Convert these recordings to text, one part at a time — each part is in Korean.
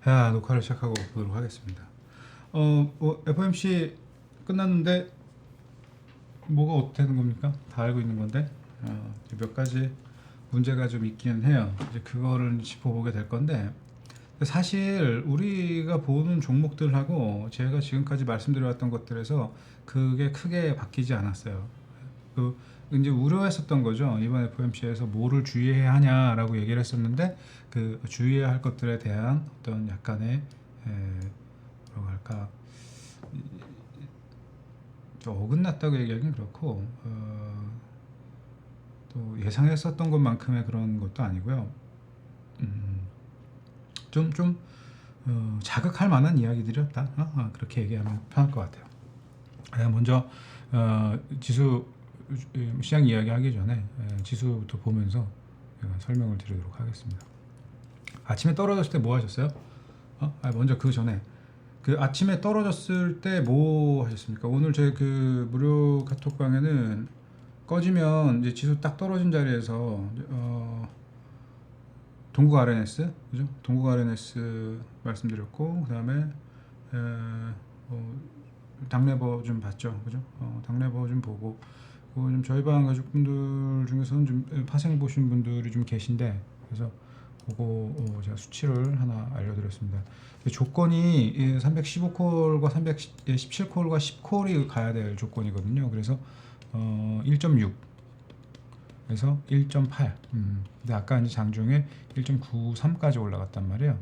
녹화를 시작하고 보도록 하겠습니다. FOMC 끝났는데 뭐가 어떻게 되는 겁니까? 다 알고 있는 건데 몇 가지 문제가 좀 있기는 해요. 이제 그거를 짚어보게 될 건데, 사실 우리가 보는 종목들하고 제가 지금까지 말씀드려왔던 것들에서 그게 크게 바뀌지 않았어요. 그 이제 우려했었던 거죠. 이번 FOMC에서 뭐를 주의해야 하냐라고 얘기를 했었는데, 그 주의해야 할 것들에 대한 어떤 약간의 뭐라고 할까, 좀 어긋났다고 얘기하기는 그렇고, 또 예상했었던 것만큼의 그런 것도 아니고요. 좀 자극할 만한 이야기들이었다. 그렇게 얘기하면 편할 것 같아요. 먼저 지수 시장 이야기하기 전에 지수부터 보면서 제가 설명을 드리도록 하겠습니다. 아침에 떨어졌을 때 뭐 하셨어요? 먼저 그 전에 그 아침에 떨어졌을 때 뭐 하셨습니까? 오늘 제 그 무료 카톡방에는 꺼지면 이제 지수 딱 떨어진 자리에서 동국 RNS, 그죠? 동국 RNS 말씀드렸고, 그 다음에 당레버 좀 봤죠, 그죠? 당레버 좀 보고, 좀 저희 반 가족분들 중에서는 좀 파생 보신 분들이 좀 계신데, 그래서 그거 제가 수치를 하나 알려드렸습니다. 조건이 315콜과 317콜과 10콜이 가야 될 조건이거든요. 그래서 1.6 그래서 1.8. 근데 아까 이제 장중에 1.93까지 올라갔단 말이에요.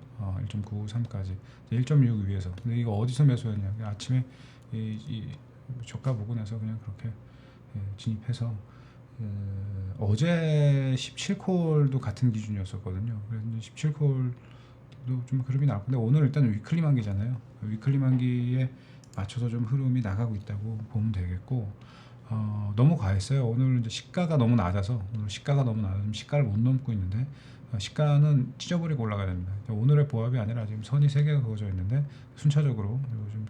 1.93까지 1.6 위에서. 근데 이거 어디서 매수했냐? 아침에 이 저가 보고 나서 그냥 그렇게 진입해서 어제 17콜도 같은 기준이었었거든요. 그래서 17콜도 좀 흐름이 나왔고, 근데 오늘 일단 위클리 만기잖아요. 위클리 만기에 맞춰서 좀 흐름이 나가고 있다고 보면 되겠고, 너무 과했어요. 오늘 이제 시가가 너무 낮아서, 지금 시가를 못 넘고 있는데, 시가는 찢어버리고 올라가야 됩니다. 오늘의 보합이 아니라 지금 선이 3개가 그어져 있는데, 순차적으로 좀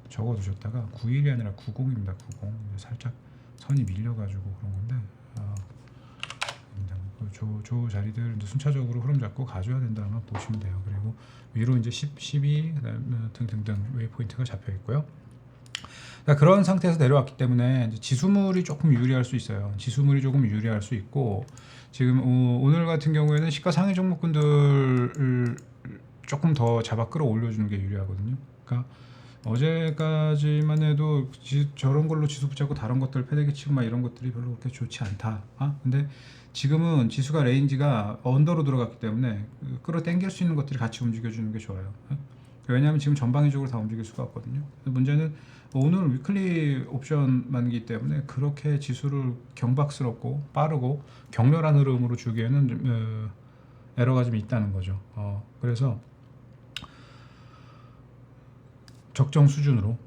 적어두셨다가 91이 아니라 90입니다. 90. 살짝 선이 밀려가지고 그런 건데, 조 자리들 순차적으로 흐름 잡고 가져야 된다만 보시면 돼요. 그리고 위로 이제 10, 12 등등등 웨이포인트가 잡혀 있고요. 그러니까 그런 상태에서 내려왔기 때문에 이제 지수물이 조금 유리할 수 있어요. 지수물이 조금 유리할 수 있고, 지금 오늘 같은 경우에는 시가 상위 종목군들을 조금 더 잡아 끌어올려주는 게 유리하거든요. 그러니까 어제까지만 해도 저런 걸로 지수 붙잡고 다른 것들 패대기 치고 막 이런 것들이 별로 그렇게 좋지 않다. 근데 지금은 지수가 레인지가 언더로 들어갔기 때문에 끌어당길 수 있는 것들이 같이 움직여주는 게 좋아요. 왜냐하면 지금 전방위적으로 다 움직일 수가 없거든요. 문제는 오늘 위클리 옵션만이기 때문에 그렇게 지수를 경박스럽고 빠르고 격렬한 흐름으로 주기에는 좀, 에러가 좀 있다는 거죠. 그래서 적정 수준으로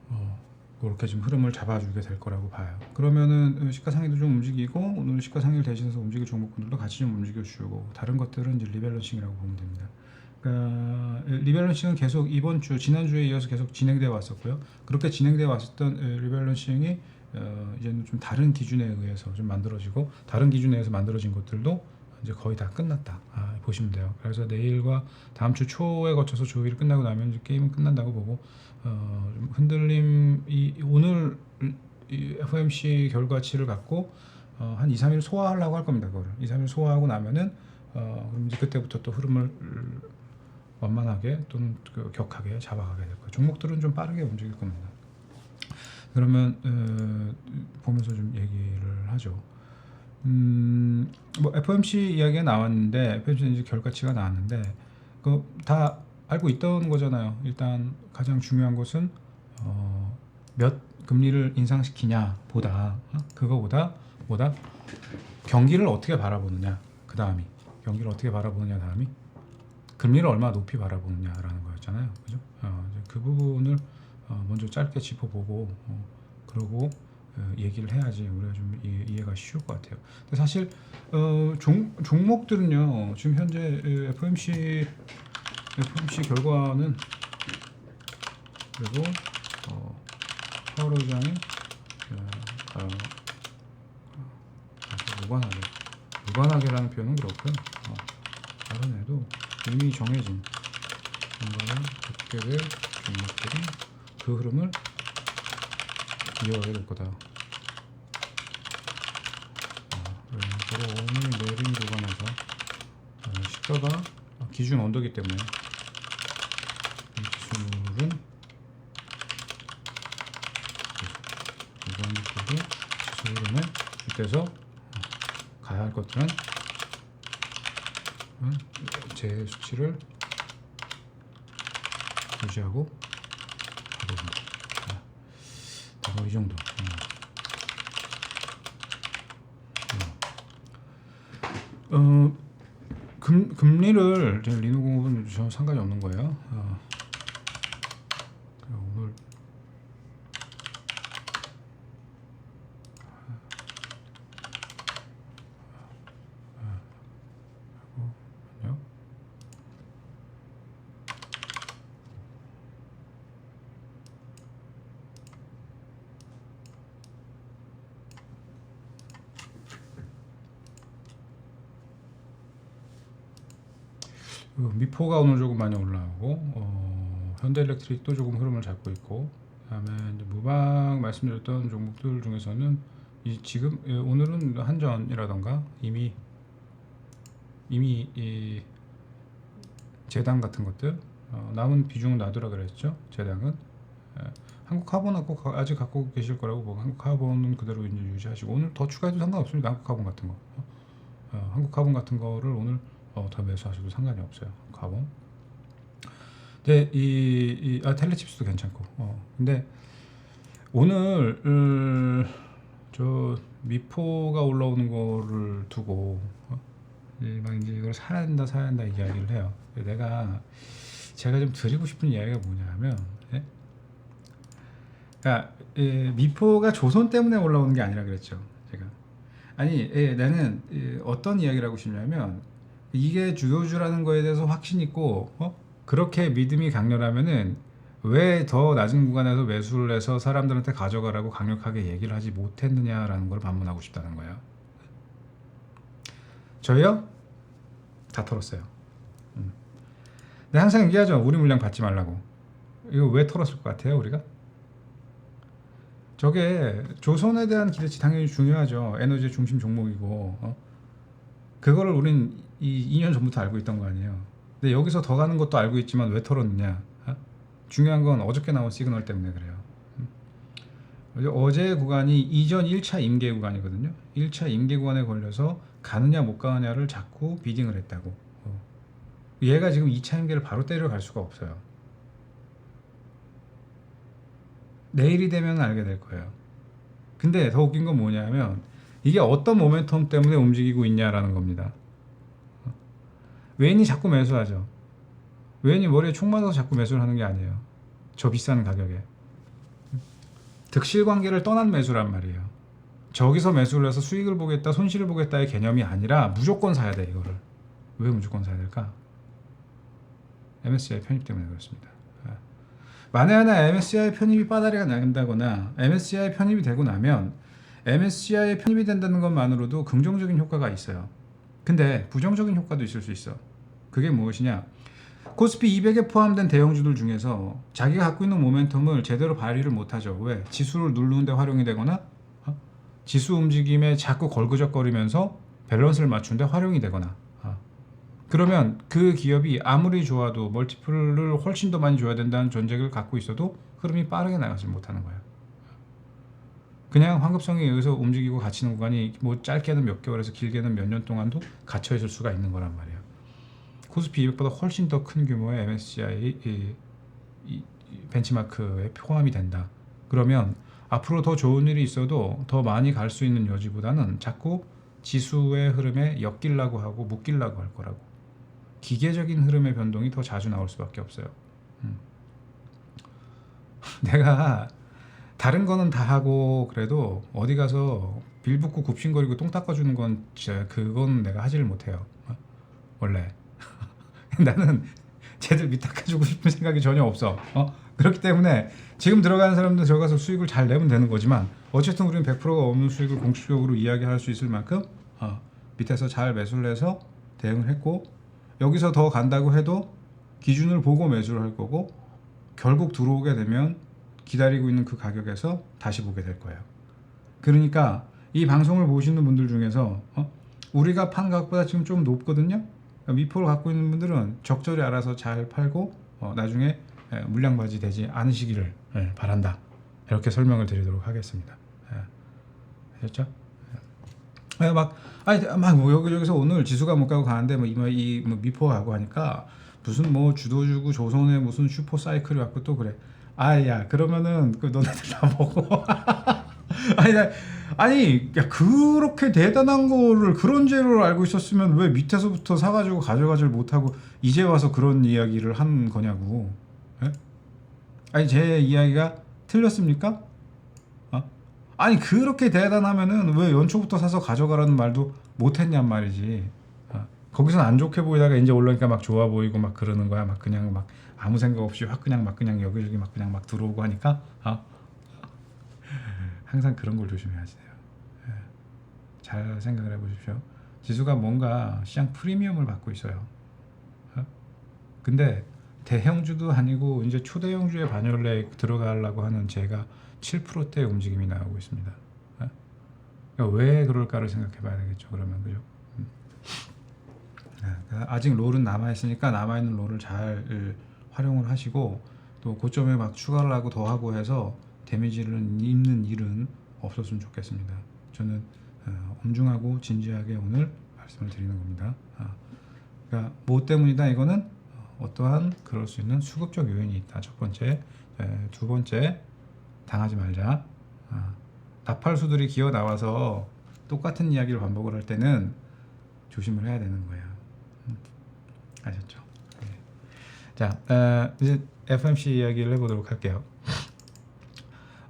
그렇게 좀 흐름을 잡아주게 될 거라고 봐요. 그러면은 시가상위도 좀 움직이고, 오늘 시가상위를 대신해서 움직일 종목군들도 같이 좀 움직여주고, 다른 것들은 이제 리밸런싱이라고 보면 됩니다. 그러니까 리밸런싱은 계속 이번 주, 지난주에 이어서 계속 진행되어 왔었고요. 그렇게 진행되어 왔었던 리밸런싱이 이제는 좀 다른 기준에 의해서 좀 만들어지고, 다른 기준에 의해서 만들어진 것들도 이제 거의 다 끝났다 보시면 돼요. 그래서 내일과 다음 주 초에 거쳐서 조율이 끝나고 나면 이제 게임은 끝난다고 보고, 좀 흔들림이 오늘 이 FOMC 결과치를 갖고 한 2, 3일 소화하려고 할 겁니다. 그거를 2, 3일 소화하고 나면은 그럼 이제 그때부터 또 흐름을 완만하게 또는 격하게 잡아가게 될 거예요. 종목들은 좀 빠르게 움직일 겁니다. 그러면 보면서 좀 얘기를 하죠. 뭐 FOMC 이야기가 나왔는데, FOMC 이제 결과치가 나왔는데, 그 다 알고 있던 거잖아요. 일단 가장 중요한 것은 몇 금리를 인상시키냐 보다, 그거보다 뭐다? 경기를 어떻게 바라보느냐, 그 다음이 경기를 어떻게 바라보느냐, 다음이 금리를 얼마나 높이 바라보느냐라는 거였잖아요. 그죠? 그 부분을 먼저 짧게 짚어보고, 그러고 얘기를 해야지 우리가 좀 이해가 쉬울 것 같아요. 근데 사실 종목들은요, 지금 현재 FOMC 결과는, 그리고 파월 의장이 무관하게라는 표현은 그렇고요. 다른 애도 이미 정해진 증가를 겪게 될 종목들이 그 흐름을 이어가게 될 거다. 바로 오늘 내린 구간에서 시가가 기준 언더기 때문에 지수는 이번 쪽이 지수 흐름에 빗대서 가야 할 것들은 제 수치를 유지하고 가겠습니다. 이 정도. 금리를 리노공업은 전혀 상관이 없는 거예요. 오늘 미포가 오늘 조금 많이 올라오고 현대일렉트릭도 조금 흐름을 잡고 있고, 그다음에 이제 무방 말씀드렸던 종목들 중에서는 지금 오늘은 한전이라던가 이미 이 재당 같은 것들 남은 비중은 놔두라 그랬죠. 재당은 한국카본 아직 갖고 계실 거라고 보고, 한국카본은 그대로 이제 유지하시고, 오늘 더 추가해도 상관없습니다. 한국카본 같은 거 한국카본 같은 거를 오늘 더 매수하셔도 상관이 없어요. 카본. 근데 텔레칩스도 괜찮고. 근데 오늘 저 미포가 올라오는 거를 두고 막 이제 이걸 사야 된다 이야기를 해요. 제가 좀 드리고 싶은 이야기가 뭐냐면, 그러니까 미포가 조선 때문에 올라오는 게 아니라 그랬죠. 제가 나는 어떤 이야기를 하고 싶냐면, 이게 주도주라는 거에 대해서 확신 있고 그렇게 믿음이 강렬하면은 왜 더 낮은 구간에서 매수를 해서 사람들한테 가져가라고 강력하게 얘기를 하지 못했느냐라는 걸 반문하고 싶다는 거예요. 저희요? 다 털었어요. 근데 항상 얘기하죠. 우리 물량 받지 말라고. 이거 왜 털었을 것 같아요, 우리가? 저게 조선에 대한 기대치 당연히 중요하죠. 에너지 중심 종목이고 그거를 우린 2년 전부터 알고 있던 거 아니에요. 근데 여기서 더 가는 것도 알고 있지만 왜 털었느냐? 중요한 건 어저께 나온 시그널 때문에 그래요. 어제 구간이 이전 1차 임계 구간이거든요. 1차 임계 구간에 걸려서 가느냐 못 가느냐를 자꾸 비딩을 했다고. 얘가 지금 2차 임계를 바로 때려갈 수가 없어요. 내일이 되면 알게 될 거예요. 근데 더 웃긴 건 뭐냐면, 이게 어떤 모멘텀 때문에 움직이고 있냐라는 겁니다. 웨인이 자꾸 매수하죠. 웨인이 머리에 총 맞아서 자꾸 매수를 하는 게 아니에요. 저 비싼 가격에. 득실 관계를 떠난 매수란 말이에요. 저기서 매수를 해서 수익을 보겠다, 손실을 보겠다의 개념이 아니라 무조건 사야 돼, 이거를. 왜 무조건 사야 될까? MSCI 편입 때문에 그렇습니다. 만에 하나 MSCI 편입이 빠다리가 난다거나 MSCI 편입이 되고 나면 MSCI에 편입이 된다는 것만으로도 긍정적인 효과가 있어요. 근데 부정적인 효과도 있을 수 있어. 그게 무엇이냐? 코스피 200에 포함된 대형주들 중에서 자기가 갖고 있는 모멘텀을 제대로 발휘를 못하죠. 왜? 지수를 누르는데 활용이 되거나 지수 움직임에 자꾸 걸그적거리면서 밸런스를 맞추는데 활용이 되거나, 그러면 그 기업이 아무리 좋아도 멀티플을 훨씬 더 많이 줘야 된다는 전제를 갖고 있어도 흐름이 빠르게 나가지 못하는 거예요. 그냥 환급성에 의해서 움직이고 갇히는 구간이 뭐 짧게는 몇 개월에서 길게는 몇 년 동안도 갇혀 있을 수가 있는 거란 말이에요. 코스피 200보다 훨씬 더 큰 규모의 MSCI 벤치마크에 포함이 된다. 그러면 앞으로 더 좋은 일이 있어도 더 많이 갈 수 있는 여지보다는 자꾸 지수의 흐름에 엮이려고 하고 묶이려고 할 거라고. 기계적인 흐름의 변동이 더 자주 나올 수밖에 없어요. 내가 다른 거는 다 하고 그래도 어디 가서 빌 붙고 굽신거리고 똥 닦아주는 건 진짜 그건 내가 하지를 못해요. 원래 나는 쟤들 밑 닦아주고 싶은 생각이 전혀 없어. 그렇기 때문에 지금 들어가는 사람들 들어가서 수익을 잘 내면 되는 거지만, 어쨌든 우리는 100%가 없는 수익을 공식적으로 이야기할 수 있을 만큼 밑에서 잘 매수를 해서 대응을 했고, 여기서 더 간다고 해도 기준을 보고 매수를 할 거고 결국 들어오게 되면 기다리고 있는 그 가격에서 다시 보게 될 거예요. 그러니까 이 방송을 보시는 분들 중에서 우리가 판 가격보다 지금 좀 높거든요. 미포를 갖고 있는 분들은 적절히 알아서 잘 팔고 나중에 물량바지 되지 않으시기를 바란다. 이렇게 설명을 드리도록 하겠습니다. 아셨죠? 막 여기저기서 오늘 지수가 못 가고 가는데 이 미포가 가고 하니까 무슨 뭐 주도주고 조선의 무슨 슈퍼 사이클이 왔고 또 그래. 아야 그러면은 그 너네들 다 먹어. 아니 야 그렇게 대단한 거를 그런 재료를 알고 있었으면 왜 밑에서부터 사가지고 가져가질 못하고 이제 와서 그런 이야기를 한 거냐고. 예? 아니 제 이야기가 틀렸습니까? 아니 그렇게 대단하면은 왜 연초부터 사서 가져가라는 말도 못했냔 말이지. 거기서는 안 좋게 보이다가 이제 올라오니까 막 좋아 보이고 막 그러는 거야. 막 그냥 막 아무 생각 없이 확 그냥 여기저기 막 그냥 막 들어오고 하니까 항상 그런 걸 조심해야지 돼요. 잘 생각을 해보십시오. 지수가 뭔가 시장 프리미엄을 받고 있어요. 근데 대형주도 아니고 이제 초대형주의 반열에 들어가려고 하는 제가 7%대 움직임이 나오고 있습니다. 그러니까 왜 그럴까를 생각해봐야 되겠죠. 그러면 그죠? 아직 롤은 남아있으니까 남아있는 롤을 잘 활용을 하시고 또 고점에 막 추가를 하고 더 하고 해서 데미지를 입는 일은 없었으면 좋겠습니다. 저는 엄중하고 진지하게 오늘 말씀을 드리는 겁니다. 그러니까 뭐 때문이다 이거는 어떠한 그럴 수 있는 수급적 요인이 있다. 첫 번째, 두 번째 당하지 말자. 나팔수들이 기어 나와서 똑같은 이야기를 반복을 할 때는 조심을 해야 되는 거예요. 아셨죠? 네. 자, 이제 FMC 이야기를 해보도록 할게요.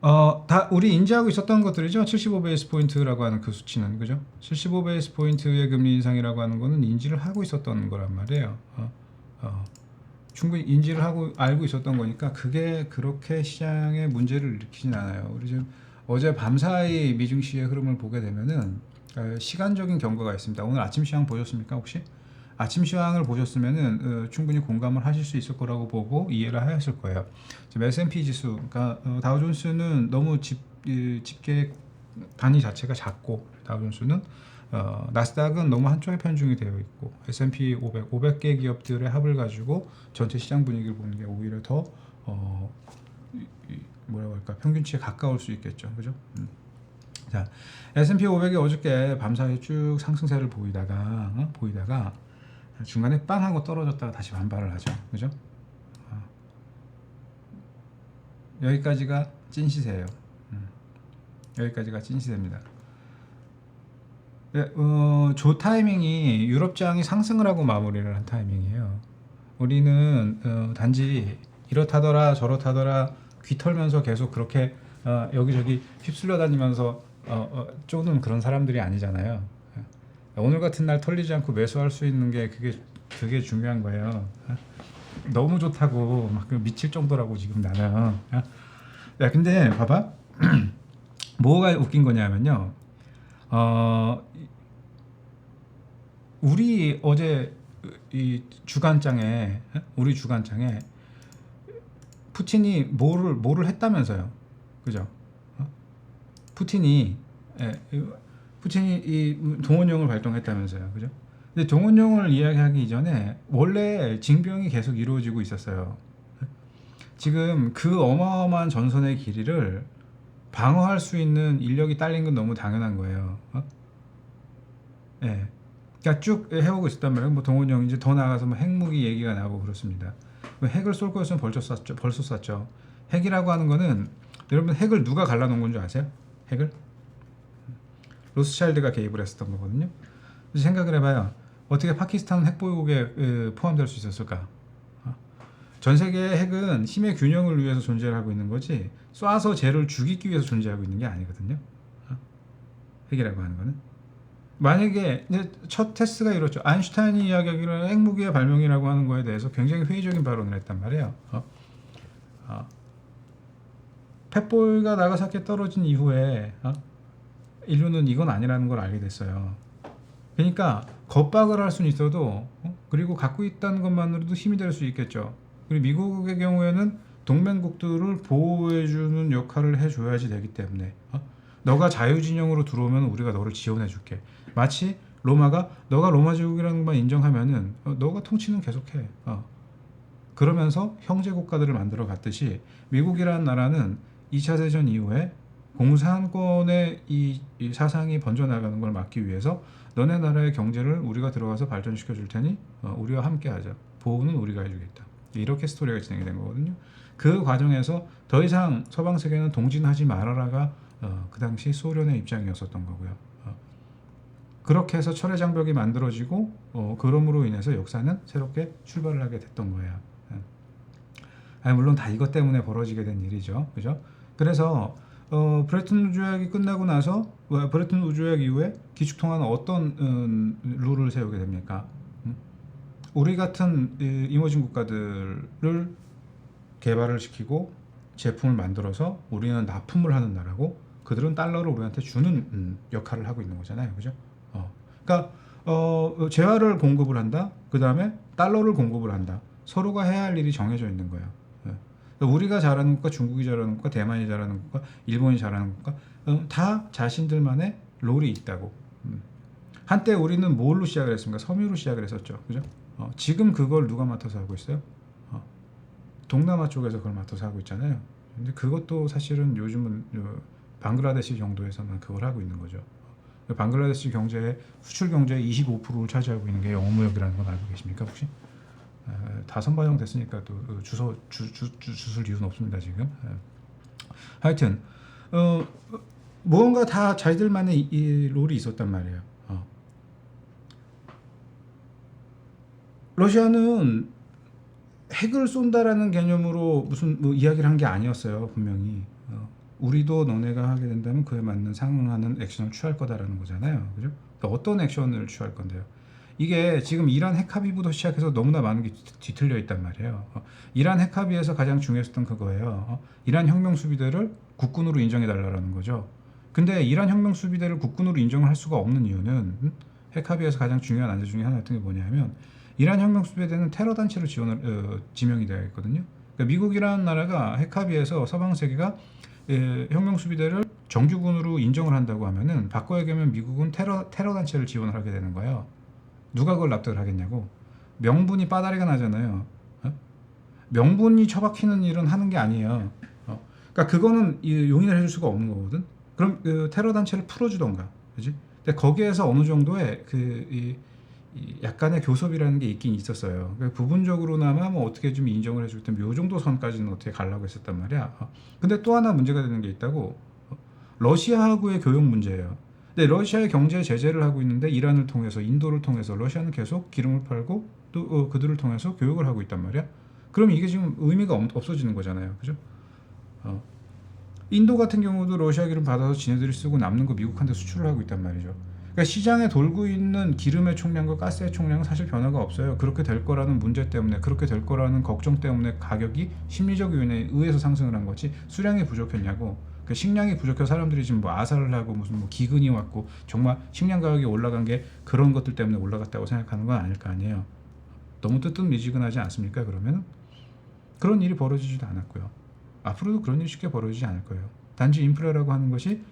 다 우리 인지하고 있었던 것들이죠. 75베이스 포인트라고 하는 그 수치는 그죠? 75베이스 포인트의 금리 인상이라고 하는 거는 인지를 하고 있었던 거란 말이에요. 충분히 인지를 하고 알고 있었던 거니까 그게 그렇게 시장에 문제를 일으키진 않아요. 우리 지금 어제 밤사이 미증시의 흐름을 보게 되면은 시간적인 경과가 있습니다. 오늘 아침 시황 보셨습니까 혹시? 아침 시황을 보셨으면은 충분히 공감을 하실 수 있을 거라고 보고 이해를 하였을 거예요. 지금 S&P 지수, 그러니까 다우존스는 너무 집계 단위 자체가 작고 다우존스는 나스닥은 너무 한쪽에 편중이 되어 있고 S&P 500개 기업들의 합을 가지고 전체 시장 분위기를 보는 게 오히려 더 뭐라고 할까 평균치에 가까울 수 있겠죠, 그죠? 자, S&P 500이 어저께 밤사이 쭉 상승세를 보이다가 중간에 빵 하고 떨어졌다가 다시 반발을 하죠, 그죠? 여기까지가 찐 시세예요. 여기까지가 찐 시세입니다. 네, 조 타이밍이 유럽장이 상승을 하고 마무리를 한 타이밍이에요. 우리는 단지 이렇다더라 저렇다더라 귀 털면서 계속 그렇게 여기저기 휩쓸려 다니면서 쪼는 그런 사람들이 아니잖아요. 오늘 같은 날 털리지 않고 매수할 수 있는 게 그게 중요한 거예요. 너무 좋다고 막 미칠 정도라고 지금 나는. 야 근데 봐봐. 뭐가 웃긴 거냐면요. 우리 어제 우리 주간장에 푸틴이 뭐를 했다면서요, 그죠? 푸틴이 이 동원령을 발동했다면서요, 그죠? 근데 동원령을 이야기하기 이전에 원래 징병이 계속 이루어지고 있었어요. 지금 그 어마어마한 전선의 길이를 방어할 수 있는 인력이 딸린 건 너무 당연한 거예요. 예. 그러니까 쭉 해오고 있었단 말이에요. 뭐 동원령 이제 더 나가서 뭐 핵무기 얘기가 나오고 그렇습니다. 핵을 쏠 거였으면 벌써 쐈죠. 핵이라고 하는 거는 여러분 핵을 누가 갈라놓은 건 줄 아세요? 핵을? 로스차일드가 개입을 했었던 거거든요. 생각을 해봐요. 어떻게 파키스탄은 핵 보유국에 포함될 수 있었을까? 전 세계의 핵은 힘의 균형을 위해서 존재를 하고 있는 거지 쏴서 쟤를 죽이기 위해서 존재하고 있는 게 아니거든요. 핵이라고 하는 거는 만약에 첫 테스트가 이렇죠. 아인슈타인이 이야기하기로는 핵무기의 발명이라고 하는 거에 대해서 굉장히 회의적인 발언을 했단 말이에요. 펫보이가 나가사키에 떨어진 이후에 인류는 이건 아니라는 걸 알게 됐어요. 그러니까 겁박을 할 수는 있어도 그리고 갖고 있다는 것만으로도 힘이 될 수 있겠죠. 그리고 미국의 경우에는 동맹국들을 보호해주는 역할을 해줘야지 되기 때문에 너가 자유진영으로 들어오면 우리가 너를 지원해줄게. 마치 로마가 너가 로마 제국이라는 것만 인정하면은 너가 통치는 계속해. 그러면서 형제 국가들을 만들어 갔듯이 미국이라는 나라는 2차 대전 이후에 공산권의 이 사상이 번져나가는 걸 막기 위해서 너네 나라의 경제를 우리가 들어가서 발전시켜 줄 테니 우리와 함께 하자. 보호는 우리가 해주겠다. 이렇게 스토리가 진행이 된 거거든요. 그 과정에서 더 이상 서방 세계는 동진하지 말아라가 그 당시 소련의 입장이었었던 거고요. 그렇게 해서 철의 장벽이 만들어지고 그럼으로 인해서 역사는 새롭게 출발을 하게 됐던 거예요. 물론 다 이것 때문에 벌어지게 된 일이죠. 그죠? 그래서 브레튼 우주 조약이 끝나고 나서 브레튼 우주 조약 이후에 기축통화는 어떤 룰을 세우게 됩니까? 우리 같은 이머징 국가들을 개발을 시키고 제품을 만들어서 우리는 납품을 하는 나라고 그들은 달러를 우리한테 주는 역할을 하고 있는 거잖아요. 그죠? 그러니까 재화를 공급을 한다. 그 다음에 달러를 공급을 한다. 서로가 해야 할 일이 정해져 있는 거예요. 우리가 잘하는 것과 중국이 잘하는 것과 대만이 잘하는 것과 일본이 잘하는 것과 다 자신들만의 롤이 있다고. 한때 우리는 뭘로 시작을 했습니까? 섬유로 시작을 했었죠. 그죠? 지금 그걸 누가 맡아서 하고 있어요? 동남아 쪽에서 그걸 맡아서 하고 있잖아요. 근데 그것도 사실은 요즘은 방글라데시 정도에서만 그걸 하고 있는 거죠. 방글라데시 경제의 수출 경제의 25%를 차지하고 있는 게 영무역이라는 건 알고 계십니까 혹시? 다 선반영 됐으니까 또 주술 이유는 없습니다 지금. 하여튼 무언가 다 자기들만의 이 롤이 있었단 말이에요. 러시아는 핵을 쏜다라는 개념으로 무슨 뭐 이야기를 한 게 아니었어요. 분명히 우리도 너네가 하게 된다면 그에 맞는 상응하는 액션을 취할 거다라는 거잖아요. 그죠? 그러니까 어떤 액션을 취할 건데요? 이게 지금 이란 핵합의부터 시작해서 너무나 많은 게 뒤틀려 있단 말이에요. 이란 핵합의에서 가장 중요했던 그거예요. 이란 혁명 수비대를 국군으로 인정해 달라는 거죠. 근데 이란 혁명 수비대를 국군으로 인정을 할 수가 없는 이유는 핵합의에서 가장 중요한 안제 중에 하나였던 게 뭐냐면 이란 혁명 수비대는 테러 단체로 지명이 되어 있거든요. 그러니까 미국이라는 나라가 핵합의에서 서방 세계가 혁명 수비대를 정규군으로 인정을 한다고 하면은 바꿔 얘기하면 미국은 테러 단체를 지원을 하게 되는 거예요. 누가 그걸 납득을 하겠냐고. 명분이 빠다리가 나잖아요. 명분이 처박히는 일은 하는 게 아니에요. 그러니까 그거는 용인을 해줄 수가 없는 거거든. 그럼 테러 단체를 풀어주던가, 그지? 근데 거기에서 어느 정도의 약간의 교섭이라는 게 있긴 있었어요. 그러니까 부분적으로나마 뭐 어떻게 좀 인정을 해줄 때 요 정도 선까지는 어떻게 가려고 했었단 말이야. 근데 또 하나 문제가 되는 게 있다고. 러시아하고의 교역 문제예요. 근데 러시아의 경제 제재를 하고 있는데 이란을 통해서 인도를 통해서 러시아는 계속 기름을 팔고 또 그들을 통해서 교역을 하고 있단 말이야. 그럼 이게 지금 의미가 없어지는 거잖아요. 그죠? 인도 같은 경우도 러시아 기름 받아서 지네들이 쓰고 남는 거 미국한테 수출을 하고 있단 말이죠. 그러니까 시장에 돌고 있는 기름의 총량과 가스의 총량은 사실 변화가 없어요. 그렇게 될 거라는 문제 때문에, 그렇게 될 거라는 걱정 때문에 가격이 심리적 요인에 의해서 상승을 한 거지 수량이 부족했냐고. 그 식량이 부족해서 사람들이 지금 뭐 아사를 하고 무슨 뭐 기근이 왔고 정말 식량 가격이 올라간 게 그런 것들 때문에 올라갔다고 생각하는 건 아닐 거 아니에요. 너무 뜨뜻미지근하지 않습니까? 그러면 그런 일이 벌어지지도 않았고요. 앞으로도 그런 일이 쉽게 벌어지지 않을 거예요. 단지 인프레라고 하는 것이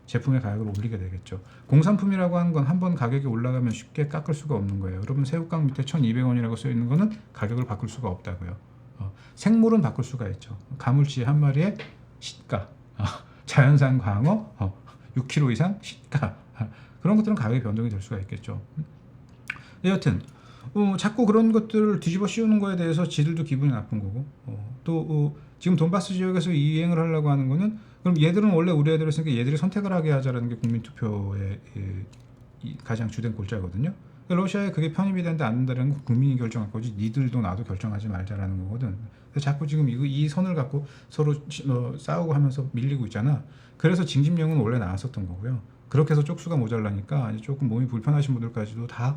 제품의 가격을 올리게 되겠죠. 공산품이라고 하는 건 한번 가격이 올라가면 쉽게 깎을 수가 없는 거예요. 여러분 새우깡 밑에 1,200원이라고 써 있는 거는 가격을 바꿀 수가 없다고요. 생물은 바꿀 수가 있죠. 가물치 한 마리에 시가, 자연산 광어 6kg 이상 시가, 그런 것들은 가격이 변동이 될 수가 있겠죠. 여하튼 자꾸 그런 것들을 뒤집어 씌우는 거에 대해서 지들도 기분이 나쁜 거고 또 지금 돈바스 지역에서 이행을 하려고 하는 거는 그럼 얘들은 원래 우리 애들이었으니까 얘들이 선택을 하게 하자라는 게 국민투표의 가장 주된 골자거든요. 러시아에 그게 편입이 되는데 안 된다는 건 국민이 결정할 거지 니들도 나도 결정하지 말자라는 거거든. 그래서 자꾸 지금 이 선을 갖고 서로 싸우고 하면서 밀리고 있잖아. 그래서 징집령은 원래 나왔었던 거고요. 그렇게 해서 쪽수가 모자라니까 조금 몸이 불편하신 분들까지도 다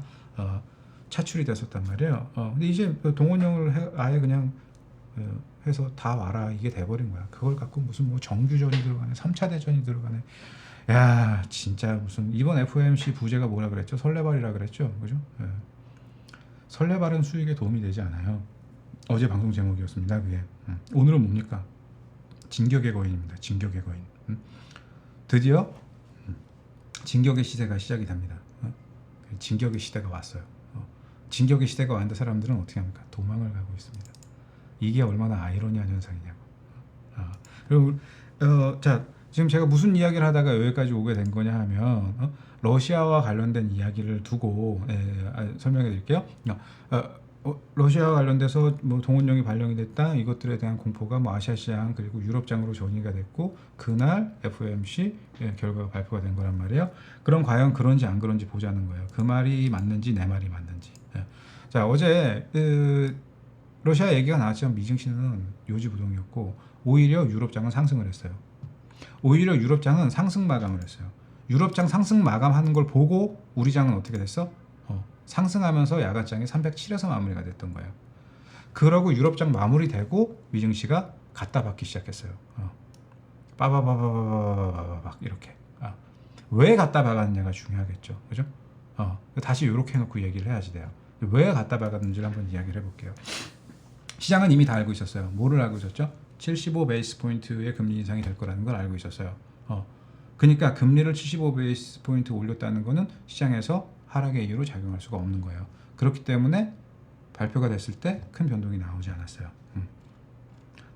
차출이 됐었단 말이에요. 근데 이제 동원령을 아예 그냥 해서 다 와라 이게 돼버린 거야. 그걸 갖고 무슨 뭐 정규전이 들어가네, 3차 대전이 들어가네. 야 진짜 무슨 이번 FOMC 부제가 뭐라 그랬죠? 설레발이라 그랬죠, 그죠? 설레발은 수익에 도움이 되지 않아요. 어제 방송 제목이었습니다. 그게. 오늘은 뭡니까? 진격의 거인입니다. 진격의 거인. 드디어 진격의 시대가 시작이 됩니다. 진격의 시대가 왔어요. 진격의 시대가 왔는데 사람들은 어떻게 합니까? 도망을 가고 있습니다. 이게 얼마나 아이러니한 현상이냐고. 그리고 자, 지금 제가 무슨 이야기를 하다가 여기까지 오게 된 거냐 하면 러시아와 관련된 이야기를 두고 설명해 드릴게요. 러시아와 관련돼서 뭐 동원령이 발령이 됐다, 이것들에 대한 공포가 뭐 아시아시장 그리고 유럽장으로 전이가 됐고, 그날 FOMC 결과가 발표가 된 거란 말이에요. 그럼 과연 그런지 안 그런지 보자는 거예요. 그 말이 맞는지 내 말이 맞는지. 자, 어제 러시아 얘기가 나왔지만 미증시는 요지부동이었고 오히려 유럽장은 상승을 했어요. 오히려 유럽장은 상승 마감을 했어요. 유럽장 상승 마감하는 걸 보고 우리 장은 어떻게 됐어? 상승하면서 야간장이 307에서 마무리가 됐던 거예요. 그러고 유럽장 마무리되고 미증시가 갖다 박기 시작했어요. 빠바바바바바바박 이렇게. 왜 갖다 박았느냐가 중요하겠죠. 그죠? 다시 이렇게 해놓고 얘기를 해야지 돼요. 왜 갖다 박았는지를 한번 이야기를 해볼게요. 시장은 이미 다 알고 있었어요. 뭐를 알고 있었죠? 75 베이스 포인트의 금리 인상이 될 거라는 걸 알고 있었어요. 그러니까 금리를 75 베이스 포인트 올렸다는 거는 시장에서 하락의 이유로 작용할 수가 없는 거예요. 그렇기 때문에 발표가 됐을 때 큰 변동이 나오지 않았어요.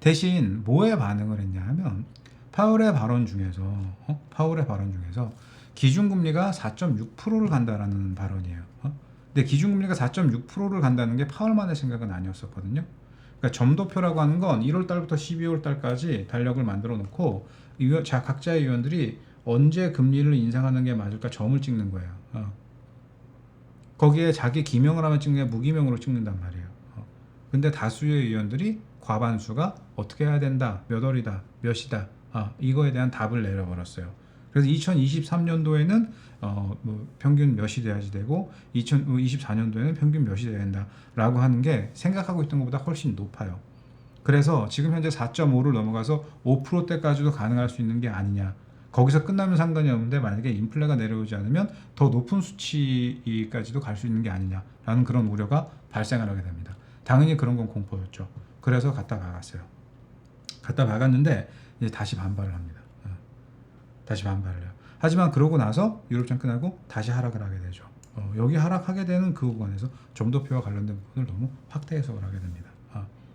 대신 뭐에 반응을 했냐 하면 파월의 발언 중에서 기준금리가 4.6%를 간다라는 발언이에요. 근데 기준금리가 4.6%를 간다는 게 파월만의 생각은 아니었었거든요. 그러니까 점도표라고 하는 건 1월 달부터 12월 달까지 달력을 만들어 놓고 각자의 위원들이 언제 금리를 인상하는 게 맞을까 점을 찍는 거예요. 거기에 자기 기명을 하면 찍는 게 무기명으로 찍는단 말이에요. 근데 다수의 의원들이 과반수가 어떻게 해야 된다, 몇 월이다, 몇이다, 이거에 대한 답을 내려버렸어요. 그래서 2023년도에는 뭐 평균 몇이 돼야지 되고 2024년도에는 평균 몇이 돼야 된다라고 하는 게 생각하고 있던 것보다 훨씬 높아요. 그래서 지금 현재 4.5를 넘어가서 5%대까지도 가능할 수 있는 게 아니냐. 거기서 끝나면 상관이 없는데 만약에 인플레가 내려오지 않으면 더 높은 수치까지도 갈 수 있는 게 아니냐라는 그런 우려가 발생을 하게 됩니다. 당연히 그런 건 공포였죠. 그래서 갖다 박았어요. 갖다 박았는데 이제 다시 반발을 합니다. 다시 반발을 해요. 하지만 그러고 나서 유럽장 끝나고 다시 하락을 하게 되죠. 여기 하락하게 되는 그 구간에서 점도표와 관련된 부분을 너무 확대 해석을 하게 됩니다.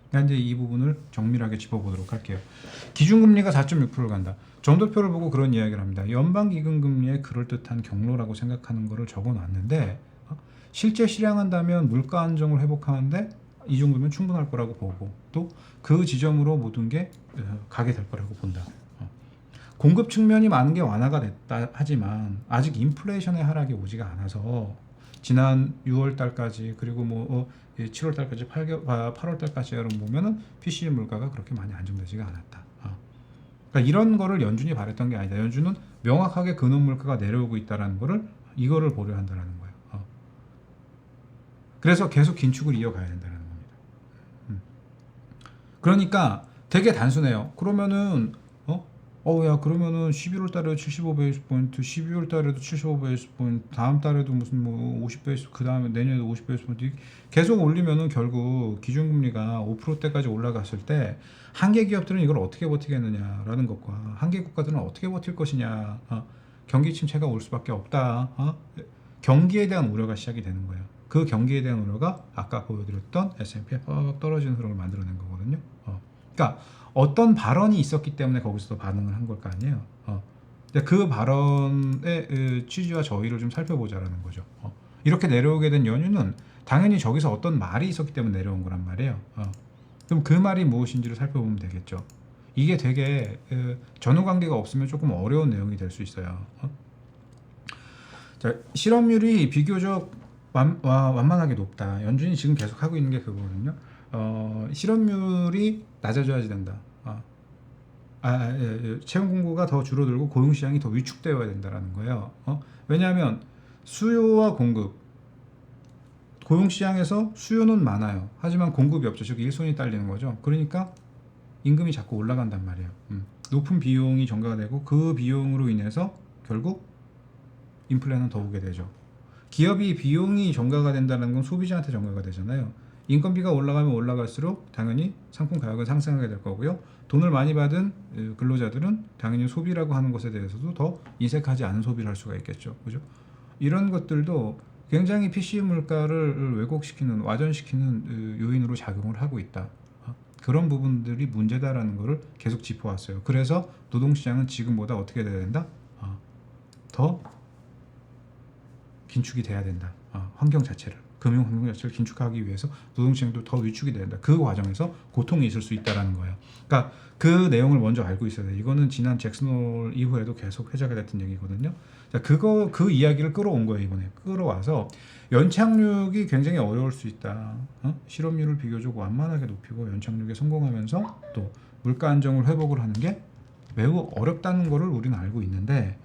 그러니까 이제 이 부분을 정밀하게 짚어보도록 할게요. 기준금리가 4.6%를 간다. 점도표를 보고 그런 이야기를 합니다. 연방기금금리의 그럴듯한 경로라고 생각하는 거를 적어놨는데 실제 실행한다면 물가 안정을 회복하는데 이 정도면 충분할 거라고 보고 또 그 지점으로 모든 게 가게 될 거라고 본다. 공급 측면이 많은 게 완화가 됐다 하지만 아직 인플레이션의 하락이 오지가 않아서 지난 6월 달까지 그리고 뭐 7월 달까지 8월 달까지 보면은 PC 물가가 그렇게 많이 안정되지가 않았다. 그러니까 이런 거를 연준이 바랬던 게 아니다. 연준은 명확하게 근원 물가가 내려오고 있다라는 거를 이거를 보려 한다라는 거예요. 그래서 계속 긴축을 이어가야 된다는 겁니다. 그러니까 되게 단순해요. 그러면은 그러면은 11월 달에도 75 베이스 포인트, 12월 달에도 75 베이스 포인트, 다음 달에도 무슨 뭐 50 베이스, 그 다음에 내년에도 50 베이스 포인트 계속 올리면은 결국 기준금리가 5%대까지 올라갔을 때 한계 기업들은 이걸 어떻게 버티겠느냐라는 것과 한계 국가들은 어떻게 버틸 것이냐, 경기 침체가 올 수밖에 없다. 경기에 대한 우려가 시작이 되는 거예요. 그 경기에 대한 우려가 아까 보여드렸던 S&P에 퍽 떨어지는 흐름을 만들어낸 거거든요. 그러니까 어떤 발언이 있었기 때문에 거기서 반응을 한 걸 거 아니에요. 그 발언의 취지와 저의를 좀 살펴보자라는 거죠. 이렇게 내려오게 된 연유는 당연히 저기서 어떤 말이 있었기 때문에 내려온 거란 말이에요. 그럼 그 말이 무엇인지를 살펴보면 되겠죠. 이게 되게 전후관계가 없으면 조금 어려운 내용이 될 수 있어요. 자, 실업률이 비교적 완만하게 높다. 연준이 지금 계속 하고 있는 게 그거거든요. 실업률이 낮아져야지 된다. 채용 공고가 더 줄어들고 고용 시장이 더 위축되어야 된다라는 거예요. 왜냐하면 수요와 공급, 고용 시장에서 수요는 많아요. 하지만 공급이 없죠. 즉 일손이 딸리는 거죠. 그러니까 임금이 자꾸 올라간단 말이에요. 높은 비용이 전가가 되고 그 비용으로 인해서 결국 인플레는 더 오게 되죠. 기업이 비용이 전가가 된다는 건 소비자한테 전가가 되잖아요. 인건비가 올라가면 올라갈수록 당연히 상품 가격은 상승하게 될 거고요. 돈을 많이 받은 근로자들은 당연히 소비라고 하는 것에 대해서도 더 인색하지 않은 소비를 할 수가 있겠죠. 그죠? 이런 것들도 굉장히 PC 물가를 왜곡시키는, 와전시키는 요인으로 작용을 하고 있다. 그런 부분들이 문제다라는 것을 계속 짚어왔어요. 그래서 노동시장은 지금보다 어떻게 돼야 된다? 더 긴축이 돼야 된다. 환경 자체를, 금융 환경 자체를 긴축하기 위해서 노동시장도 더 위축이 된다. 그 과정에서 고통이 있을 수 있다라는 거예요. 그러니까 그 내용을 먼저 알고 있어야 돼요. 이거는 지난 잭슨홀 이후에도 계속 회자가 됐던 얘기거든요. 자, 그 이야기를 끌어온 거예요. 이번에 끌어와서 연착륙이 굉장히 어려울 수 있다. 실업률을 비교적 완만하게 높이고 연착륙에 성공하면서 또 물가 안정을 회복을 하는 게 매우 어렵다는 것을 우리는 알고 있는데,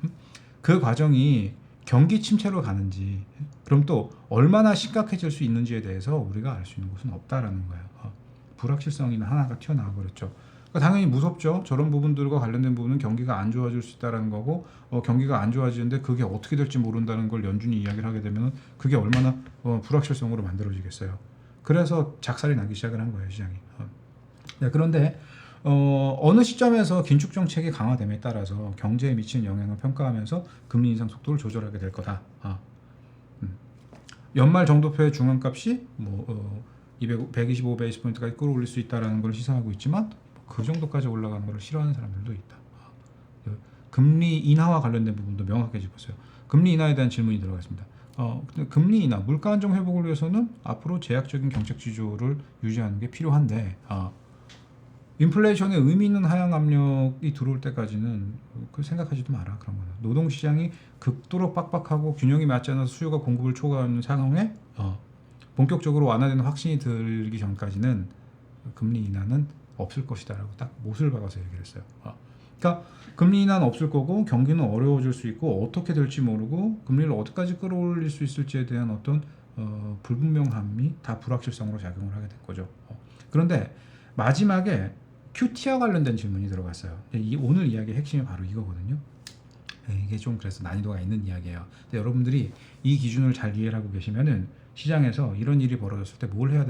그 과정이 경기 침체로 가는지, 그럼 또 얼마나 심각해질 수 있는지에 대해서 우리가 알 수 있는 것은 없다라는 거예요. 불확실성이나 하나가 튀어나와 버렸죠. 그러니까 당연히 무섭죠. 저런 부분들과 관련된 부분은 경기가 안 좋아질 수 있다는 거고, 경기가 안 좋아지는데 그게 어떻게 될지 모른다는 걸 연준이 이야기를 하게 되면 그게 얼마나 불확실성으로 만들어지겠어요. 그래서 작살이 나기 시작을 한 거예요, 시장이. 네, 그런데 어느 시점에서 긴축 정책이 강화됨에 따라서 경제에 미치는 영향을 평가하면서 금리 인상 속도를 조절하게 될 거다. 연말 정도표의 중앙값이 125 베이스 포인트까지 끌어올릴 수 있다라는 걸 시사하고 있지만, 그 정도까지 올라가는 걸 싫어하는 사람들도 있다. 금리 인하와 관련된 부분도 명확하게 짚었어요. 금리 인하에 대한 질문이 들어갔습니다. 근데 금리 인하, 물가 안정 회복을 위해서는 앞으로 제약적인 경책 지조를 유지하는 게 필요한데, 인플레이션에 의미 있는 하향 압력이 들어올 때까지는 그 생각하지도 마라. 그런 거는 노동시장이 극도로 빡빡하고 균형이 맞지 않아서 수요가 공급을 초과하는 상황에 본격적으로 완화되는 확신이 들기 전까지는 금리 인하는 없을 것이다라고 딱 못을 박아서 얘기를 했어요. 그러니까 금리 인하는 없을 거고 경기는 어려워질 수 있고 어떻게 될지 모르고 금리를 어디까지 끌어올릴 수 있을지에 대한 어떤 불분명함이 다 불확실성으로 작용을 하게 된 거죠. 그런데 마지막에 QT와 관련된 질문이 들어갔어요. 오늘 이야기의 핵심이 바로 이거거든요. 이게 좀 그래서 난이도가 있는 이야기예요. 근데 여러분들이 이 기준을 잘 이해를 하고 계시면은 시장에서 이런 일이 벌어졌을 때 뭘 해야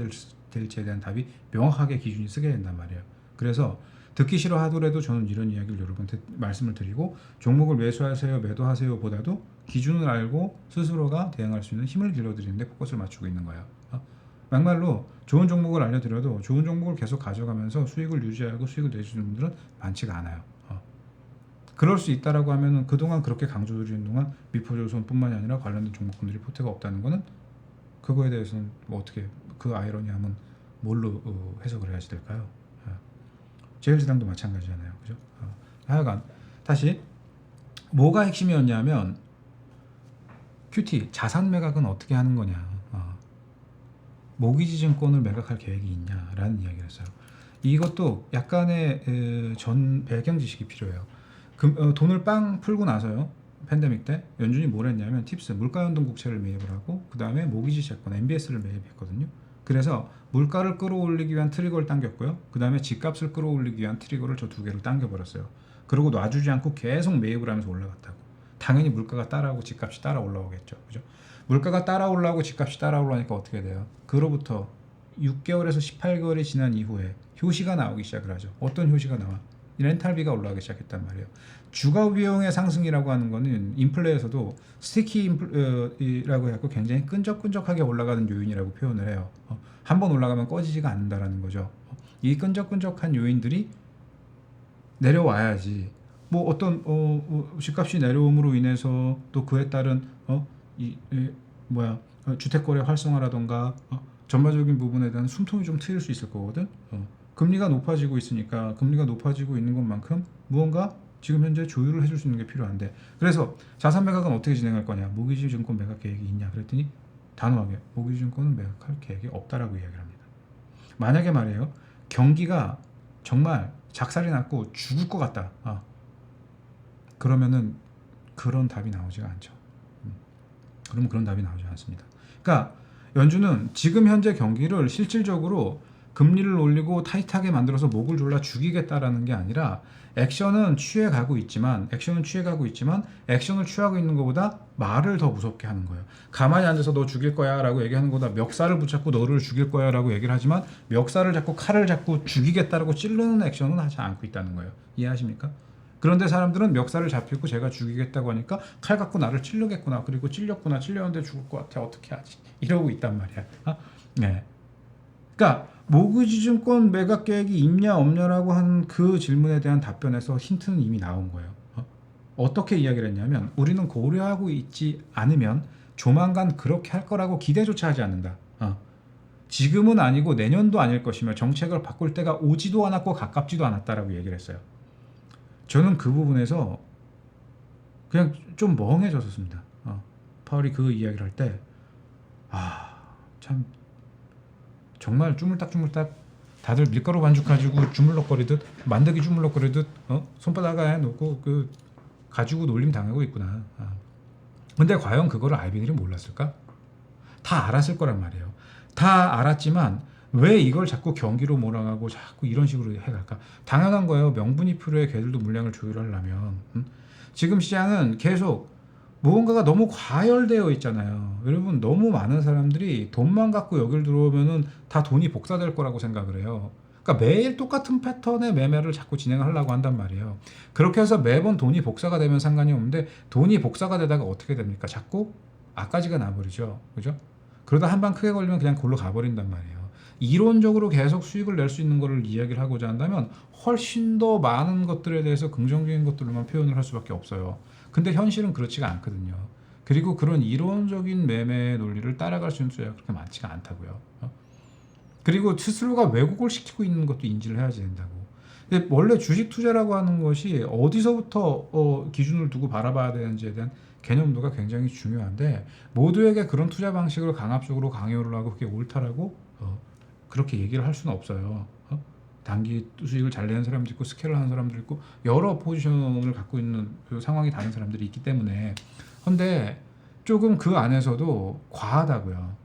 될지에 대한 답이 명확하게 기준이 쓰게 된단 말이에요. 그래서 듣기 싫어하더라도 저는 이런 이야기를 여러분한테 말씀을 드리고, 종목을 매수하세요, 매도하세요 보다도 기준을 알고 스스로가 대응할 수 있는 힘을 길러드리는데 포커스를 맞추고 있는 거예요. 막말로 좋은 종목을 알려드려도 좋은 종목을 계속 가져가면서 수익을 유지하고 수익을 내주는 분들은 많지가 않아요. 그럴 수 있다라고 하면은 그동안 그렇게 강조드리는 동안 미포조선뿐만이 아니라 관련된 종목군들이 포트가 없다는 거는, 그거에 대해서는 어떻게 그 아이러니함은 뭘로 해석을 해야지 될까요? 제일지당도 마찬가지잖아요, 그죠? 하여간 다시 뭐가 핵심이었냐면 QT 자산 매각은 어떻게 하는 거냐, 모기지 증권을 매각할 계획이 있냐라는 이야기를 했어요. 이것도 약간의 전 배경 지식이 필요해요. 돈을 빵 풀고 나서요, 팬데믹 때 연준이 뭘 했냐면 팁스 물가연동 국채를 매입을 하고 그 다음에 모기지 채권 MBS를 매입했거든요. 그래서 물가를 끌어올리기 위한 트리거를 당겼고요. 그 다음에 집값을 끌어올리기 위한 트리거를 저 두 개를 당겨버렸어요. 그리고 놔주지 않고 계속 매입을 하면서 올라갔다고. 당연히 물가가 따라오고 집값이 따라 올라오겠죠. 그죠? 물가가 따라 올라오고 집값이 따라 올라오니까 어떻게 돼요? 그로부터 6개월에서 18개월이 지난 이후에 효시가 나오기 시작을 하죠. 어떤 효시가 나와? 렌탈비가 올라가기 시작했단 말이에요. 주거 비용의 상승이라고 하는 거는 인플레에서도 스티키라고 해서 굉장히 끈적끈적하게 올라가는 요인이라고 표현을 해요. 한번 올라가면 꺼지지가 않는다라는 거죠. 이 끈적끈적한 요인들이 내려와야지 뭐 어떤 집값이 내려옴으로 인해서 또 그에 따른 주택거래 활성화라던가 전반적인 부분에 대한 숨통이 좀 트일 수 있을 거거든. 금리가 높아지고 있으니까 금리가 높아지고 있는 것만큼 무언가 지금 현재 조율을 해줄 수 있는 게 필요한데, 그래서 자산 매각은 어떻게 진행할 거냐, 모기지 증권 매각 계획이 있냐 그랬더니 단호하게 모기지 증권은 매각할 계획이 없다라고 이야기를 합니다. 만약에 말이에요, 경기가 정말 작살이 났고 죽을 것 같다, 그러면은 그런 답이 나오지가 않죠. 그러면 그런 답이 나오지 않습니다. 그러니까 연준은 지금 현재 경기를 실질적으로 금리를 올리고 타이트하게 만들어서 목을 졸라 죽이겠다라는 게 아니라 액션은 취해가고 있지만 액션을 취하고 있는 것보다 말을 더 무섭게 하는 거예요. 가만히 앉아서 너 죽일 거야 라고 얘기하는 것보다 멱살을 붙잡고 너를 죽일 거야 라고 얘기를 하지만 멱살을 잡고 칼을 잡고 죽이겠다라고 찌르는 액션은 하지 않고 있다는 거예요. 이해하십니까? 그런데 사람들은 멱살을 잡히고 제가 죽이겠다고 하니까 칼 갖고 나를 찔르겠구나, 그리고 찔렸는데 죽을 것 같아, 어떻게 하지, 이러고 있단 말이야. 네. 그러니까 모기지증권 매각 계획이 있냐 없냐라고 한 그 질문에 대한 답변에서 힌트는 이미 나온 거예요. 어떻게 이야기를 했냐면 우리는 고려하고 있지 않으면 조만간 그렇게 할 거라고 기대조차 하지 않는다. 지금은 아니고 내년도 아닐 것이며 정책을 바꿀 때가 오지도 않았고 가깝지도 않았다라고 얘기를 했어요. 저는 그 부분에서 그냥 좀 멍해졌었습니다. 파월이 그 이야기를 할 때 참 정말 주물딱주물딱 다들 밀가루 반죽 가지고 주물럭거리듯 만들기 주물럭거리듯 손바닥에 놓고 그 가지고 놀림 당하고 있구나. 근데 과연 그거를 아이비들이 몰랐을까? 다 알았을 거란 말이에요. 다 알았지만 왜 이걸 자꾸 경기로 몰아가고 자꾸 이런 식으로 해갈까? 당연한 거예요. 명분이 필요해. 걔들도 물량을 조율하려면. 지금 시장은 계속 무언가가 너무 과열되어 있잖아요. 여러분, 너무 많은 사람들이 돈만 갖고 여길 들어오면은 다 돈이 복사될 거라고 생각을 해요. 그러니까 매일 똑같은 패턴의 매매를 자꾸 진행하려고 한단 말이에요. 그렇게 해서 매번 돈이 복사가 되면 상관이 없는데 돈이 복사가 되다가 어떻게 됩니까? 자꾸 앞가지가 나버리죠. 그죠? 그러다 한 방 크게 걸리면 그냥 골로 가버린단 말이에요. 이론적으로 계속 수익을 낼 수 있는 거를 이야기를 하고자 한다면 훨씬 더 많은 것들에 대해서 긍정적인 것들로만 표현을 할 수밖에 없어요. 근데 현실은 그렇지가 않거든요. 그리고 그런 이론적인 매매 논리를 따라갈 수 있는 투자가 그렇게 많지가 않다고요. 그리고 스스로가 왜곡을 시키고 있는 것도 인지를 해야지 된다고. 근데 원래 주식 투자라고 하는 것이 어디서부터 기준을 두고 바라봐야 되는지에 대한 개념도가 굉장히 중요한데 모두에게 그런 투자 방식을 강압적으로 강요를 하고 그게 옳다라고 그렇게 얘기를 할 수는 없어요. 단기 수익을 잘 내는 사람도 있고 스케일을 하는 사람도 있고 여러 포지션을 갖고 있는 그 상황이 다른 사람들이 있기 때문에 근데 조금 그 안에서도 과하다고요.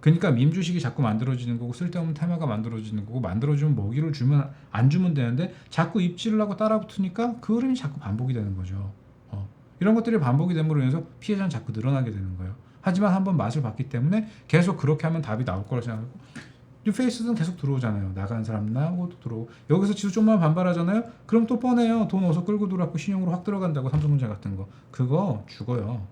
그러니까 밈 주식이 자꾸 만들어지는 거고 쓸데없는 테마가 만들어지는 거고 만들어주면 먹이를 주면 안 주면 되는데 자꾸 입질을 하고 따라붙으니까 그 흐름이 자꾸 반복이 되는 거죠. 이런 것들이 반복이 됨으로 인해서 피해자는 자꾸 늘어나게 되는 거예요. 하지만 한번 맛을 봤기 때문에 계속 그렇게 하면 답이 나올 거라고 생각하고 뉴페이스는 계속 들어오잖아요. 나간 사람 나오고 또 들어오고 여기서 지수 좀만 반발하잖아요. 그럼 또 뻔해요. 돈 어디서 끌고 들어왔고 신용으로 확 들어간다고 삼성전자 같은 거 그거 죽어요.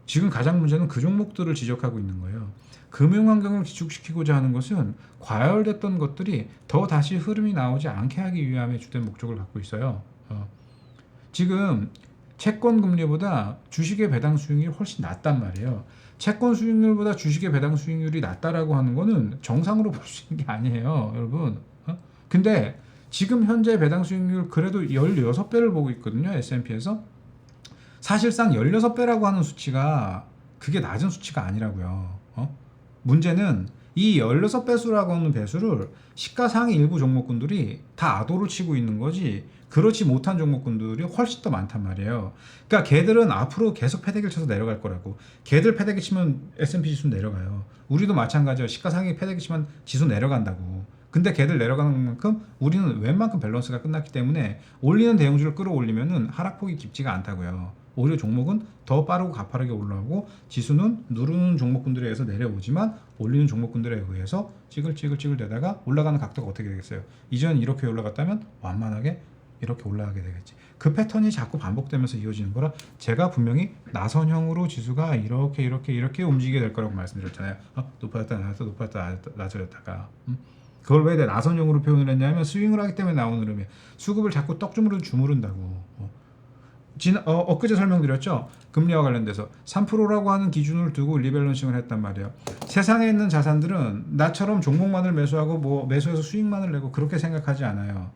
지금 가장 문제는 그 종목들을 지적하고 있는 거예요. 금융환경을 기축시키고자 하는 것은 과열됐던 것들이 더 다시 흐름이 나오지 않게 하기 위함의 주된 목적을 갖고 있어요. 지금 채권 금리보다 주식의 배당 수익률이 훨씬 낮단 말이에요. 채권 수익률보다 주식의 배당 수익률이 낮다라고 하는 거는 정상으로 볼 수 있는 게 아니에요, 여러분. 근데 지금 현재 배당 수익률 그래도 16배를 보고 있거든요, S&P에서. 사실상 16배라고 하는 수치가 그게 낮은 수치가 아니라고요. 문제는 이 16배수라고 하는 배수를 시가상위 일부 종목군들이 다 아도를 치고 있는 거지 그렇지 못한 종목군들이 훨씬 더 많단 말이에요. 그러니까 걔들은 앞으로 계속 패대기를 쳐서 내려갈 거라고. 걔들 패대기 치면 S&P 지수 내려가요. 우리도 마찬가지예요. 시가상위 패대기 치면 지수 내려간다고. 근데 걔들 내려가는 만큼 우리는 웬만큼 밸런스가 끝났기 때문에 올리는 대형주를 끌어올리면은 하락폭이 깊지가 않다고요. 오히려 종목은 더 빠르고 가파르게 올라오고 지수는 누르는 종목군들에 의해서 내려오지만 올리는 종목군들에 의해서 찌글찌글 되다가 올라가는 각도가 어떻게 되겠어요? 이전 이렇게 올라갔다면 완만하게 이렇게 올라가게 되겠지. 그 패턴이 자꾸 반복되면서 이어지는 거라 제가 분명히 나선형으로 지수가 이렇게 움직이게 될 거라고 말씀드렸잖아요. 높아졌다 낮아졌다가 그걸 왜 나선형으로 표현을 했냐면 스윙을 하기 때문에 나오는 흐름이에요. 수급을 자꾸 주무른다고. 엊그제 설명드렸죠. 금리와 관련돼서 3%라고 하는 기준을 두고 리밸런싱을 했단 말이에요. 세상에 있는 자산들은 나처럼 종목만을 매수하고 매수해서 수익만을 내고 그렇게 생각하지 않아요.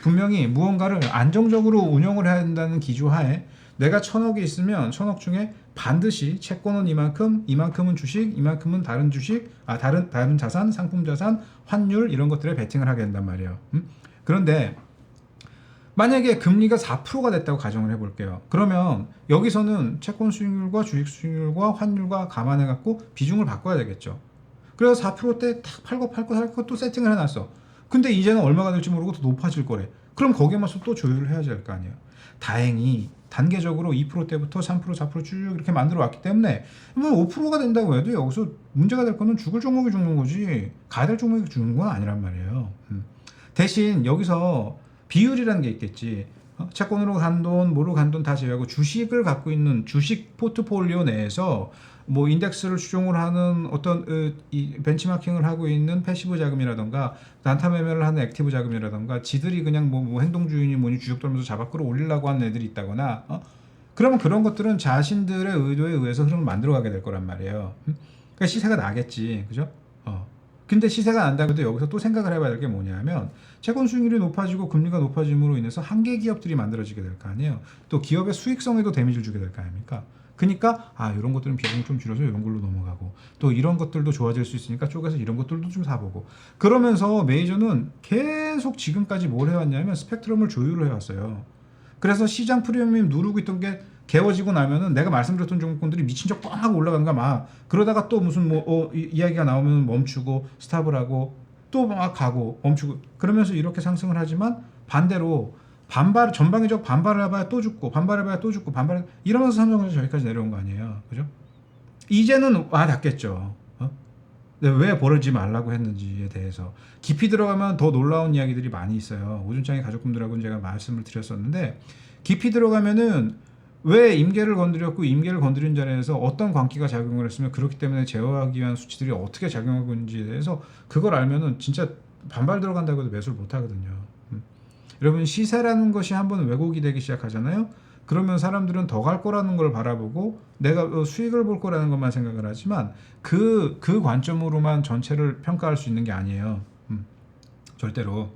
분명히 무언가를 안정적으로 운영을 해야 된다는 기조하에 내가 1,000억이 있으면 1,000억 중에 반드시 채권은 이만큼은 주식, 이만큼은 다른 주식, 다른 자산, 상품 자산, 환율 이런 것들에 베팅을 하게 된단 말이에요. 그런데 만약에 금리가 4%가 됐다고 가정을 해볼게요. 그러면 여기서는 채권 수익률과 주식 수익률과 환율과 감안해 갖고 비중을 바꿔야 되겠죠. 그래서 4%대 딱 팔고 또 세팅을 해놨어. 근데 이제는 얼마가 될지 모르고 더 높아질 거래. 그럼 거기에 맞춰서 또 조율을 해야지 할 거 아니에요. 다행히 단계적으로 2%대부터 3%, 4%쭉 이렇게 만들어 왔기 때문에 뭐 5%가 된다고 해도 여기서 문제가 될 거는 죽을 종목이 죽는 거지 가야 될 종목이 죽는 건 아니란 말이에요. 대신 여기서 비율이라는 게 있겠지. 채권으로 간 돈, 뭐로 간 돈 다 제외하고 주식을 갖고 있는 주식 포트폴리오 내에서 뭐 인덱스를 추종을 하는 어떤 이 벤치마킹을 하고 있는 패시브 자금이라던가 단타 매매를 하는 액티브 자금이라던가 지들이 그냥 뭐 행동주의니 뭐니 주식 돌면서 잡아 끌어올리려고 하는 애들이 있다거나 그러면 그런 것들은 자신들의 의도에 의해서 흐름을 만들어가게 될 거란 말이에요. 그러니까 시세가 나겠지, 그죠? 근데 시세가 난다고 해도 여기서 또 생각을 해봐야 될 게 뭐냐면 채권 수익률이 높아지고 금리가 높아짐으로 인해서 한계 기업들이 만들어지게 될 거 아니에요. 또 기업의 수익성에도 데미지를 주게 될 거 아닙니까? 그러니까 이런 것들은 비중을 좀 줄여서 이런 걸로 넘어가고 또 이런 것들도 좋아질 수 있으니까 쪼개서 이런 것들도 좀 사보고 그러면서 메이저는 계속 지금까지 뭘 해왔냐면 스펙트럼을 조율을 해왔어요. 그래서 시장 프리미엄 누르고 있던 게 개워지고 나면은 내가 말씀드렸던 종목군들이 미친 척 뻥하고 올라가는 거야 막. 그러다가 또 무슨 이야기가 나오면 멈추고 스탑을 하고 또 막 가고 멈추고 그러면서 이렇게 상승을 하지만 반대로 전방위적 반발을 해봐야 또 죽고 반발해봐야 또 죽고 이러면서 삼성전자 저기까지 내려온 거 아니에요, 그죠? 이제는 와 닿겠죠. 왜 벌어지지 말라고 했는지에 대해서 깊이 들어가면 더 놀라운 이야기들이 많이 있어요. 오준장의 가족분들하고는 제가 말씀을 드렸었는데 깊이 들어가면은 왜 임계를 건드렸고 임계를 건드린 자리에서 어떤 광기가 작용을 했으면 그렇기 때문에 제어하기 위한 수치들이 어떻게 작용하고 있는지에 대해서 그걸 알면은 진짜 반발 들어간다고 해도 매수를 못 하거든요. 여러분 시세라는 것이 한번 왜곡이 되기 시작하잖아요. 그러면 사람들은 더 갈 거라는 걸 바라보고 내가 수익을 볼 거라는 것만 생각을 하지만 그 관점으로만 전체를 평가할 수 있는 게 아니에요. 절대로.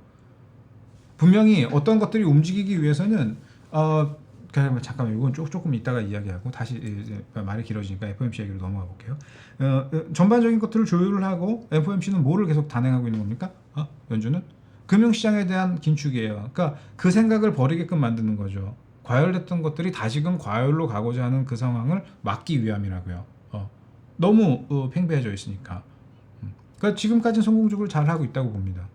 분명히 어떤 것들이 움직이기 위해서는 잠깐만 이건 조금 이따가 이야기하고 다시 이제 말이 길어지니까 FOMC 얘기로 넘어가 볼게요. 전반적인 것들을 조율을 하고 FOMC는 뭐를 계속 단행하고 있는 겁니까? 연준은 금융시장에 대한 긴축이에요. 그러니까 그 생각을 버리게끔 만드는 거죠. 과열됐던 것들이 다시금 과열로 가고자 하는 그 상황을 막기 위함이라고요. 너무 팽배해져 있으니까. 그러니까 지금까지는 성공적으로 잘 하고 있다고 봅니다.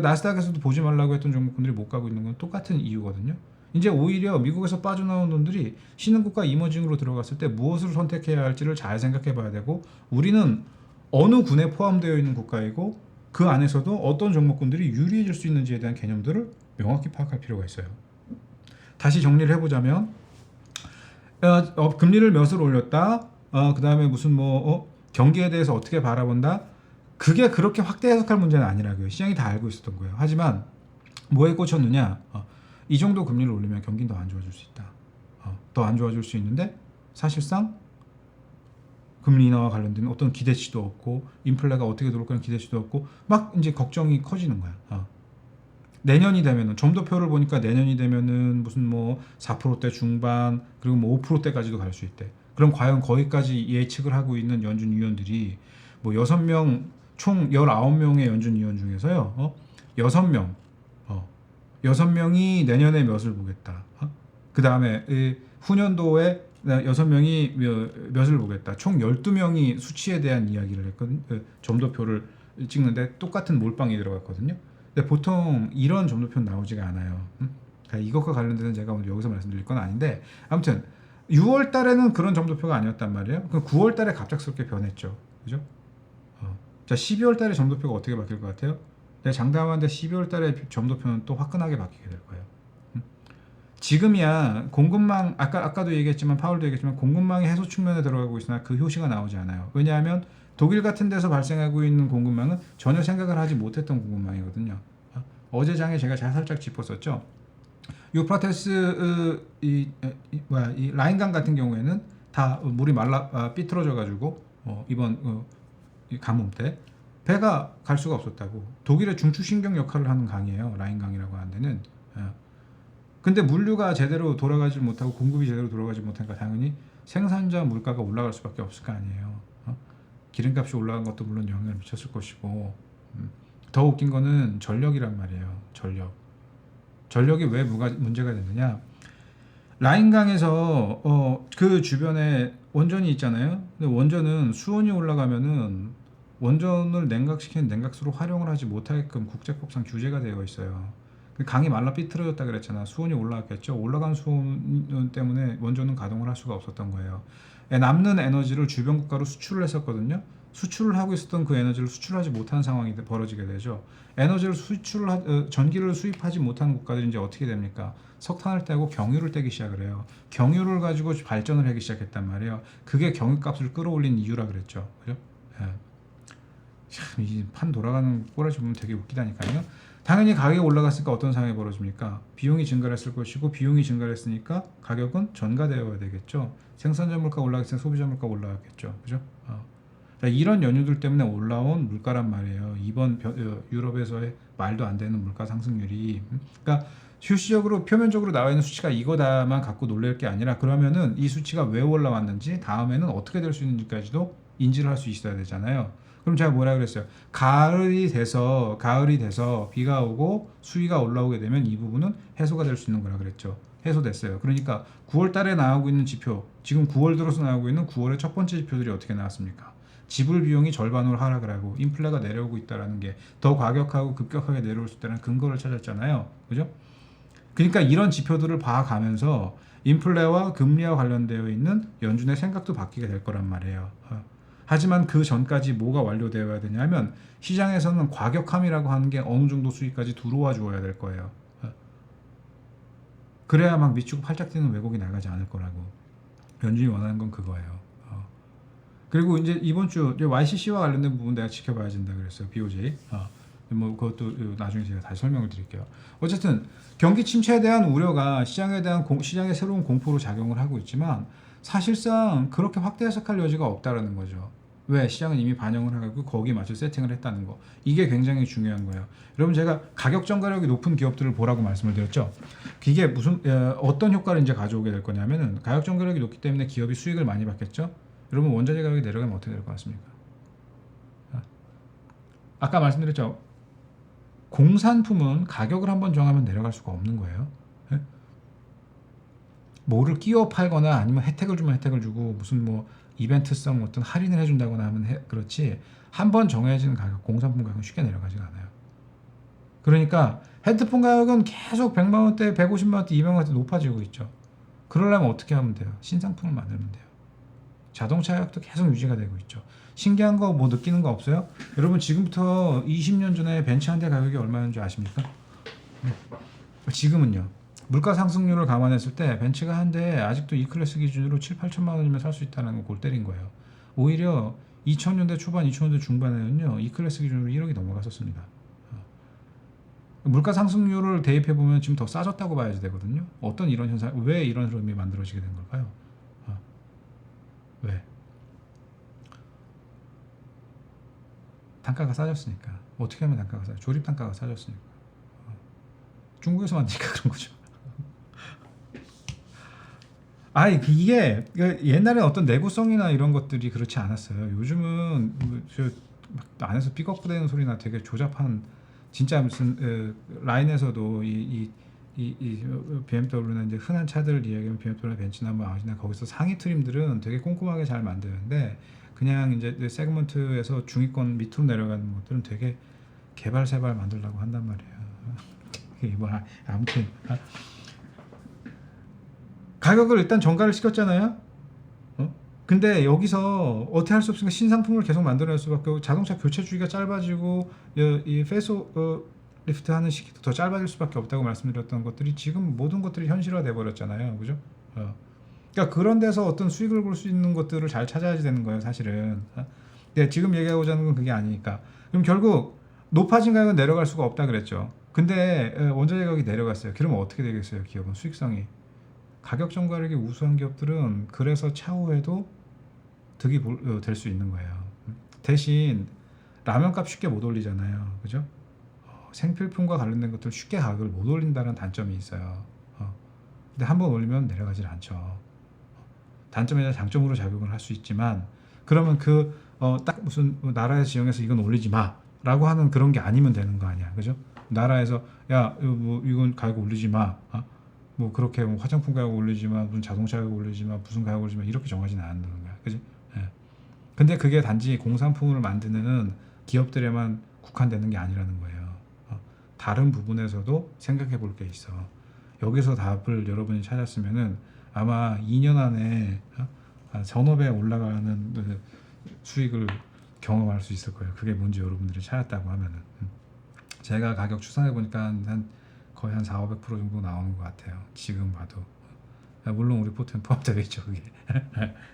나스닥에서도 보지 말라고 했던 종목군들이 못 가고 있는 건 똑같은 이유거든요. 이제 오히려 미국에서 빠져나온 돈들이 신흥국가 이머징으로 들어갔을 때 무엇을 선택해야 할지를 잘 생각해 봐야 되고 우리는 어느 군에 포함되어 있는 국가이고 그 안에서도 어떤 종목군들이 유리해질 수 있는지에 대한 개념들을 명확히 파악할 필요가 있어요. 다시 정리를 해보자면 금리를 몇을 올렸다. 그 다음에 무슨 경기에 대해서 어떻게 바라본다. 그게 그렇게 확대 해석할 문제는 아니라고요. 시장이 다 알고 있었던 거예요. 하지만 뭐에 꽂혔느냐. 이 정도 금리를 올리면 경기는 더 안 좋아질 수 있다. 더 안 좋아질 수 있는데 사실상 금리 인하와 관련된 어떤 기대치도 없고 인플레가 어떻게 들어올 거라는 기대치도 없고 막 이제 걱정이 커지는 거야. 내년이 되면은 점도표를 보니까 내년이 되면은 무슨 4%대 중반 그리고 5%대까지도 갈 수 있대. 그럼 과연 거기까지 예측을 하고 있는 연준 위원들이 6명 총 19명의 연준 위원 중에서요. 6명이 내년에 몇을 보겠다. 그 다음에 후년도에 6명이 몇을 보겠다. 총 12명이 수치에 대한 이야기를 했거든요. 점도표를 찍는데 똑같은 몰빵이 들어갔거든요. 근데 보통 이런 점도표는 나오지가 않아요. 그러니까 이것과 관련돼서 제가 오늘 여기서 말씀드릴 건 아닌데 아무튼 6월 달에는 그런 점도표가 아니었단 말이에요. 그럼 9월 달에 갑작스럽게 변했죠. 그죠? 자, 12월 달에 점도표가 어떻게 바뀔 것 같아요? 내가 장담하는데 12월 달에 점도표는 또 화끈하게 바뀌게 될 거예요. 지금이야 공급망 아까도 얘기했지만 파월도 얘기했지만 공급망이 해소 측면에 들어가고 있으나 그 효시가 나오지 않아요. 왜냐하면 독일 같은 데서 발생하고 있는 공급망은 전혀 생각을 하지 못했던 공급망이거든요. 어제 장에 제가 살짝 짚었었죠. 유프라테스 이 라인강 같은 경우에는 다 물이 삐뚤어져 가지고 이번 가뭄 때 배가 갈 수가 없었다고. 독일의 중추신경 역할을 하는 강이에요. 라인강이라고 하는 데는. 근데 물류가 제대로 돌아가지 못하고 공급이 제대로 돌아가지 못하니까 당연히 생산자 물가가 올라갈 수밖에 없을 거 아니에요. 기름값이 올라간 것도 물론 영향을 미쳤을 것이고 더 웃긴 거는 전력이란 말이에요. 전력이 왜 문제가 됐느냐. 라인강에서 그 주변에 원전이 있잖아요. 근데 원전은 수온이 올라가면은 원전을 냉각시키는 냉각수로 활용을 하지 못하게끔 국제법상 규제가 되어 있어요. 강이 말라 삐뚤어졌다 그랬잖아. 수온이 올라갔겠죠. 올라간 수온 때문에 원전은 가동을 할 수가 없었던 거예요. 남는 에너지를 주변 국가로 수출을 했었거든요. 수출을 하고 있었던 그 에너지를 수출하지 못하는 상황이 벌어지게 되죠. 에너지를 전기를 수입하지 못하는 국가들이 이제 어떻게 됩니까? 석탄을 떼고 경유를 떼기 시작을 해요. 경유를 가지고 발전을 하기 시작했단 말이에요. 그게 경유값을 끌어올린 이유라 그랬죠. 그죠? 예. 참, 이 판 돌아가는 꼬라지 보면 되게 웃기다니까요. 당연히 가격이 올라갔으니까 어떤 상황이 벌어집니까? 비용이 증가했을 것이고, 비용이 증가했으니까 가격은 전가되어야 되겠죠. 생산자 물가 올라갔으니까 소비자 물가 올라갔겠죠. 그죠? 자, 이런 연유들 때문에 올라온 물가란 말이에요. 이번 유럽에서의 말도 안 되는 물가 상승률이. 그러니까 수시적으로 표면적으로 나와 있는 수치가 이거다만 갖고 놀랄 게 아니라, 그러면은 이 수치가 왜 올라왔는지, 다음에는 어떻게 될 수 있는지까지도 인지를 할 수 있어야 되잖아요. 그럼 제가 뭐라 그랬어요? 가을이 돼서 비가 오고 수위가 올라오게 되면 이 부분은 해소가 될 수 있는 거라 그랬죠. 해소됐어요. 그러니까 9월 달에 나오고 있는 지표, 지금 9월 들어서 나오고 있는 9월의 첫 번째 지표들이 어떻게 나왔습니까? 지불 비용이 절반으로 하락을 하고 인플레가 내려오고 있다는 게 더 과격하고 급격하게 내려올 수 있다는 근거를 찾았잖아요. 그죠? 그러니까 이런 지표들을 봐가면서 인플레와 금리와 관련되어 있는 연준의 생각도 바뀌게 될 거란 말이에요. 하지만 그 전까지 뭐가 완료되어야 되냐면, 시장에서는 과격함이라고 하는 게 어느 정도 수익까지 들어와 주어야 될 거예요. 그래야 막 미치고 팔짝 뛰는 왜곡이 나가지 않을 거라고. 연준이 원하는 건 그거예요. 그리고 이제 이번 주 YCC와 관련된 부분 내가 지켜봐야 된다 그랬어요. BOJ. 뭐 그것도 나중에 제가 다시 설명을 드릴게요. 어쨌든 경기 침체에 대한 우려가 시장의 새로운 공포로 작용을 하고 있지만, 사실상 그렇게 확대 해석할 여지가 없다라는 거죠. 왜? 시장은 이미 반영을 하고 거기에 맞춰 세팅을 했다는 거. 이게 굉장히 중요한 거예요. 여러분, 제가 가격 전가력이 높은 기업들을 보라고 말씀을 드렸죠. 이게 어떤 효과를 이제 가져오게 될 거냐면은, 가격 전가력이 높기 때문에 기업이 수익을 많이 받겠죠. 여러분, 원자재 가격이 내려가면 어떻게 될 것 같습니까? 아까 말씀드렸죠. 공산품은 가격을 한번 정하면 내려갈 수가 없는 거예요. 뭐를 끼워 팔거나 아니면 혜택을 주면 혜택을 주고, 무슨 뭐 이벤트성 어떤 할인을 해준다거나 하면 그렇지, 한번 정해진 가격, 공산품 가격은 쉽게 내려가지가 않아요. 그러니까 핸드폰 가격은 계속 100만 원대, 150만 원대, 200만 원대 높아지고 있죠. 그러려면 어떻게 하면 돼요? 신상품을 만들면 돼요. 자동차 가격도 계속 유지가 되고 있죠. 신기한 거 뭐 느끼는 거 없어요? 여러분, 지금부터 20년 전에 벤츠 한 대 가격이 얼마였는지 아십니까? 지금은요. 물가 상승률을 감안했을 때 벤츠가 한 대 아직도 E클래스 기준으로 7, 8천만 원이면 살 수 있다는 걸 골 때린 거예요. 오히려 2000년대 초반, 2000년대 중반에는요, E클래스 기준으로 1억이 넘어갔었습니다. 물가 상승률을 대입해 보면 지금 더 싸졌다고 봐야지 되거든요. 어떤 이런 현상, 왜 이런 흐름이 만들어지게 된 걸까요? 왜? 단가가 싸졌으니까. 어떻게 하면 단가가 싸요? 조립 단가가 싸졌으니까. 중국에서 만드니까 그런 거죠. 아니, 이게 옛날에 어떤 내구성이나 이런 것들이 그렇지 않았어요. 요즘은 저 안에서 삐걱부대는 소리나 되게 조잡한, 진짜 무슨 라인에서도 이 BMW나 이제 흔한 차들 이야기하면 BMW나 벤츠나 뭐 아우디나, 거기서 상위 트림들은 되게 꼼꼼하게 잘 만드는데, 그냥 이제 세그먼트에서 중위권 밑으로 내려가는 것들은 되게 개발세발 만들려고 한단 말이에요. 이게 뭐 아무튼 가격을 일단 정가를 시켰잖아요. 근데 여기서 어떻게 할 수 없으니까 신상품을 계속 만들어낼 수밖에 없고, 자동차 교체 주기가 짧아지고 이 페이스 리프트 하는 시기도 더 짧아질 수밖에 없다고 말씀드렸던 것들이 지금 모든 것들이 현실화돼 버렸잖아요. 그죠? 그러니까 그런 데서 어떤 수익을 볼 수 있는 것들을 잘 찾아야지 되는 거예요, 사실은. 근데 지금 얘기하고자 하는 건 그게 아니니까. 그럼 결국 높아진 가격은 내려갈 수가 없다 그랬죠. 근데 원자재 가격이 내려갔어요. 그러면 어떻게 되겠어요? 기업은 수익성이. 가격 전가력이 우수한 기업들은 그래서 차후에도 득이 될 수 있는 거예요. 대신 라면값 쉽게 못 올리잖아요. 그죠? 생필품과 관련된 것들 쉽게 가격을 못 올린다는 단점이 있어요. 근데 한번 올리면 내려가질 않죠. 단점이나 장점으로 작용을 할 수 있지만, 그러면 딱 무슨 나라에서 지정해서 이건 올리지 마 라고 하는 그런 게 아니면 되는 거 아니야. 그죠? 나라에서 야, 뭐 이건 가격 올리지 마. 뭐 그렇게 뭐 화장품 가격 올리지 마, 무슨 자동차 가격 올리지 마, 무슨 가격 올리지 마, 이렇게 정하지는 않는 거야. 그지? 예. 근데 그게 단지 공산품을 만드는 기업들에만 국한되는 게 아니라는 거예요. 다른 부분에서도 생각해 볼 게 있어. 여기서 답을 여러분이 찾았으면은 아마 2년 안에 한 서너 배 올라가는 그 수익을 경험할 수 있을 거예요. 그게 뭔지 여러분들이 찾았다고 하면은. 제가 가격 추산해 보니까 거의 한 4, 500% 정도 나오는 것 같아요. 지금 봐도. 물론 우리 포트는 포함되어 있죠. 그게.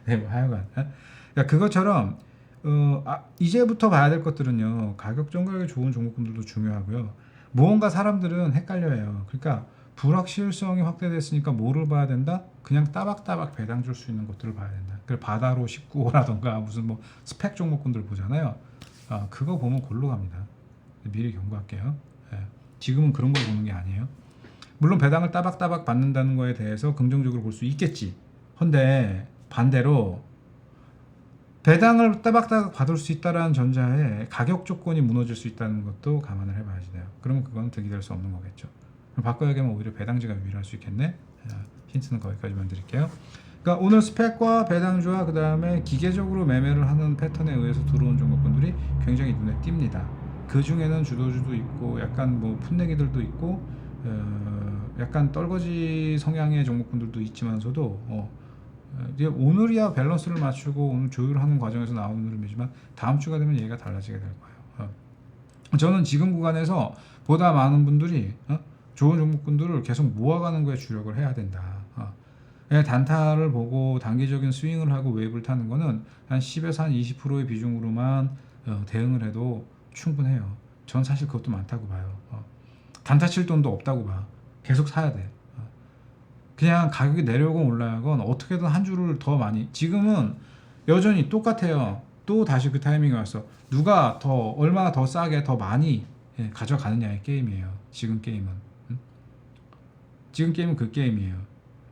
네, 뭐 하여간. 그러니까 그것처럼 이제부터 봐야 될 것들은요. 가격 정각이 좋은 종목군들도 중요하고요. 무언가 사람들은 헷갈려해요. 그러니까 불확실성이 확대됐으니까 뭐를 봐야 된다? 그냥 따박따박 배당 줄 수 있는 것들을 봐야 된다. 그 바다로 19호라던가 무슨 뭐 스펙 종목군들 보잖아요. 그거 보면 골로 갑니다. 미리 경고할게요. 예. 지금은 그런 걸 보는 게 아니에요. 물론 배당을 따박따박 받는다는 거에 대해서 긍정적으로 볼 수 있겠지. 근데 반대로 배당을 따박따박 받을 수 있다라는 전자에 가격 조건이 무너질 수 있다는 것도 감안을 해봐야지 돼요. 그러면 그건 득이 될 수 없는 거겠죠. 그럼 바꿔야 하면 오히려 배당주가 유리할 수 있겠네. 힌트는 거기까지만 드릴게요. 그러니까 오늘 스펙과 배당주와 그 다음에 기계적으로 매매를 하는 패턴에 의해서 들어온 종목군들이 굉장히 눈에 띕니다. 그 중에는 주도주도 있고 약간 뭐 풋내기들도 있고 약간 떨거지 성향의 종목군들도 있지만서도 이제 오늘이야 밸런스를 맞추고 오늘 조율하는 과정에서 나오는 흐름이지만 다음 주가 되면 얘기가 달라지게 될 거예요. 저는 지금 구간에서 보다 많은 분들이 좋은 종목군들을 계속 모아가는 거에 주력을 해야 된다. 단타를 보고 단기적인 스윙을 하고 웨이브를 타는 거는 한 10에서 한 20%의 비중으로만 대응을 해도 충분해요. 전 사실 그것도 많다고 봐요. 단타 칠 돈도 없다고 봐. 계속 사야 돼. 그냥 가격이 내려오건 올라가건 어떻게든 한 주를 더 많이, 지금은 여전히 똑같아요. 또 다시 그 타이밍이 왔어. 누가 더 얼마나 더 싸게 더 많이 가져가느냐의 게임이에요. 지금 게임은. 지금 게임은 그 게임이에요.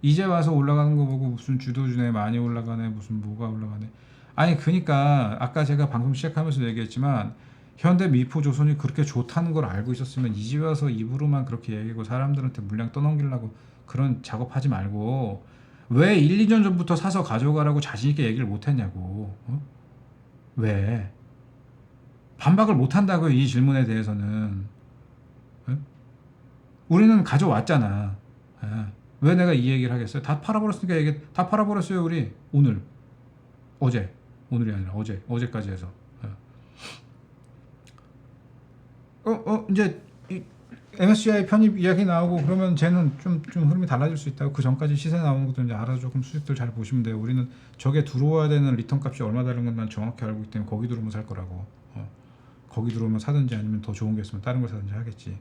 이제 와서 올라가는 거 보고 무슨 주도주네 많이 올라가네 무슨 뭐가 올라가네. 아니 그니까 아까 제가 방송 시작하면서 얘기했지만 현대 미포조선이 그렇게 좋다는 걸 알고 있었으면 이제 와서 입으로만 그렇게 얘기하고 사람들한테 물량 떠넘기려고 그런 작업하지 말고 왜 1, 2년 전부터 사서 가져가라고 자신있게 얘기를 못했냐고. 왜? 반박을 못한다고요, 이 질문에 대해서는. 우리는 가져왔잖아. 왜 내가 이 얘기를 하겠어요? 다 팔아버렸으니까 다 팔아버렸어요, 우리. 오늘. 어제. 오늘이 아니라 어제까지 해서. 이제 MSCI 편입 이야기 나오고 그러면 쟤는 좀 흐름이 달라질 수 있다고. 그 전까지 시세 나오는 것도 이제 알아서 조금 수익들 잘 보시면 돼요. 우리는 저게 들어와야 되는 리턴 값이 얼마 다른 건 난 정확히 알고 있기 때문에 거기 들어오면 살 거라고. 거기 들어오면 사든지 아니면 더 좋은 게 있으면 다른 걸 사든지 하겠지.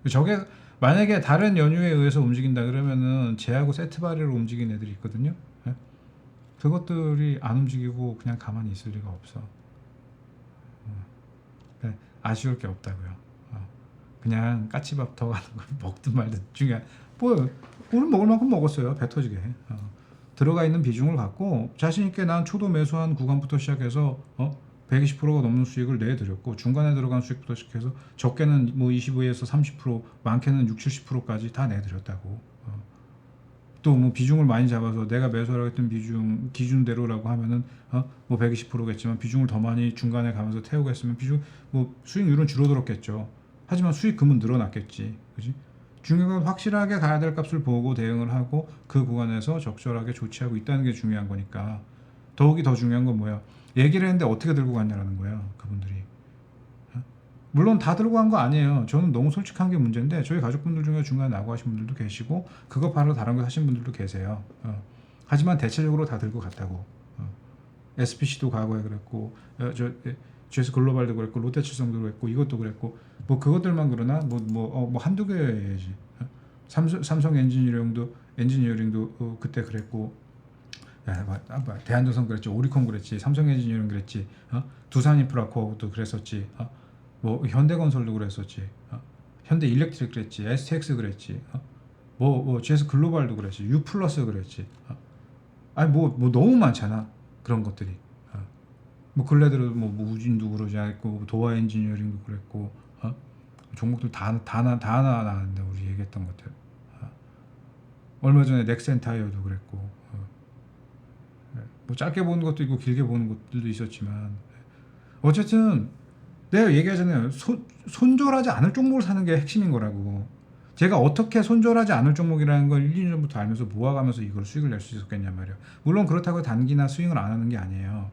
저게 만약에 다른 연유에 의해서 움직인다 그러면은 쟤하고 세트 발이로 움직이는 애들이 있거든요. 그것들이 안 움직이고 그냥 가만히 있을 리가 없어. 아쉬울 게 없다고요. 그냥 까치밥 더 가는 거 먹든 말든 중요한 뭐 오늘 먹을 만큼 먹었어요. 배 터지게. 들어가 있는 비중을 갖고 자신 있게 난 초도 매수한 구간부터 시작해서 120%가 넘는 수익을 내드렸고 중간에 들어간 수익부터 시작해서 적게는 뭐 25에서 30% 많게는 60, 70%까지 다 내드렸다고. 또 뭐 비중을 많이 잡아서 내가 매수하라고 했던 비중 기준대로라고 하면은 뭐 120%겠지만 비중을 더 많이 중간에 가면서 태우고 했으면 비중 뭐 수익률은 줄어들었겠죠. 하지만 수익금은 늘어났겠지. 그지? 중요한 건 확실하게 가야 될 값을 보고 대응을 하고 그 구간에서 적절하게 조치하고 있다는 게 중요한 거니까. 더욱이 더 중요한 건 뭐야? 얘기를 했는데 어떻게 들고 갔냐라는 거예요. 그분들이. 물론 다 들고 간 거 아니에요. 저는 너무 솔직한 게 문제인데 저희 가족분들 중에 중간에 나고 하신 분들도 계시고 그거 바로 다른 거 하신 분들도 계세요. 하지만 대체적으로 다 들고 갔다고. SPC도 과거에 그랬고 GS 글로벌도 그랬고 롯데칠성도 그랬고 이것도 그랬고 뭐 그것들만 그러나 뭐 한두 개지. 삼성 엔지니어링도 그때 그랬고 대한조선 그랬지, 오리콘 그랬지, 삼성 엔지니어링 그랬지, 두산인프라코도 그랬었지, 뭐 현대건설도 그랬었지, 현대 일렉트릭 그랬지, STX 그랬지, 뭐 GS 글로벌도 그랬지, U 플러스 그랬지. 아니 뭐 너무 많잖아 그런 것들이. 뭐 근래 들어 뭐 우진도 그러지 않고 도화 엔지니어링도 그랬고 종목들 다 나왔는데 우리 얘기했던 것들. 얼마 전에 넥센타이어도 그랬고 뭐 짧게 보는 것도 있고 길게 보는 것들도 있었지만 어쨌든 내가 얘기하잖아요. 손절하지 않을 종목을 사는 게 핵심인 거라고. 제가 어떻게 손절하지 않을 종목이라는 걸 1, 2년 전부터 알면서 모아가면서 이걸 수익을 낼 수 있었겠냔 말이에요. 물론 그렇다고 단기나 스윙을 안 하는 게 아니에요.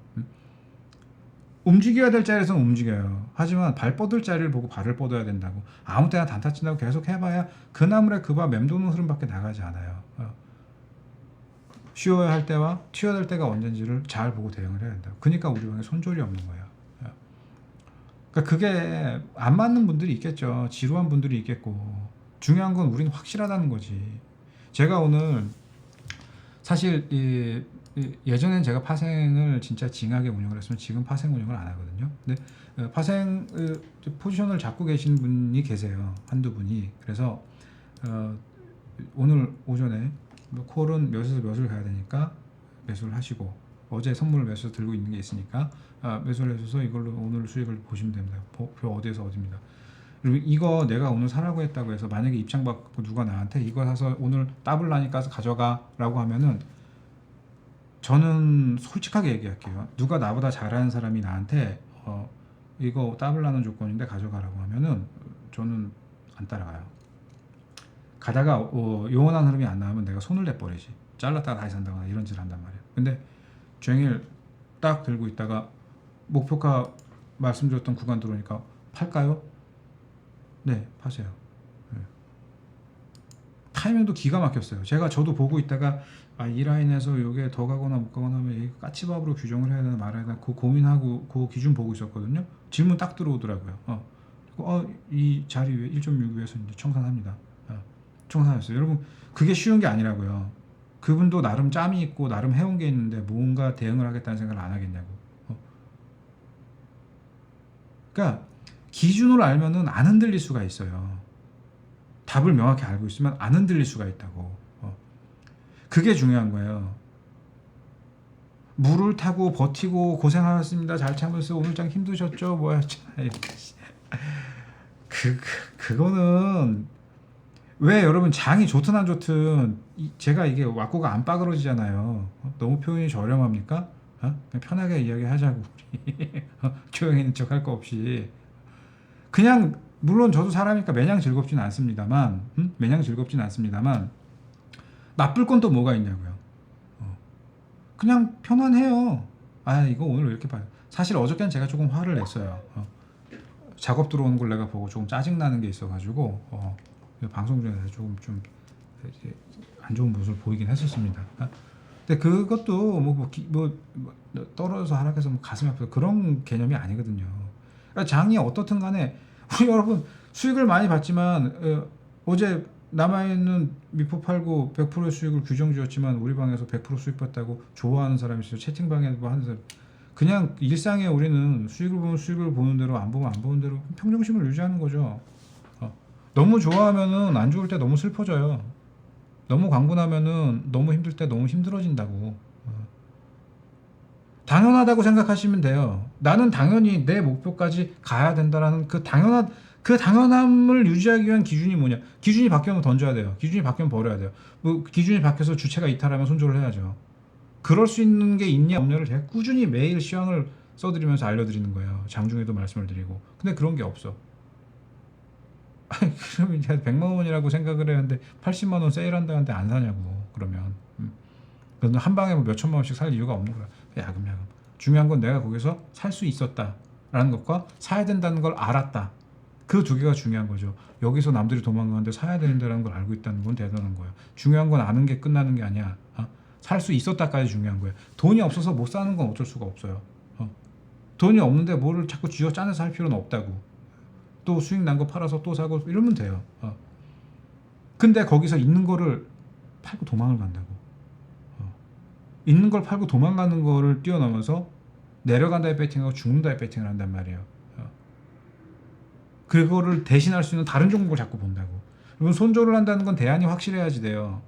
움직여야 될 자리에서는 움직여요. 하지만 발 뻗을 자리를 보고 발을 뻗어야 된다고. 아무 때나 단타 친다고 계속 해봐야 그 나물에 그 밥 맴도는 흐름밖에 나가지 않아요. 쉬어야 할 때와 튀어야 될 때가 언젠지를 잘 보고 대응을 해야 된다. 그러니까 우리 방에 손절이 없는 거예요. 그러니까 그게 안 맞는 분들이 있겠죠. 지루한 분들이 있겠고. 중요한 건 우리는 확실하다는 거지. 제가 오늘 사실 예전엔 제가 파생을 진짜 징하게 운영을 했으면 지금 파생 운영을 안 하거든요. 근데 파생 포지션을 잡고 계신 분이 계세요. 한두 분이. 그래서 오늘 오전에 콜은 몇에서 몇을 가야 되니까 매수를 하시고 어제 선물을 매수 들고 있는 게 있으니까 매수를 해줘서 이걸로 오늘 수익을 보시면 됩니다. 표 어디에서 어디입니다. 그리고 이거 내가 오늘 사라고 했다고 해서 만약에 입장 받고 누가 나한테 이거 사서 오늘 더블 나니까 가져가 라고 하면은 저는 솔직하게 얘기할게요. 누가 나보다 잘하는 사람이 나한테 이거 더블 나는 조건인데 가져가라고 하면은 저는 안 따라가요. 가다가 요원한 흐름이 안 나오면 내가 손을 내버리지. 잘랐다가 다시 산다거나 이런 짓을 한단 말이에요. 근데 종일 딱 들고 있다가 목표가 말씀드렸던 구간 들어오니까 팔까요? 네, 파세요. 네. 타이밍도 기가 막혔어요. 저도 보고 있다가 이 라인에서 이게 더 가거나 못 가거나 하면 까치밥으로 규정을 해야 되나 말아야 되나 그 고민하고 그 기준 보고 있었거든요. 질문 딱 들어오더라고요. 그리고 이 자리 위에 1.6 위에서 이제 청산합니다. 청산했어요. 여러분 그게 쉬운 게 아니라고요. 그분도 나름 짬이 있고 나름 해온 게 있는데 뭔가 대응을 하겠다는 생각을 안 하겠냐고. 그러니까 기준으로 알면은 안 흔들릴 수가 있어요. 답을 명확히 알고 있으면 안 흔들릴 수가 있다고. 그게 중요한 거예요. 물을 타고 버티고 고생하셨습니다. 잘 참으셨어요. 오늘장 힘드셨죠? 뭐야? 그거는 왜 여러분 장이 좋든 안 좋든 제가 이게 왁구가 안 빠그러지잖아요. 너무 표현이 저렴합니까? 그냥 편하게 이야기하자고. 조용히 있는 척 할 거 없이. 그냥 물론 저도 사람이니까 매냥 즐겁진 않습니다만 나쁠 건 또 뭐가 있냐고요. 그냥 편안해요. 이거 오늘 왜 이렇게 봐요. 사실 어저께는 제가 조금 화를 냈어요. 작업 들어오는 걸 내가 보고 조금 짜증나는 게 있어가지고 방송 중에서 조금 좀 안 좋은 모습을 보이긴 했었습니다. 근데 그것도 뭐 떨어져서 하락해서 가슴이 아파서 그런 개념이 아니거든요. 그러니까 장이 어떻든 간에 우리 여러분 수익을 많이 봤지만 어제 남아있는 미포 팔고 100%의 수익을 규정 지었지만 우리 방에서 100% 수익 봤다고 좋아하는 사람이 있어요. 채팅방에 뭐 하는 사람. 그냥 일상에 우리는 수익을 보면 수익을 보는 대로 안 보면 안 보는 대로 평정심을 유지하는 거죠. 너무 좋아하면은 안 좋을 때 너무 슬퍼져요. 너무 강분하면은 너무 힘들 때 너무 힘들어진다고. 당연하다고 생각하시면 돼요. 나는 당연히 내 목표까지 가야 된다라는 그 당연함을 유지하기 위한 기준이 뭐냐? 기준이 바뀌면 던져야 돼요. 기준이 바뀌면 버려야 돼요. 뭐 기준이 바뀌어서 주체가 이탈하면 손절을 해야죠. 그럴 수 있는 게 있냐 없냐를 제가 꾸준히 매일 시황을 써드리면서 알려드리는 거예요. 장중에도 말씀을 드리고. 근데 그런 게 없어. 그러면 이제 100만 원이라고 생각을 했는데 80만 원 세일한다는데 안 사냐고. 그러면 그래서 한 방에 뭐 몇천만 원씩 살 이유가 없는 거야. 야금야금. 중요한 건 내가 거기서 살 수 있었다라는 것과 사야 된다는 걸 알았다. 그 두 개가 중요한 거죠. 여기서 남들이 도망가는데 사야 된다는 걸 알고 있다는 건 대단한 거예요. 중요한 건 아는 게 끝나는 게 아니야. 살 수 있었다까지 중요한 거예요. 돈이 없어서 못 사는 건 어쩔 수가 없어요. 돈이 없는데 뭐를 자꾸 쥐어 짜내서 할 필요는 없다고. 또 수익 난 거 팔아서 또 사고 이러면 돼요. 근데 거기서 있는 거를 팔고 도망을 간다고. 있는 걸 팔고 도망가는 거를 뛰어넘어서 내려간다에 배팅하고 죽는다에 배팅을 한단 말이에요. 그거를 대신할 수 있는 다른 종목을 자꾸 본다고. 여러분 손절을 한다는 건 대안이 확실해야지 돼요.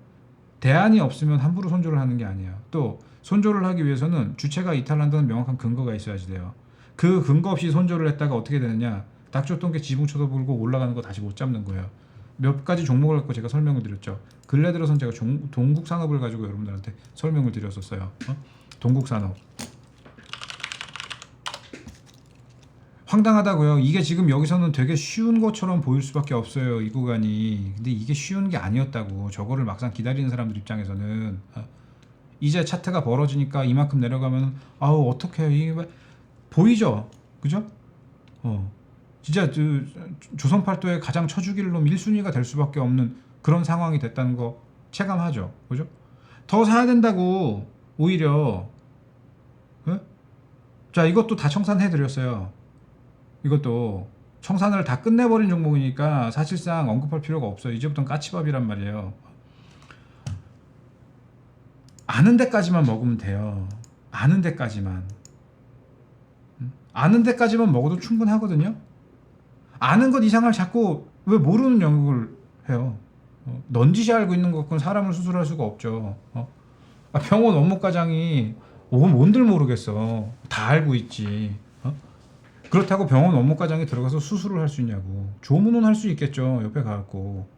대안이 없으면 함부로 손절을 하는 게 아니에요. 또 손절을 하기 위해서는 주체가 이탈한다는 명확한 근거가 있어야지 돼요. 그 근거 없이 손절을 했다가 어떻게 되느냐? 닥쳤던 게 지붕 쳐다보고 올라가는 거 다시 못 잡는 거예요. 몇 가지 종목을 갖고 제가 설명을 드렸죠. 근래 들어선 제가 동국산업을 가지고 여러분들한테 설명을 드렸었어요. 동국산업. 황당하다고요. 이게 지금 여기서는 되게 쉬운 것처럼 보일 수밖에 없어요. 이 구간이. 근데 이게 쉬운 게 아니었다고. 저거를 막상 기다리는 사람들 입장에서는 이제 차트가 벌어지니까 이만큼 내려가면 아우 어떡해. 이게 보이죠? 그죠? 진짜 조선팔도의 가장 쳐죽일 놈 1순위가 될 수밖에 없는 그런 상황이 됐다는 거 체감하죠. 그죠? 더 사야 된다고. 오히려. 예? 자, 이것도 다 청산해 드렸어요. 이것도 청산을 다 끝내버린 종목이니까 사실상 언급할 필요가 없어요. 이제부터는 까치밥이란 말이에요. 아는 데까지만 먹으면 돼요. 아는 데까지만. 아는 데까지만 먹어도 충분하거든요. 아는 것 이상을 자꾸 왜 모르는 영역을 해요. 넌지시 알고 있는 것 갖고는 사람을 수술할 수가 없죠. 병원 업무과장이 뭔들 모르겠어. 다 알고 있지. 그렇다고 병원 업무과장이 들어가서 수술을 할 수 있냐고. 조문은 할 수 있겠죠. 옆에 가갖고.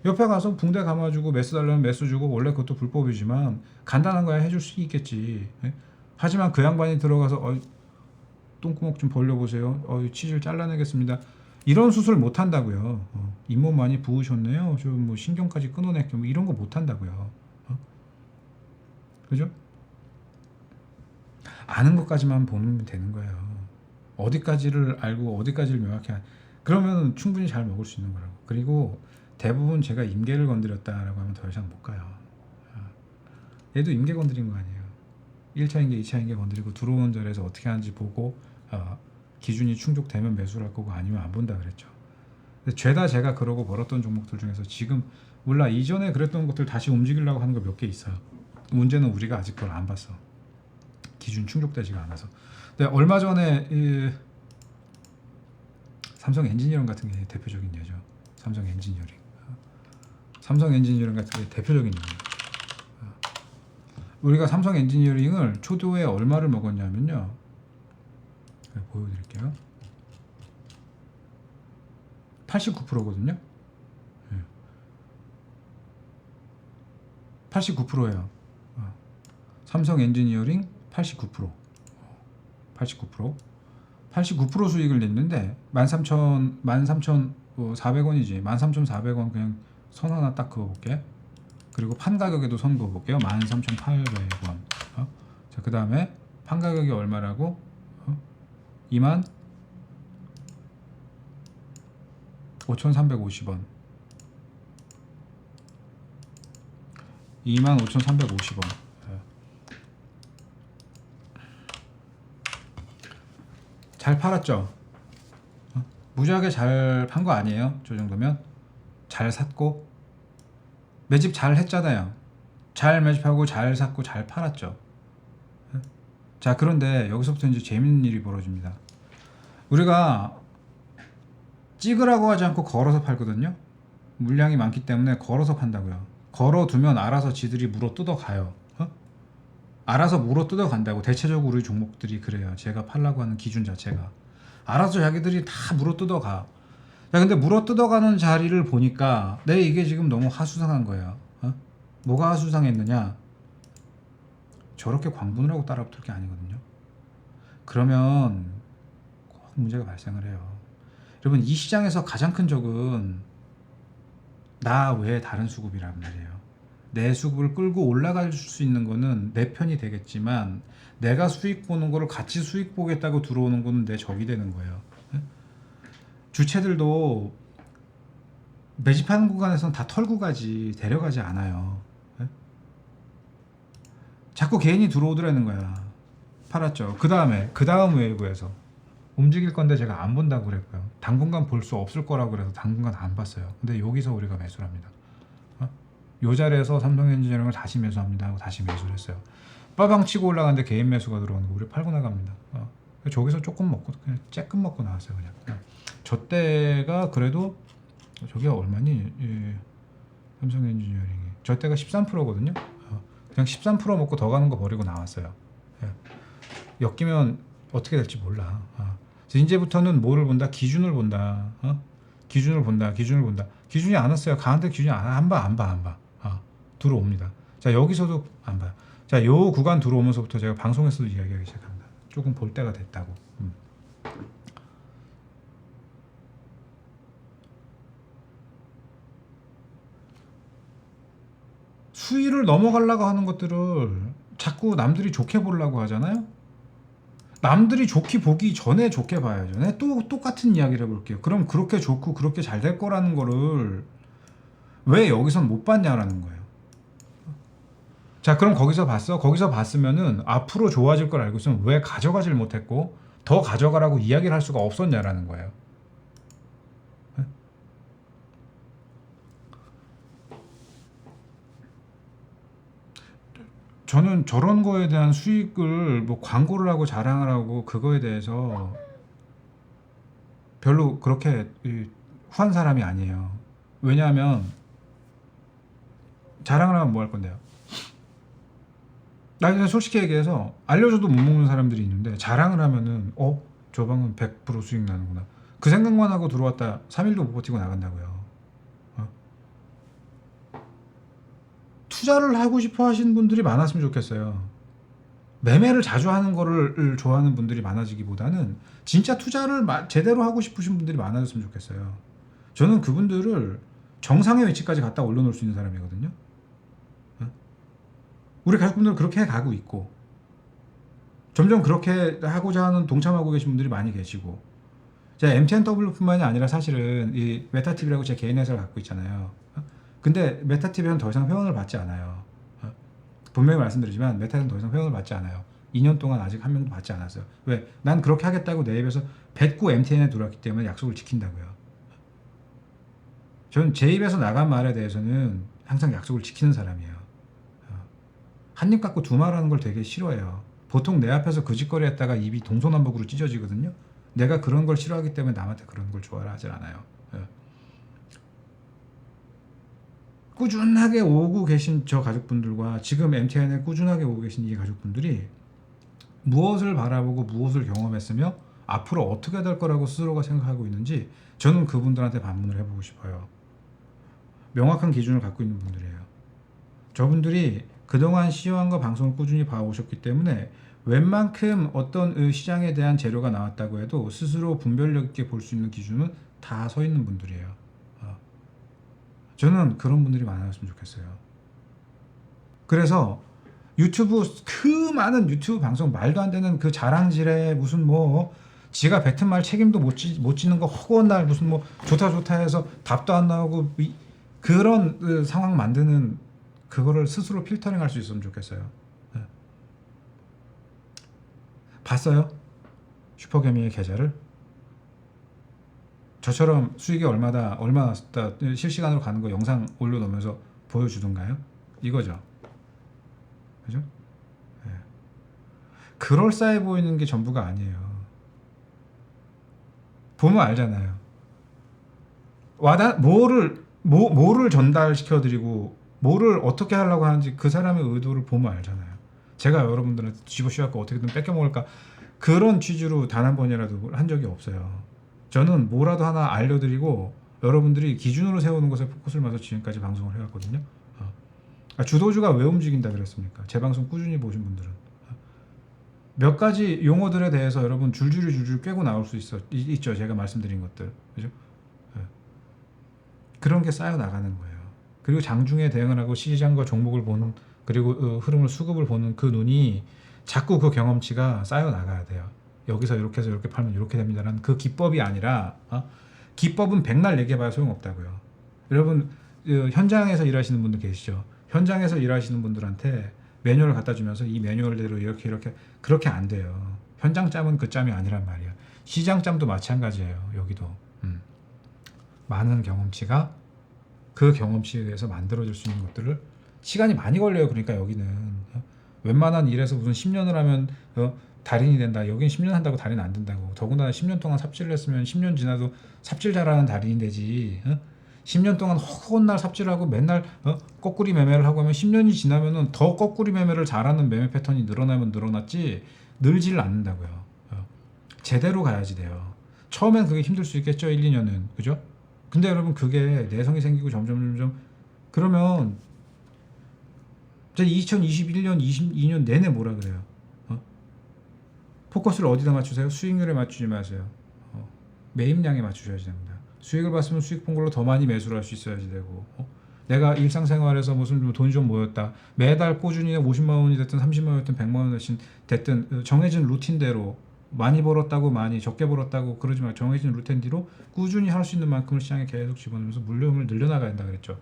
옆에 가서 붕대 감아주고 메스 달라면 메스 주고 원래 그것도 불법이지만 간단한 거야 해줄 수 있겠지. 하지만 그 양반이 들어가서 똥구멍 좀 벌려보세요. 치질 잘라내겠습니다. 이런 수술 못 한다고요. 잇몸 많이 부으셨네요. 좀 뭐 신경까지 끊어낼게요. 뭐 이런 거 못 한다고요. 그죠? 아는 것까지만 보면 되는 거예요. 어디까지를 알고 어디까지를 명확히 그러면 충분히 잘 먹을 수 있는 거라고. 그리고 대부분 제가 임계를 건드렸다라고 하면 더 이상 못 가요. 얘도 임계 건드린 거 아니에요. 1차 임계, 2차 임계 건드리고 들어오는 자리에서 어떻게 하는지 보고 기준이 충족되면 매수를 할 거고 아니면 안 본다 그랬죠. 근데 죄다 제가 그러고 벌었던 종목들 중에서 지금 몰라 이전에 그랬던 것들 다시 움직이려고 하는 거 몇 개 있어요. 문제는 우리가 아직 그걸 안 봤어. 기준 충족되지가 않아서. 근데 얼마 전에 삼성 엔지니어링 같은 게 대표적인 예죠. 삼성 엔지니어링. 삼성 엔지니어링 같은 게 대표적인 예예요. 우리가 삼성 엔지니어링을 초도에 얼마를 먹었냐면요. 보여드릴게요. 89%거든요. 89%예요. 삼성 엔지니어링 89%. 89% 수익을 냈는데 13,400원이지. 13,400원 그냥 선 하나 딱 그어볼게. 그리고 판 가격에도 선 그어볼게요. 13,800원. 자, 그 다음에 판 가격이 얼마라고? 25,350원. 25,350원. 잘 팔았죠? 무지하게 잘 판 거 아니에요? 저 정도면? 잘 샀고 매집 잘 했잖아요. 잘 매집하고 잘 샀고 잘 팔았죠. 자, 그런데 여기서부터 이제 재밌는 일이 벌어집니다. 우리가 찍으라고 하지 않고 걸어서 팔거든요. 물량이 많기 때문에 걸어서 판다고요. 걸어두면 알아서 지들이 물어 뜯어가요. 알아서 물어 뜯어간다고. 대체적으로 우리 종목들이 그래요. 제가 팔라고 하는 기준 자체가 알아서 자기들이 다 물어 뜯어가. 야, 근데 물어 뜯어가는 자리를 보니까 이게 지금 너무 하수상한 거예요. 뭐가 하수상했느냐? 저렇게 광분을 하고 따라붙을 게 아니거든요. 그러면 꼭 문제가 발생을 해요. 여러분, 이 시장에서 가장 큰 적은 나 외에 다른 수급이란 말이에요. 내 수급을 끌고 올라갈 수 있는 거는 내 편이 되겠지만 내가 수익 보는 거를 같이 수익 보겠다고 들어오는 거는 내 적이 되는 거예요. 주체들도 매집하는 구간에서는 다 털고 가지 데려가지 않아요. 자꾸 개인이 들어오더라는 거야. 팔았죠. 그 다음 웨이브에서 움직일 건데 제가 안 본다고 그랬고요. 당분간 볼 수 없을 거라고 그래서 당분간 안 봤어요. 근데 여기서 우리가 매수를 합니다. 요 자리에서 삼성엔지니어링을 다시 매수합니다 하고 다시 매수를 했어요. 빠방 치고 올라가는데 개인 매수가 들어오는 거 우리 팔고 나갑니다. 저기서 조금 먹고 그냥 쬐끔 먹고 나왔어요. 그냥 저 때가 그래도 저기가 얼마니? 삼성엔지니어링이 저 때가 13%거든요. 그냥 13% 먹고 더 가는 거 버리고 나왔어요. 엮이면 어떻게 될지 몰라. 이제부터는 뭐를 본다? 기준을 본다. 기준을 본다. 기준이 안 왔어요. 가는데 기준이 안 봐. 들어옵니다. 자, 여기서도 안 봐요. 자, 요 구간 들어오면서부터 제가 방송에서도 이야기하기 시작합니다. 조금 볼 때가 됐다고. 수위를 넘어가려고 하는 것들을 자꾸 남들이 좋게 보려고 하잖아요. 남들이 좋게 보기 전에 좋게 봐야죠. 네, 또 똑같은 이야기를 해볼게요. 그럼 그렇게 좋고 그렇게 잘 될 거라는 거를 왜 여기선 못 봤냐라는 거예요. 자, 그럼 거기서 봤어? 거기서 봤으면은 앞으로 좋아질 걸 알고 있으면 왜 가져가질 못했고 더 가져가라고 이야기를 할 수가 없었냐라는 거예요. 저는 저런 거에 대한 수익을 뭐 광고를 하고 자랑을 하고 그거에 대해서 별로 그렇게 후한 사람이 아니에요. 왜냐하면 자랑을 하면 뭐 할 건데요? 나 그냥 솔직히 얘기해서 알려줘도 못 먹는 사람들이 있는데 자랑을 하면은 저 방은 100% 수익 나는구나. 그 생각만 하고 들어왔다 3일도 못 버티고 나간다고요. 투자를 하고 싶어 하시는 분들이 많았으면 좋겠어요. 매매를 자주 하는 거를 좋아하는 분들이 많아지기보다는 진짜 투자를 제대로 하고 싶으신 분들이 많아졌으면 좋겠어요. 저는 그분들을 정상의 위치까지 갖다 올려놓을 수 있는 사람이거든요. 우리 가족분들은 그렇게 해가고 있고 점점 그렇게 하고자 하는 동참하고 계신 분들이 많이 계시고 제가 MTNW뿐만이 아니라 사실은 이 메타TV라고 제 개인 회사를 갖고 있잖아요. 근데 메타TV는 더 이상 회원을 받지 않아요. 분명히 말씀드리지만 메타는 더 이상 회원을 받지 않아요. 2년 동안 아직 한 명도 받지 않았어요. 왜? 난 그렇게 하겠다고 내 입에서 뱉고 MTN에 들어왔기 때문에 약속을 지킨다고요. 저는 제 입에서 나간 말에 대해서는 항상 약속을 지키는 사람이에요. 한 입 갖고 두 말 하는 걸 되게 싫어해요. 보통 내 앞에서 그 짓거리 했다가 입이 동서남북으로 찢어지거든요. 내가 그런 걸 싫어하기 때문에 남한테 그런 걸 좋아하지 않아요. 꾸준하게 오고 계신 저 가족분들과 지금 MTN에 꾸준하게 오고 계신 이 가족분들이 무엇을 바라보고 무엇을 경험했으며 앞으로 어떻게 될 거라고 스스로가 생각하고 있는지 저는 그분들한테 반문을 해보고 싶어요. 명확한 기준을 갖고 있는 분들이에요. 저분들이 그동안 시황과 방송을 꾸준히 봐오셨기 때문에 웬만큼 어떤 시장에 대한 재료가 나왔다고 해도 스스로 분별력 있게 볼 수 있는 기준은 다 서 있는 분들이에요. 저는 그런 분들이 많았으면 좋겠어요. 그래서 유튜브 그 많은 유튜브 방송 말도 안 되는 그 자랑질에 무슨 뭐 지가 뱉은 말 책임도 못 지는 거 허구한 날 무슨 뭐 좋다 해서 답도 안 나오고 그런 상황 만드는 그거를 스스로 필터링 할 수 있으면 좋겠어요. 봤어요? 슈퍼개미의 계좌를? 저처럼 수익이 얼마 났다 실시간으로 가는 거 영상 올려놓으면서 보여주던가요? 이거죠. 그죠? 네. 그럴싸해 보이는 게 전부가 아니에요. 보면 알잖아요. 뭐를 전달시켜드리고 뭐를 어떻게 하려고 하는지 그 사람의 의도를 보면 알잖아요. 제가 여러분들한테 집어씌워갖고 어떻게든 뺏겨먹을까 그런 취지로 단 한 번이라도 한 적이 없어요. 저는 뭐라도 하나 알려드리고 여러분들이 기준으로 세우는 것에 포커스를 맞춰 지금까지 방송을 해왔거든요. 주도주가 왜 움직인다 그랬습니까? 제 방송 꾸준히 보신 분들은 몇 가지 용어들에 대해서 여러분 줄줄 꿰고 나올 수 있죠. 제가 말씀드린 것들, 그죠? 그런 게 쌓여 나가는 거예요. 그리고 장중에 대응을 하고 시장과 종목을 보는 그리고 흐름을 수급을 보는 그 눈이 자꾸 그 경험치가 쌓여 나가야 돼요. 여기서 이렇게 해서 이렇게 팔면 이렇게 됩니다라는 그 기법이 아니라 기법은 백날 얘기해봐야 소용없다고요. 여러분 현장에서 일하시는 분들 계시죠? 현장에서 일하시는 분들한테 매뉴얼을 갖다 주면서 이 매뉴얼대로 이렇게 그렇게 안 돼요. 현장 짬은 그 짬이 아니란 말이에요. 시장 짬도 마찬가지예요. 여기도 많은 경험치가 그 경험치에 의해서 만들어질 수 있는 것들을 시간이 많이 걸려요. 그러니까 여기는 웬만한 일에서 무슨 10년을 하면 달인이 된다. 여긴 10년 한다고 달인 안 된다고. 더군다나 10년 동안 삽질을 했으면 10년 지나도 삽질 잘하는 달인이 되지. 10년 동안 허구한 날 삽질하고 맨날 거꾸리 매매를 하고 하면 10년이 지나면은 더 거꾸리 매매를 잘하는 매매 패턴이 늘어나면 늘어났지 늘지를 않는다고요. 제대로 가야지 돼요. 처음엔 그게 힘들 수 있겠죠. 1, 2년은. 그죠? 근데 여러분 그게 내성이 생기고 점점 그러면 이제 2021년, 22년 내내 뭐라 그래요? 포커스를 어디다 맞추세요? 수익률에 맞추지 마세요. 매입량에 맞추셔야지 됩니다. 수익을 봤으면 수익 본 걸로 더 많이 매수를 할 수 있어야지 되고 내가 일상생활에서 무슨 돈이 좀 모였다. 매달 꾸준히 50만 원이 됐든 30만 원이 됐든 100만 원이 됐든 정해진 루틴대로 많이 벌었다고 많이 적게 벌었다고 그러지 말고 정해진 루틴대로 꾸준히 할 수 있는 만큼을 시장에 계속 집어넣으면서 물량을 늘려나가야 된다 그랬죠.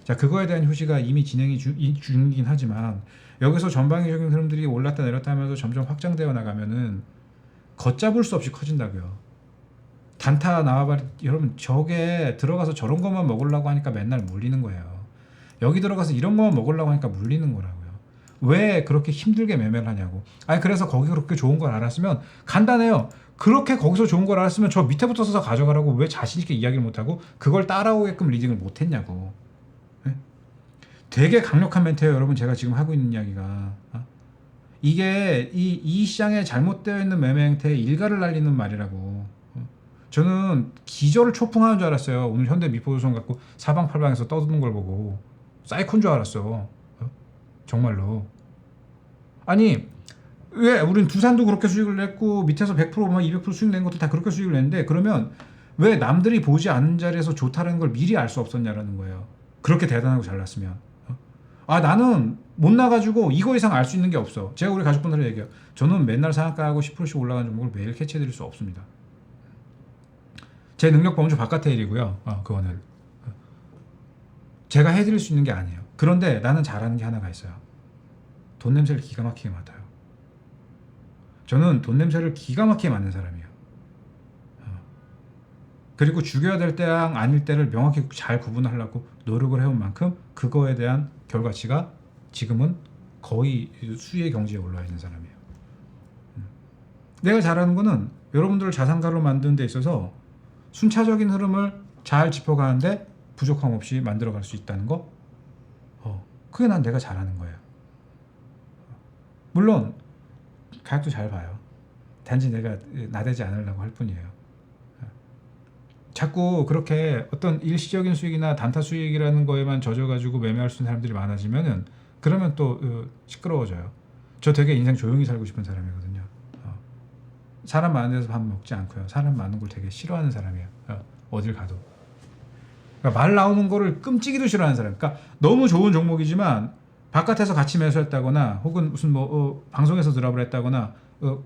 자, 그거에 대한 효시가 이미 진행이 중이긴 하지만 여기서 전방위적인 흐름들이 올랐다 내렸다 하면서 점점 확장되어 나가면은 걷잡을 수 없이 커진다고요. 단타 나와버리 여러분 저게 들어가서 저런 것만 먹으려고 하니까 맨날 물리는 거예요. 여기 들어가서 이런 것만 먹으려고 하니까 물리는 거라고요. 왜 그렇게 힘들게 매매를 하냐고. 아니 그래서 거기 그렇게 좋은 걸 알았으면 간단해요. 그렇게 거기서 좋은 걸 알았으면 저 밑에부터 서서 가져가라고 왜 자신 있게 이야기를 못하고 그걸 따라오게끔 리딩을 못했냐고. 네? 되게 강력한 멘트예요 여러분. 제가 지금 하고 있는 이야기가 이게 이 시장에 잘못되어 있는 매매 행태에 일가를 날리는 말이라고. 저는 기절을 초풍하는 줄 알았어요. 오늘 현대미포조선 갖고 사방팔방에서 떠드는 걸 보고 사이코인 줄 알았어. 정말로. 아니 왜 우린 두산도 그렇게 수익을 냈고 밑에서 100% 200% 수익 낸 것도 다 그렇게 수익을 냈는데 그러면 왜 남들이 보지 않는 자리에서 좋다는 걸 미리 알 수 없었냐라는 거예요. 그렇게 대단하고 잘났으면. 나는 못 나가지고 이거 이상 알 수 있는 게 없어. 제가 우리 가족분들한테 얘기해요. 저는 맨날 상한가하고 10%씩 올라가는 종목을 매일 캐치해드릴 수 없습니다. 제 능력 범주 바깥의 일이고요. 그거는 제가 해드릴 수 있는 게 아니에요. 그런데 나는 잘하는 게 하나가 있어요. 돈 냄새를 기가 막히게 맡아요. 저는 돈 냄새를 기가 막히게 맡는 사람이에요. 그리고 죽여야 될 때랑 아닐 때를 명확히 잘 구분하려고 노력을 해온 만큼 그거에 대한 결과치가 지금은 거의 수의 경지에 올라와 있는 사람이에요. 내가 잘하는 거는 여러분들을 자산가로 만드는 데 있어서 순차적인 흐름을 잘 짚어가는데 부족함 없이 만들어갈 수 있다는 거. 그게 난 내가 잘하는 거예요. 물론 가격도 잘 봐요. 단지 내가 나대지 않으려고 할 뿐이에요. 자꾸 그렇게 어떤 일시적인 수익이나 단타 수익이라는 거에만 젖어가지고 매매할 수 있는 사람들이 많아지면은 그러면 또 시끄러워져요. 저 되게 인생 조용히 살고 싶은 사람이거든요. 사람 많은 데서 밥 먹지 않고요. 사람 많은 걸 되게 싫어하는 사람이에요. 어딜 가도. 그러니까 말 나오는 거를 끔찍이도 싫어하는 사람. 그러니까 너무 좋은 종목이지만 바깥에서 같이 매수했다거나 혹은 무슨 방송에서 드랍을 했다거나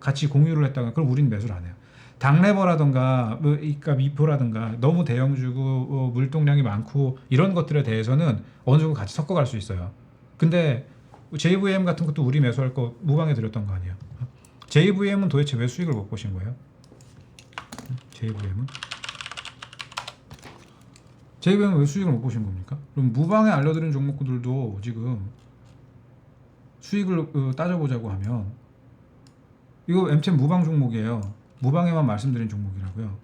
같이 공유를 했다거나 그럼 우리는 매수를 안 해요. 당레버라든가 그러니까 미포라든가 너무 대형주고 물동량이 많고 이런 것들에 대해서는 어느 정도 같이 섞어갈 수 있어요. 근데 JVM 같은 것도 우리 매수할 거 무방해 드렸던 거 아니에요. JVM은 도대체 왜 수익을 못 보신 거예요? JVM은 왜 수익을 못 보신 겁니까? 그럼 무방에 알려드린 종목들도 지금 수익을 따져보자고 하면 이거 MTM 무방 종목이에요. 무방에만 말씀드린 종목이라고요.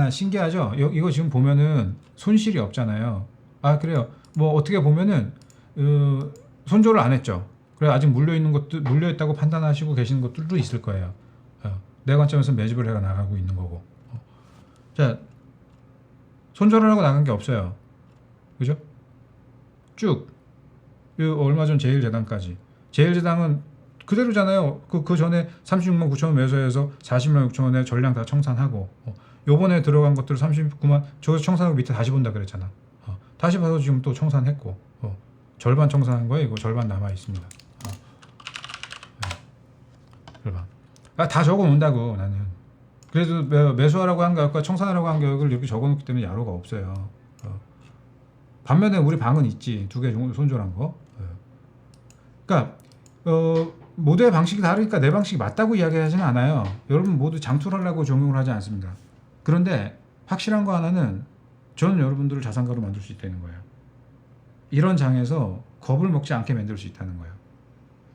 신기하죠? 이거 지금 보면은 손실이 없잖아요. 그래요. 뭐 어떻게 보면은 손절을 안 했죠. 그래 아직 물려있다고 판단하시고 계시는 것들도 있을 거예요. 내 관점에서 매집을 해가 나가고 있는 거고. 자, 손절을 하고 나간 게 없어요. 그죠? 쭉. 얼마 전 제일제당까지. 제일제당은 그대로잖아요. 그 전에 36만 9천 원 매수해서 40만 6천 원에 전량 다 청산하고 요번에 들어간 것들 39만 저기서 청산하고 밑에 다시 본다 그랬잖아. 다시 봐서 지금 또 청산했고 절반 청산한 거예요. 이거 절반 남아 있습니다. 절반. 다 적어 놓는다고 나는. 그래도 매수하라고 한 가격과 청산하라고 한 가격을 이렇게 적어 놓기 때문에 야로가 없어요. 반면에 우리 방은 있지. 두 개 손절한 거. 그러니까 모두의 방식이 다르니까 내 방식이 맞다고 이야기하지는 않아요. 여러분 모두 장투를 하려고 적용을 하지 않습니다. 그런데 확실한 거 하나는 저는 여러분들을 자산가로 만들 수 있다는 거예요. 이런 장에서 겁을 먹지 않게 만들 수 있다는 거예요.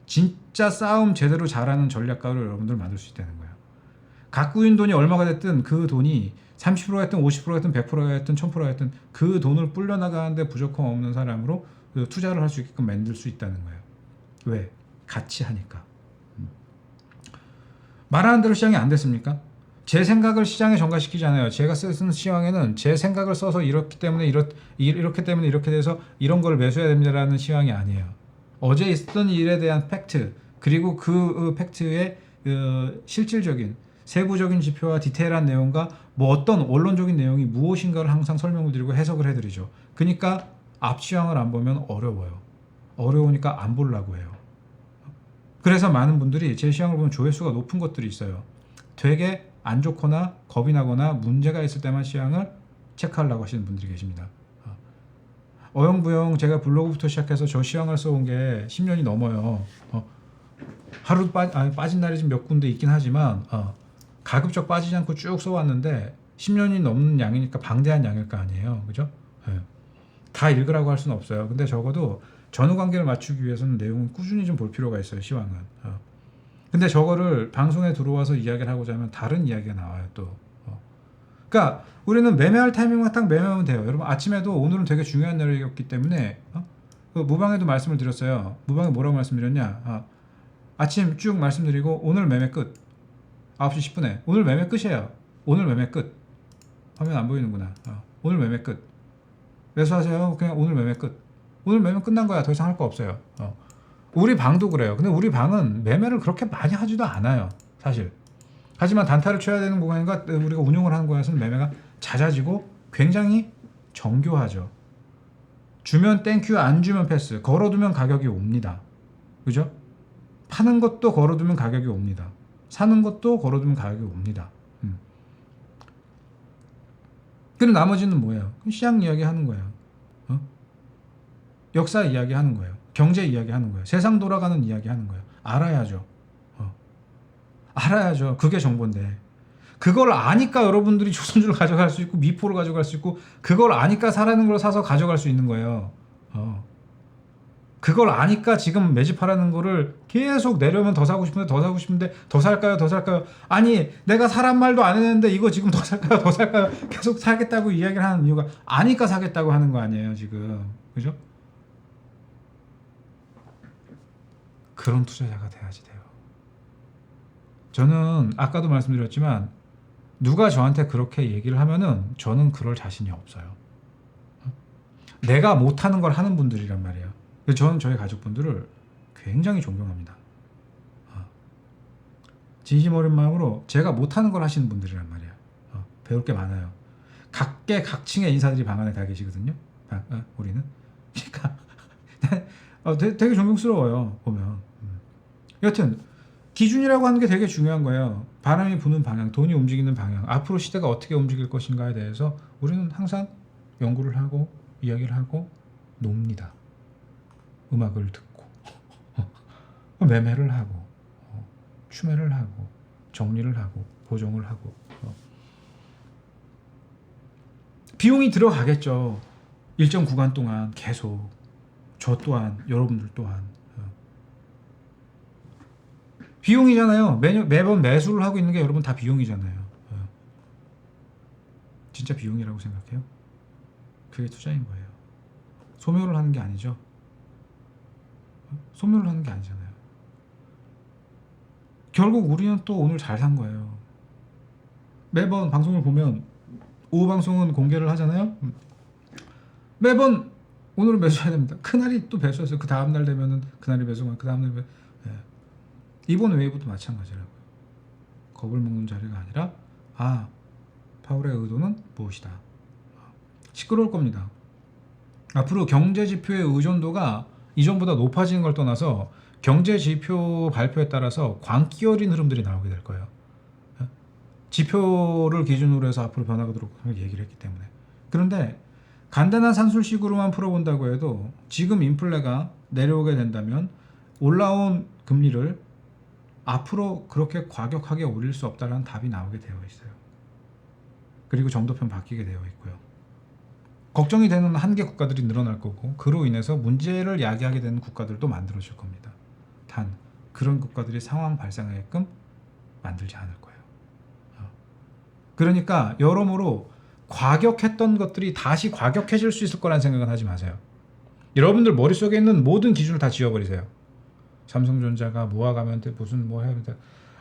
진짜 싸움 제대로 잘하는 전략가로 여러분들 만들 수 있다는 거예요. 갖고 있는 돈이 얼마가 됐든 그 돈이 30%가 됐든 50%가 됐든 100%가 됐든 1000%가 됐든 그 돈을 불려나가는데 부족함 없는 사람으로 투자를 할 수 있게끔 만들 수 있다는 거예요. 왜? 같이 하니까. 말하는 대로 시장이 안 됐습니까? 제 생각을 시장에 전가시키지 않아요. 제가 쓰는 시황에는 제 생각을 써서 이렇기 때문에 이렇기 때문에 이렇게 돼서 이런 걸 매수해야 됩니다라는 시황이 아니에요. 어제 있었던 일에 대한 팩트, 그리고 그 팩트의 실질적인 세부적인 지표와 디테일한 내용과 뭐 어떤 원론적인 내용이 무엇인가를 항상 설명을 드리고 해석을 해드리죠. 그러니까 앞 시황을 안 보면 어려워요. 어려우니까 안 보려고 해요. 그래서 많은 분들이 제 시황을 보면 조회수가 높은 것들이 있어요. 되게 안 좋거나 겁이 나거나 문제가 있을 때만 시황을 체크하려고 하시는 분들이 계십니다. 어영부영 제가 블로그부터 시작해서 저 시황을 써온 게 10년이 넘어요. 하루 빠진 날이 좀 몇 군데 있긴 하지만 가급적 빠지지 않고 쭉 써왔는데 10년이 넘는 양이니까 방대한 양일 거 아니에요. 그죠? 네. 다 읽으라고 할 수는 없어요. 근데 적어도 전후 관계를 맞추기 위해서는 내용은 꾸준히 좀 볼 필요가 있어요. 시황은. 근데 저거를 방송에 들어와서 이야기를 하고자 하면 다른 이야기가 나와요. 또. 그러니까 우리는 매매할 타이밍만 딱 매매하면 돼요. 여러분 아침에도 오늘은 되게 중요한 날이었기 때문에 그 무방에도 말씀을 드렸어요. 무방에 뭐라고 말씀드렸냐? 아침 쭉 말씀드리고 오늘 매매 끝. 9시 10분에 오늘 매매 끝이에요. 오늘 매매 끝. 화면 안 보이는구나. 오늘 매매 끝. 매수하세요. 그냥 오늘 매매 끝. 오늘 매매 끝난 거야. 더 이상 할 거 없어요. 우리 방도 그래요. 근데 우리 방은 매매를 그렇게 많이 하지도 않아요. 사실. 하지만 단타를 쳐야 되는 구간과 우리가 운용을 하는 구간에서는 매매가 잦아지고 굉장히 정교하죠. 주면 땡큐, 안 주면 패스. 걸어두면 가격이 옵니다. 그죠? 파는 것도 걸어두면 가격이 옵니다. 사는 것도 걸어두면 가격이 옵니다. 그리고 나머지는 뭐예요? 시장 이야기 하는 거예요. 역사 이야기 하는 거예요. 경제 이야기 하는 거예요. 세상 돌아가는 이야기 하는 거예요. 알아야죠. 알아야죠. 그게 정보인데. 그걸 아니까 여러분들이 조선주를 가져갈 수 있고 미포를 가져갈 수 있고 그걸 아니까 사라는 걸 사서 가져갈 수 있는 거예요. 그걸 아니까 지금 매집하라는 거를 계속 내려면 더 사고 싶은데 더 사고 싶은데 더 살까요? 더 살까요? 아니 내가 사란 말도 안 했는데 이거 지금 더 살까요? 더 살까요? 계속 사겠다고 이야기를 하는 이유가 아니까 사겠다고 하는 거 아니에요 지금. 그죠? 그런 투자자가 돼야지 돼요. 저는 아까도 말씀드렸지만 누가 저한테 그렇게 얘기를 하면은 저는 그럴 자신이 없어요. 내가 못하는 걸 하는 분들이란 말이에요. 그래서 저는 저희 가족분들을 굉장히 존경합니다. 진심 어린 마음으로 제가 못하는 걸 하시는 분들이란 말이에요. 배울 게 많아요. 각계 각층의 인사들이 방 안에 다 계시거든요. 우리는. 그러니까 되게 존경스러워요. 보면. 여튼 기준이라고 하는 게 되게 중요한 거예요. 바람이 부는 방향, 돈이 움직이는 방향, 앞으로 시대가 어떻게 움직일 것인가에 대해서 우리는 항상 연구를 하고 이야기를 하고 놉니다. 음악을 듣고 매매를 하고 추매를 하고 정리를 하고 보정을 하고 비용이 들어가겠죠. 일정 구간 동안 계속 저 또한 여러분들 또한 비용이잖아요. 매번 매수를 하고 있는 게 여러분 다 비용이잖아요. 진짜 비용이라고 생각해요? 그게 투자인 거예요. 소묘를 하는 게 아니죠. 소묘를 하는 게 아니잖아요. 결국 우리는 또 오늘 잘 산 거예요. 매번 방송을 보면 오후 방송은 공개를 하잖아요. 매번 오늘은 매수해야 됩니다. 그날이 또 매수했어요. 그 다음날 되면은 그날이 매수만 그 다음날 매수. 이번 웨이브도 마찬가지라고요. 겁을 먹는 자리가 아니라 파월의 의도는 무엇이다. 시끄러울 겁니다. 앞으로 경제 지표의 의존도가 이전보다 높아지는 걸 떠나서 경제 지표 발표에 따라서 광기 어린 흐름들이 나오게 될 거예요. 지표를 기준으로 해서 앞으로 변화하도록 얘기를 했기 때문에. 그런데 간단한 산술식으로만 풀어본다고 해도 지금 인플레가 내려오게 된다면 올라온 금리를 앞으로 그렇게 과격하게 올릴 수 없다는 답이 나오게 되어 있어요. 그리고 점도편 바뀌게 되어 있고요. 걱정이 되는 한계 국가들이 늘어날 거고 그로 인해서 문제를 야기하게 되는 국가들도 만들어질 겁니다. 단 그런 국가들이 상황 발생하게끔 만들지 않을 거예요. 그러니까 여러모로 과격했던 것들이 다시 과격해질 수 있을 거란 생각은 하지 마세요. 여러분들 머릿속에 있는 모든 기준을 다 지워버리세요. 삼성전자가 모아가면 돼 무슨 뭐 해야 돼.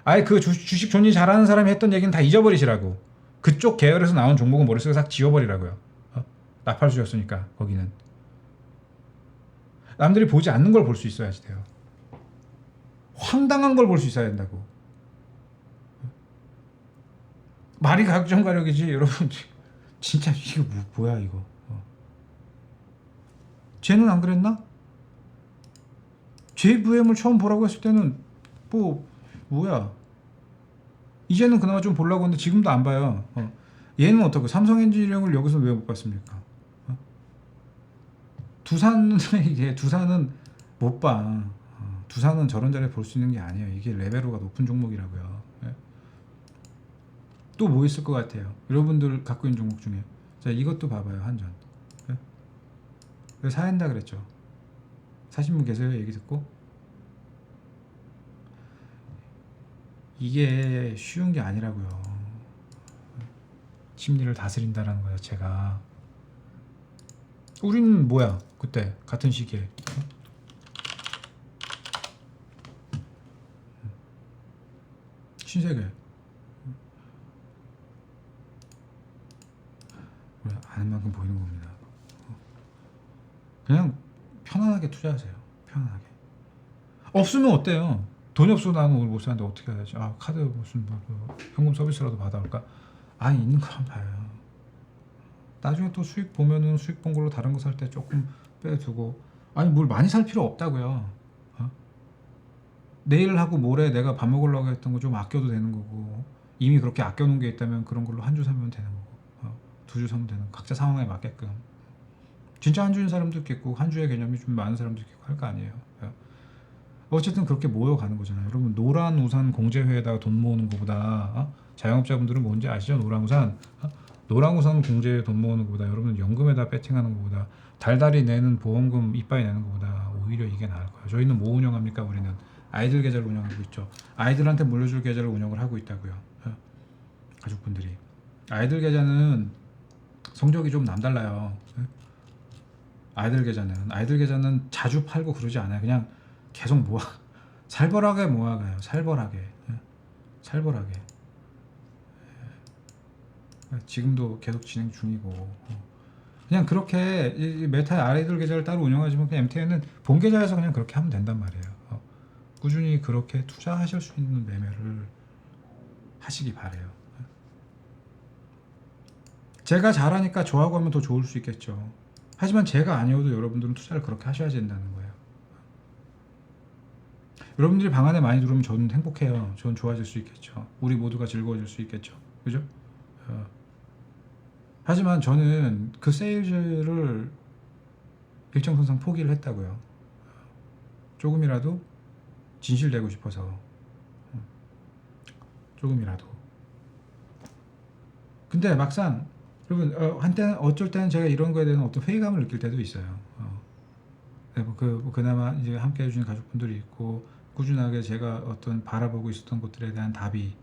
아예 그 주식 존이 잘하는 사람이 했던 얘기는 다 잊어버리시라고. 그쪽 계열에서 나온 종목은 머릿속에 싹 지워버리라고요. 나팔수였으니까 거기는. 남들이 보지 않는 걸 볼 수 있어야지 돼요. 황당한 걸 볼 수 있어야 된다고. 말이 가격정가력이지 여러분. 진짜 이거 뭐야 이거. 쟤는 안 그랬나? JVM을 처음 보라고 했을 때는 뭐야. 이제는 그나마 좀 보려고 하는데 지금도 안 봐요. 얘는 어떻고 삼성엔지니어링을 여기서 왜 못 봤습니까? 두산은 못 봐. 두산은 저런 자리에 볼 수 있는 게 아니에요. 이게 레벨로가 높은 종목이라고요. 예? 또 뭐 있을 것 같아요? 여러분들 갖고 있는 종목 중에. 자, 이것도 봐봐요. 한전. 예? 왜 사야 한다 그랬죠? 사신 분 계세요? 얘기 듣고? 이게 쉬운 게 아니라고요. 심리를 다스린다라는 거 자체가. 우리는 뭐야? 그때 같은 시기에 신세계 아는 만큼 보이는 겁니다. 그냥 편안하게 투자하세요. 편안하게. 없으면 어때요? 돈이 없어서 나는 오늘 못 사는데 어떻게 해야지? 카드 무슨 현금 서비스라도 받아올까? 있는 거만 봐요. 나중에 또 수익 보면은 수익 본 걸로 다른 거 살 때 조금 빼두고. 뭘 많이 살 필요 없다고요. 내일 하고 모레 내가 밥 먹으려고 했던 거 좀 아껴도 되는 거고, 이미 그렇게 아껴놓은 게 있다면 그런 걸로 한 주 사면 되는 거고, 2주 사면 되는 거. 각자 상황에 맞게끔. 진짜 한 주인 사람도 있겠고 한 주의 개념이 좀 많은 사람도 있겠고 할 거 아니에요. 어쨌든 그렇게 모여가는 거잖아요. 여러분, 노란 우산 공제회에다가 돈 모으는 것보다, 자영업자분들은 뭔지 아시죠? 노란 우산. 노란 우산 공제에 돈 모으는 것보다, 여러분 연금에다 배팅하는 것보다, 달달이 내는 보험금 이빠이 내는 것보다 오히려 이게 나을 거예요. 저희는 뭐 운영합니까? 우리는 아이들 계좌를 운영하고 있죠. 아이들한테 물려줄 계좌를 운영을 하고 있다고요. 가족분들이. 아이들 계좌는 성적이 좀 남달라요. 아이들 계좌는 자주 팔고 그러지 않아요. 그냥 계속 살벌하게 모아가요. 살벌하게. 지금도 계속 진행 중이고. 그냥 그렇게 메타의 아이들 계좌를 따로 운영하지만 그냥 MTN은 본 계좌에서 그냥 그렇게 하면 된단 말이에요. 꾸준히 그렇게 투자하실 수 있는 매매를 하시기 바래요. 제가 잘하니까 저하고 하면 더 좋을 수 있겠죠. 하지만 제가 아니어도 여러분들은 투자를 그렇게 하셔야 된다는 거예요. 여러분들이 방 안에 많이 들어오면 저는 행복해요. 저는 좋아질 수 있겠죠. 우리 모두가 즐거워질 수 있겠죠. 그죠? 하지만 저는 그 세일즈를 일정선상 포기를 했다고요. 조금이라도 진실되고 싶어서. 조금이라도. 근데 막상 여러분, 한때는 어쩔 때는 제가 이런 거에 대한 어떤 회의감을 느낄 때도 있어요. 그나마 이제 함께 해주신 가족분들이 있고 꾸준하게 제가 어떤 바라보고 있었던 것들에 대한 답이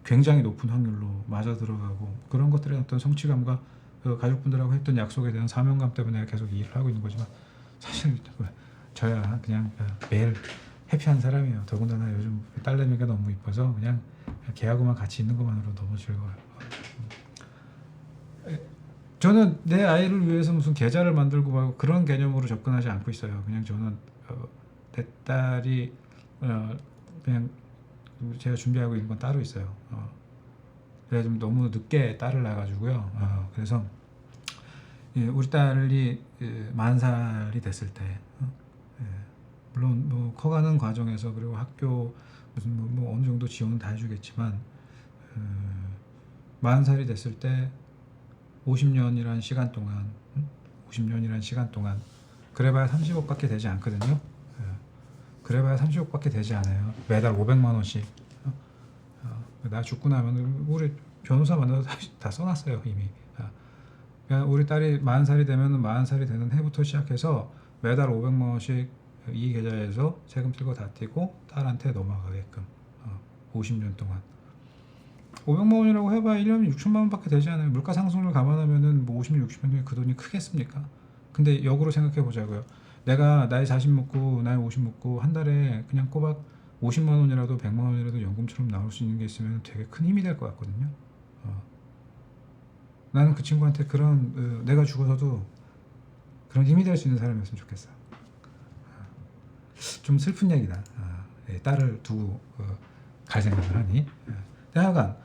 굉장히 높은 확률로 맞아 들어가고, 그런 것들의 어떤 성취감과 가족분들하고 했던 약속에 대한 사명감 때문에 계속 이 일을 하고 있는 거지만, 사실 저야 그냥 매일 해피한 사람이에요. 더군다나 요즘 딸내미가 너무 이뻐서 그냥 걔하고만 같이 있는 것만으로 너무 즐거워요. 저는 내 아이를 위해서 무슨 계좌를 만들고 막 그런 개념으로 접근하지 않고 있어요. 그냥 저는 내 딸이 그냥 제가 준비하고 있는 건 따로 있어요. 제가 좀 너무 늦게 딸을 낳아가지고요. 그래서 우리 딸이 40살이 됐을 때, 물론 뭐 커가는 과정에서, 그리고 학교 무슨 뭐 어느 정도 지원은 다 해주겠지만, 40살이 됐을 때 50년이란 시간 동안, 50년이란 시간 동안 그래봐야 30억밖에 되지 않거든요. 그래봐야 30억밖에 되지 않아요. 매달 500만 원씩. 나 죽고 나면 우리 변호사 만나서 다 써놨어요 이미. 그러니까 우리 딸이 40살이 되면 40살이 되는 해부터 시작해서 매달 500만 원씩 이 계좌에서 세금 떼고 다 떼고 딸한테 넘어가게끔 50년 동안. 500만 원이라고 해봐야 1년에 6천만 원밖에 되지 않아요. 물가 상승률 감안하면은 뭐 50년, 60년에 그 돈이 크겠습니까? 근데 역으로 생각해 보자고요. 내가 나이 40 먹고 나이 50 먹고 한 달에 그냥 꼬박 50만 원이라도 100만 원이라도 연금처럼 나올 수 있는 게 있으면 되게 큰 힘이 될 것 같거든요. 나는 그 친구한테 그런 내가 죽어서도 그런 힘이 될 수 있는 사람이었으면 좋겠어. 좀 슬픈 얘기다. 딸을 두고 갈 생각을 하니. 하여간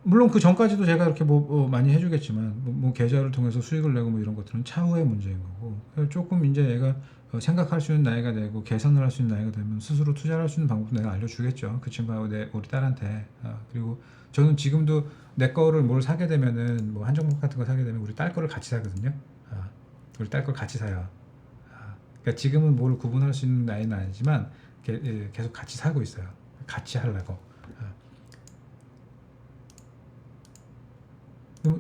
물론 그 전까지도 제가 이렇게 많이 해주겠지만 뭐 계좌를 통해서 수익을 내고 뭐 이런 것들은 차후의 문제인 거고, 조금 이제 얘가 생각할 수 있는 나이가 되고 계산을 할 수 있는 나이가 되면 스스로 투자를 할 수 있는 방법도 내가 알려주겠죠. 그 친구하고 우리 딸한테. 그리고 저는 지금도 내 거를 뭘 사게 되면은 뭐 한정목 같은 거 사게 되면 우리 딸 거를 같이 사거든요. 우리 딸 걸 같이 사요. 그러니까 지금은 뭘 구분할 수 있는 나이는 아니지만 계속 같이 사고 있어요. 같이 하려고.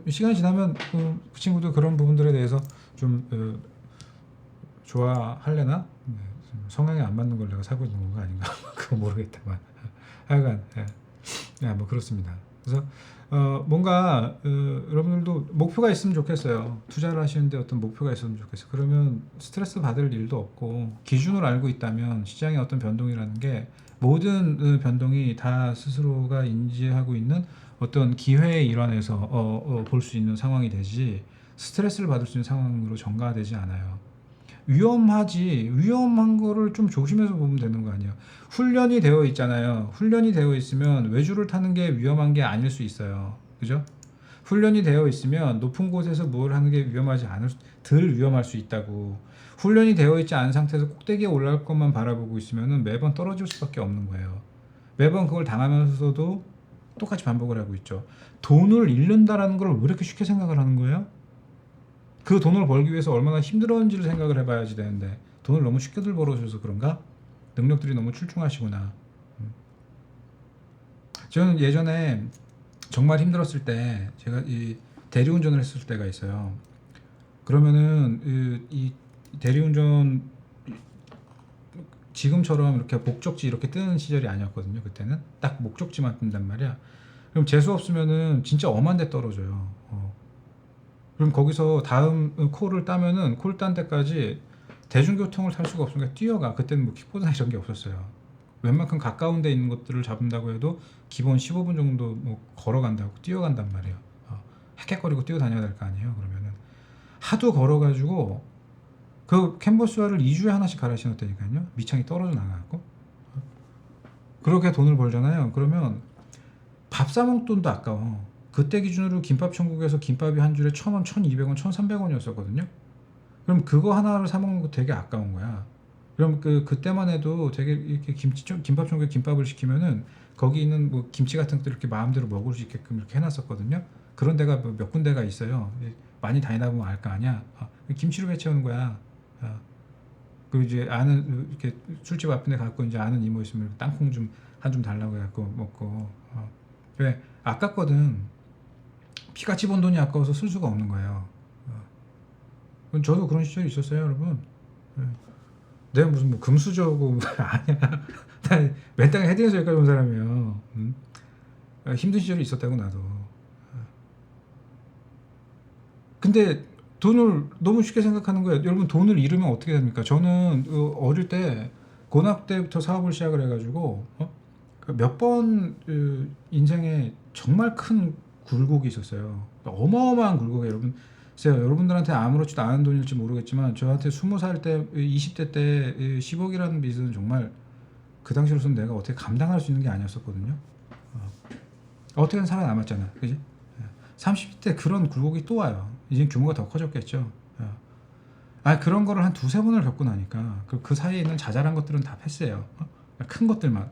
시간이 지나면 그 친구도 그런 부분들에 대해서 좀 좋아할래나? 성향에 안 맞는 걸 내가 사고 있는 건가 아닌가? 그거 모르겠다만. 하여간 뭐 그렇습니다. 그래서 뭔가 여러분들도 목표가 있으면 좋겠어요. 투자를 하시는데 어떤 목표가 있으면 좋겠어요. 그러면 스트레스 받을 일도 없고, 기준을 알고 있다면 시장의 어떤 변동이라는 게 모든 변동이 다 스스로가 인지하고 있는 어떤 기회의 일환에서 볼 수 있는 상황이 되지, 스트레스를 받을 수 있는 상황으로 전가되지 않아요. 위험한 거를 좀 조심해서 보면 되는 거 아니에요. 훈련이 되어 있잖아요. 훈련이 되어 있으면 외주를 타는 게 위험한 게 아닐 수 있어요. 그죠? 훈련이 되어 있으면 높은 곳에서 뭘 하는 게 덜 위험할 수 있다고. 훈련이 되어 있지 않은 상태에서 꼭대기에 올라갈 것만 바라보고 있으면 매번 떨어질 수밖에 없는 거예요. 매번 그걸 당하면서도 똑같이 반복을 하고 있죠. 돈을 잃는다라는 걸 왜 이렇게 쉽게 생각을 하는 거예요? 그 돈을 벌기 위해서 얼마나 힘들었는지를 생각을 해봐야지 되는데, 돈을 너무 쉽게들 벌어줘서 그런가? 능력들이 너무 출중하시구나. 저는 예전에 정말 힘들었을 때 제가 이 대리운전을 했을 때가 있어요. 그러면은 이 대리운전 지금처럼 이렇게 목적지 이렇게 뜨는 시절이 아니었거든요. 그때는 딱 목적지만 뜬단 말이야. 그럼 재수 없으면은 진짜 엄한 데 떨어져요. 그럼 거기서 다음 콜을 따면은 콜 딴 데까지 대중교통을 탈 수가 없으니까 뛰어가. 그때는 뭐 킥보드나 이런 게 없었어요. 웬만큼 가까운 데 있는 것들을 잡는다고 해도 기본 15분 정도 뭐 걸어간다고, 뛰어간단 말이에요. 헥헥거리고 뛰어다녀야 될 거 아니에요. 그러면은 하도 걸어가지고 그 캔버스화를 2주에 하나씩 갈아 신었다니까요. 미창이 떨어져 나가고. 그렇게 돈을 벌잖아요. 그러면 밥 사 먹을 돈도 아까워. 그때 기준으로 김밥 천국에서 김밥이 한 줄에 1,000원, 1,200원, 1,300원이었었거든요. 그럼 그거 하나를 사 먹는 거 되게 아까운 거야. 그럼 그때만 해도 되게 이렇게 김밥 천국에 김밥을 시키면은 거기 있는 뭐 김치 같은 것들 이렇게 마음대로 먹을 수 있게끔 이렇게 해놨었거든요. 그런 데가 몇 군데가 있어요. 많이 다니다 보면 알 거 아니야. 김치로 회 채우는 거야. 그 이제 아는 이렇게 술집 앞에 갖고 이제 아는 이모 있으면 땅콩 좀 한 줌 달라고 해갖고 먹고. 왜 아깝거든. 피같이 번 돈이 아까워서 쓸 수가 없는 거예요. 저도 그런 시절이 있었어요, 여러분. 내가 무슨 뭐 금수저고 아니야. 나 맨땅에 헤딩해서 여기까지 온 사람이에요. 힘든 시절이 있었다고 나도. 근데 돈을 너무 쉽게 생각하는 거예요. 여러분, 돈을 잃으면 어떻게 됩니까? 저는 어릴 때 고등학교 때부터 사업을 시작을 해가지고 몇 번 인생에 정말 큰 굴곡이 있었어요. 어마어마한 굴곡이에요. 여러분들한테 아무렇지도 않은 돈일지 모르겠지만 저한테 20살 때, 20대 때 10억이라는 빚은 정말 그 당시로서는 내가 어떻게 감당할 수 있는 게 아니었었거든요. 어떻게든 살아남았잖아. 그지? 30대 그런 굴곡이 또 와요. 이제 규모가 더 커졌겠죠. 그런 거를 한 두세 번을 겪고 나니까 그 사이에 있는 자잘한 것들은 다 패스해요. 큰 것들만.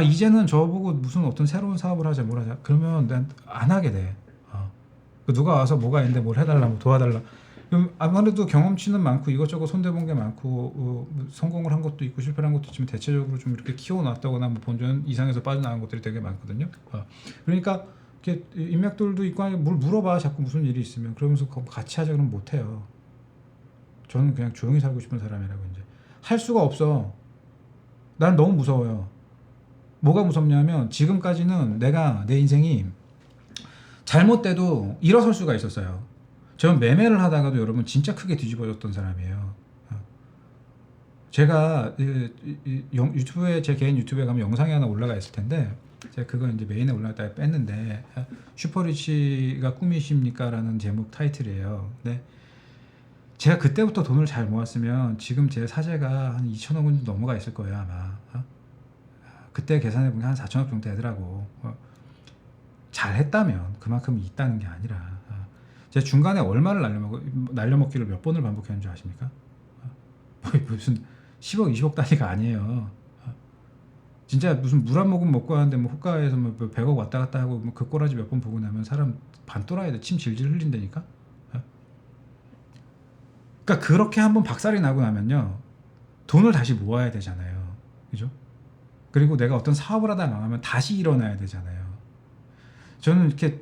이제는 저보고 무슨 어떤 새로운 사업을 하자, 뭘 하자. 그러면 난 안 하게 돼. 누가 와서 뭐가 있는데 뭘 해달라, 뭐 도와달라. 그럼 아무래도 경험치는 많고 이것저것 손대본 게 많고 성공을 한 것도 있고 실패를 한 것도 있지만 대체적으로 좀 이렇게 키워놨다거나 뭐 본전 이상에서 빠져나간 것들이 되게 많거든요. 그러니까 이렇게 인맥들도 있고 뭘 물어봐. 자꾸 무슨 일이 있으면. 그러면서 같이 하자 그러면 못해요. 저는 그냥 조용히 살고 싶은 사람이라고. 이제 할 수가 없어. 난 너무 무서워요. 뭐가 무섭냐면 지금까지는 내가 내 인생이 잘못돼도 일어설 수가 있었어요. 저는 매매를 하다가도 여러분 진짜 크게 뒤집어졌던 사람이에요. 제가 유튜브에 제 개인 유튜브에 가면 영상이 하나 올라가 있을 텐데 제가 그거 이제 메인에 올라갔다가 뺐는데 슈퍼리치가 꿈이십니까라는 제목 타이틀이에요. 근데 제가 그때부터 돈을 잘 모았으면 지금 제 사재가 한 2천억 원 정도 넘어가 있을 거예요 아마. 그때 계산해 보면 한 4천억 정도 되더라고. 잘 했다면 그만큼 있다는 게 아니라 제가 중간에 얼마를 날려먹기를 몇 번을 반복했는 줄 아십니까? 무슨 10억 20억 단위가 아니에요. 진짜 무슨 물 한 모금 먹고 하는데 뭐 호가에서 뭐 100억 왔다 갔다 하고 뭐 그 꼬라지 몇 번 보고 나면 사람 반 또라이 돼. 침 질질 흘린다니까. 그러니까 그렇게 한번 박살이 나고 나면요 돈을 다시 모아야 되잖아요. 그죠? 그리고 내가 어떤 사업을 하다 망하면 다시 일어나야 되잖아요. 저는 이렇게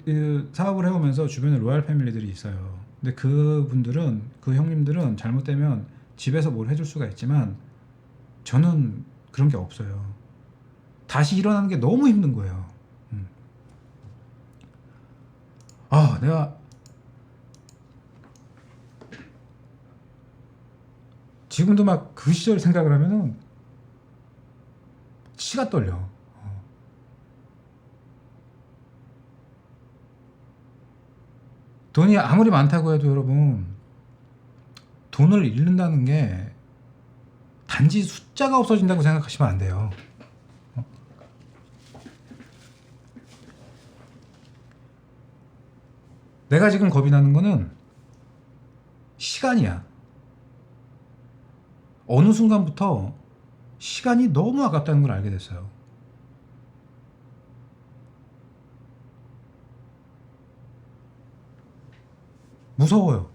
사업을 해오면서 주변에 로얄 패밀리들이 있어요. 근데 그분들은 그 형님들은 잘못되면 집에서 뭘 해줄 수가 있지만 저는 그런 게 없어요. 다시 일어나는 게 너무 힘든 거예요. 내가 지금도 막 그 시절 생각을 하면은 치가 떨려. 돈이 아무리 많다고 해도 여러분 돈을 잃는다는 게 단지 숫자가 없어진다고 생각하시면 안 돼요. 내가 지금 겁이 나는 거는 시간이야. 어느 순간부터 시간이 너무 아깝다는 걸 알게 됐어요. 무서워요.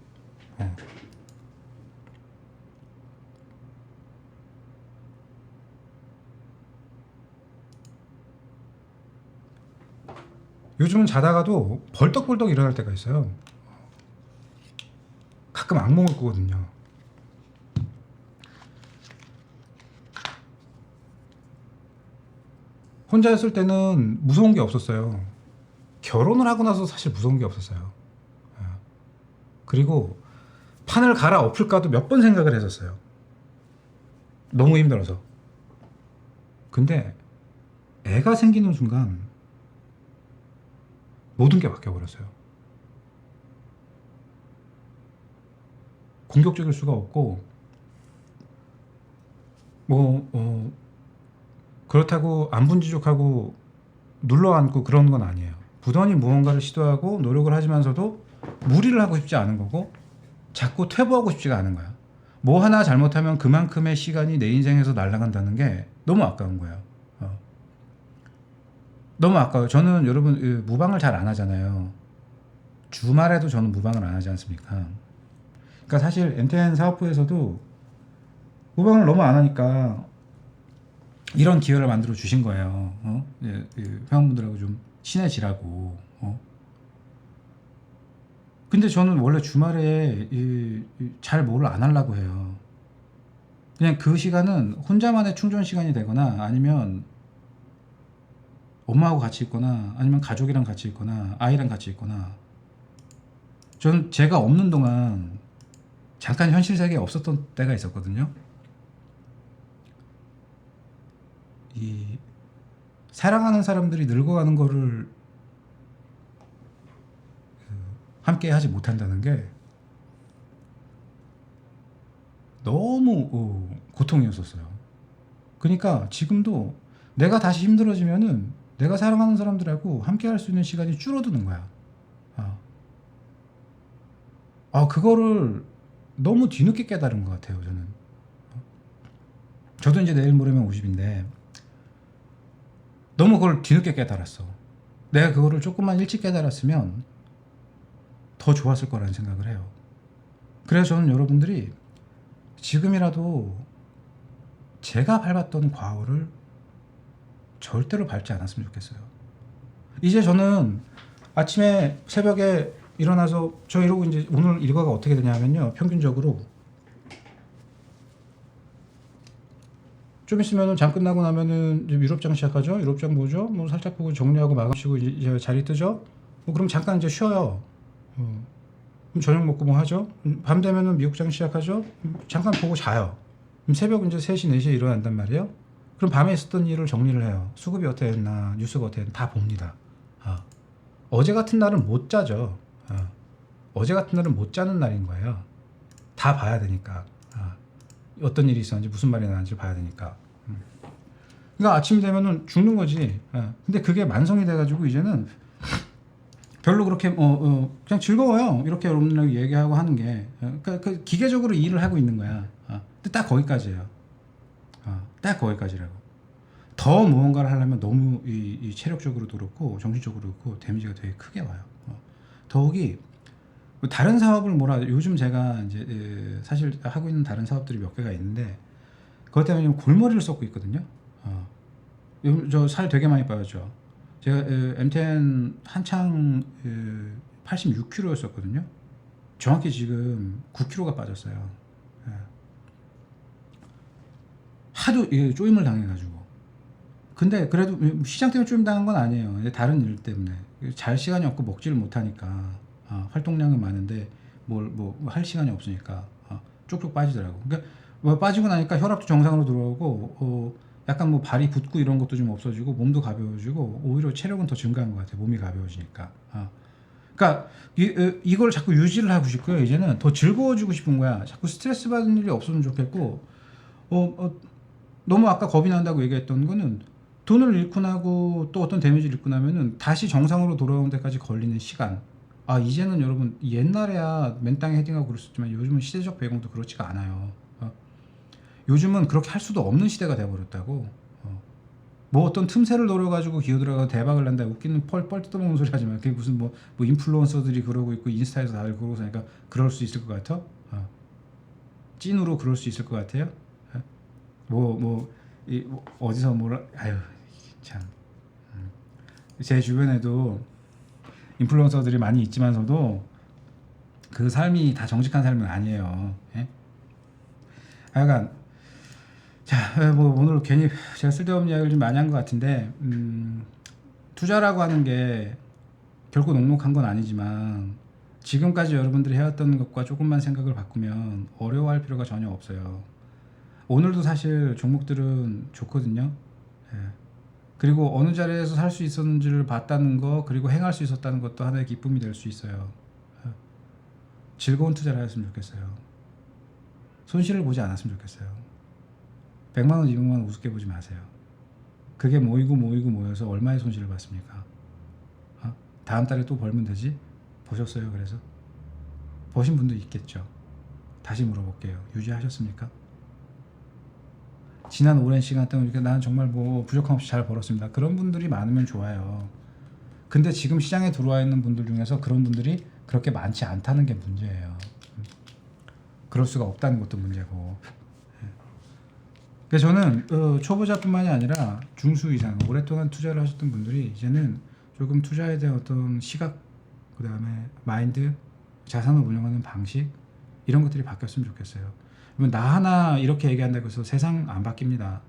요즘은 자다가도 벌떡벌떡 일어날 때가 있어요. 가끔 악몽을 꾸거든요. 혼자였을 때는 무서운 게 없었어요. 결혼을 하고 나서 사실 무서운 게 없었어요. 그리고 판을 갈아엎을까도 몇 번 생각을 했었어요. 너무 힘들어서. 근데 애가 생기는 순간 모든 게 바뀌어버렸어요. 공격적일 수가 없고 그렇다고 안분지족하고 눌러앉고 그런 건 아니에요. 부단히 무언가를 시도하고 노력을 하지만서도 무리를 하고 싶지 않은 거고 자꾸 퇴보하고 싶지가 않은 거야. 뭐 하나 잘못하면 그만큼의 시간이 내 인생에서 날아간다는 게 너무 아까운 거예요. 너무 아까워요. 저는 여러분 무방을 잘 안 하잖아요. 주말에도 저는 무방을 안 하지 않습니까? 그러니까 사실 MTN 사업부에서도 무방을 너무 안 하니까 이런 기회를 만들어 주신 거예요. 회원분들하고 좀 친해지라고. 근데 저는 원래 주말에 잘 뭐를 안 하려고 해요. 그냥 그 시간은 혼자만의 충전 시간이 되거나 아니면 엄마하고 같이 있거나 아니면 가족이랑 같이 있거나 아이랑 같이 있거나 저는 제가 없는 동안 잠깐 현실 세계에 없었던 때가 있었거든요. 이 사랑하는 사람들이 늙어가는 거를 함께 하지 못한다는 게 너무 고통이었었어요. 그러니까 지금도 내가 다시 힘들어지면은 내가 사랑하는 사람들하고 함께 할 수 있는 시간이 줄어드는 거야. 그거를 너무 뒤늦게 깨달은 것 같아요, 저는. 저도 이제 내일 모레면 50인데 너무 그걸 뒤늦게 깨달았어. 내가 그거를 조금만 일찍 깨달았으면 더 좋았을 거라는 생각을 해요. 그래서 저는 여러분들이 지금이라도 제가 밟았던 과오를 절대로 밟지 않았으면 좋겠어요. 이제 저는 아침에 새벽에 일어나서 저 이러고 이제 오늘 일과가 어떻게 되냐면요. 평균적으로 좀 있으면은 장 끝나고 나면은 이제 유럽장 시작하죠. 유럽장 보죠. 뭐 살짝 보고 정리하고 마감시고 이제 자리 뜨죠. 그럼 잠깐 이제 쉬어요. 그럼 저녁 먹고 뭐 하죠? 밤 되면은 미국장 시작하죠. 잠깐 보고 자요. 그럼 새벽 이제 3시, 4시에 일어난단 말이에요. 그럼 밤에 있었던 일을 정리를 해요. 수급이 어떻게 됐나, 뉴스가 어떻게 됐나 다 봅니다. 어제 같은 날은 못 자죠. 어제 같은 날은 못 자는 날인 거예요. 다 봐야 되니까. 어떤 일이 있었는지 무슨 말이 나는지 봐야 되니까. 그러니까 아침이 되면은 죽는 거지. 근데 그게 만성이 돼가지고 이제는 별로 그렇게 그냥 즐거워요. 이렇게 여러분들하고 얘기하고 하는 게. 그러니까 그 기계적으로 일을 하고 있는 거야. 근데 딱 거기까지예요. 딱 거기까지라고. 더 무언가를 하려면 너무 이 체력적으로도 그렇고 정신적으로도 그렇고 데미지가 되게 크게 와요. 더욱이 다른 사업을 요즘 제가 이제 사실 하고 있는 다른 사업들이 몇 개가 있는데 그것 때문에 좀 골머리를 썩고 있거든요. 저 살 되게 많이 빠졌죠. 제가 MTN 한창 86kg였었거든요. 정확히 지금 9kg가 빠졌어요. 하도 쪼임을 당해가지고. 근데 그래도 시장 때문에 쪼임 당한 건 아니에요. 다른 일 때문에 잘 시간이 없고 먹지를 못하니까 활동량은 많은데 뭘 할 시간이 없으니까 쪽쪽 빠지더라고. 그러니까 뭐 빠지고 나니까 혈압도 정상으로 들어오고 약간 뭐 발이 붓고 이런 것도 좀 없어지고 몸도 가벼워지고 오히려 체력은 더 증가한 것 같아요. 몸이 가벼워지니까. 그러니까 이걸 자꾸 유지를 하고 싶고요. 이제는 더 즐거워지고 싶은 거야. 자꾸 스트레스 받는 일이 없으면 좋겠고 너무 아까 겁이 난다고 얘기했던 거는 돈을 잃고 나고 또 어떤 데미지를 입고 나면은 다시 정상으로 돌아오는 데까지 걸리는 시간. 이제는 여러분 옛날에야 맨땅에 헤딩하고 그랬었지만 요즘은 시대적 배경도 그렇지가 않아요. 요즘은 그렇게 할 수도 없는 시대가 돼버렸다고. 뭐 어떤 틈새를 노려가지고 기어들어가서 대박을 난다. 웃기는 뻘 뜯어먹는 소리 하지 마. 그게 무슨 뭐 인플루언서들이 그러고 있고 인스타에서 다들 그러고 있으니까 그럴 수 있을 것 같아? 찐으로 그럴 수 있을 것 같아요? 어디서 아유 참. 제 주변에도 인플루언서들이 많이 있지만서도 그 삶이 다 정직한 삶은 아니에요. 예? 하여간 오늘 괜히 제가 쓸데없는 이야기를 좀 많이 한 것 같은데 투자라고 하는 게 결코 녹록한 건 아니지만 지금까지 여러분들이 해왔던 것과 조금만 생각을 바꾸면 어려워할 필요가 전혀 없어요. 오늘도 사실 종목들은 좋거든요. 예. 그리고 어느 자리에서 살 수 있었는지를 봤다는 거, 그리고 행할 수 있었다는 것도 하나의 기쁨이 될 수 있어요. 즐거운 투자를 하셨으면 좋겠어요. 손실을 보지 않았으면 좋겠어요. 100만 원, 200만 원 우습게 보지 마세요. 그게 모여서 얼마의 손실을 봤습니까? 다음 달에 또 벌면 되지? 보셨어요? 그래서? 보신 분도 있겠죠. 다시 물어볼게요. 유지하셨습니까? 지난 오랜 시간 동안 나는 정말 부족함 없이 잘 벌었습니다. 그런 분들이 많으면 좋아요. 근데 지금 시장에 들어와 있는 분들 중에서 그런 분들이 그렇게 많지 않다는 게 문제예요. 그럴 수가 없다는 것도 문제고. 그래서 저는 초보자뿐만이 아니라 중수 이상 오랫동안 투자를 하셨던 분들이 이제는 조금 투자에 대한 어떤 시각, 그 다음에 마인드, 자산을 운영하는 방식 이런 것들이 바뀌었으면 좋겠어요. 나 하나 이렇게 얘기한다고 해서 세상 안 바뀝니다.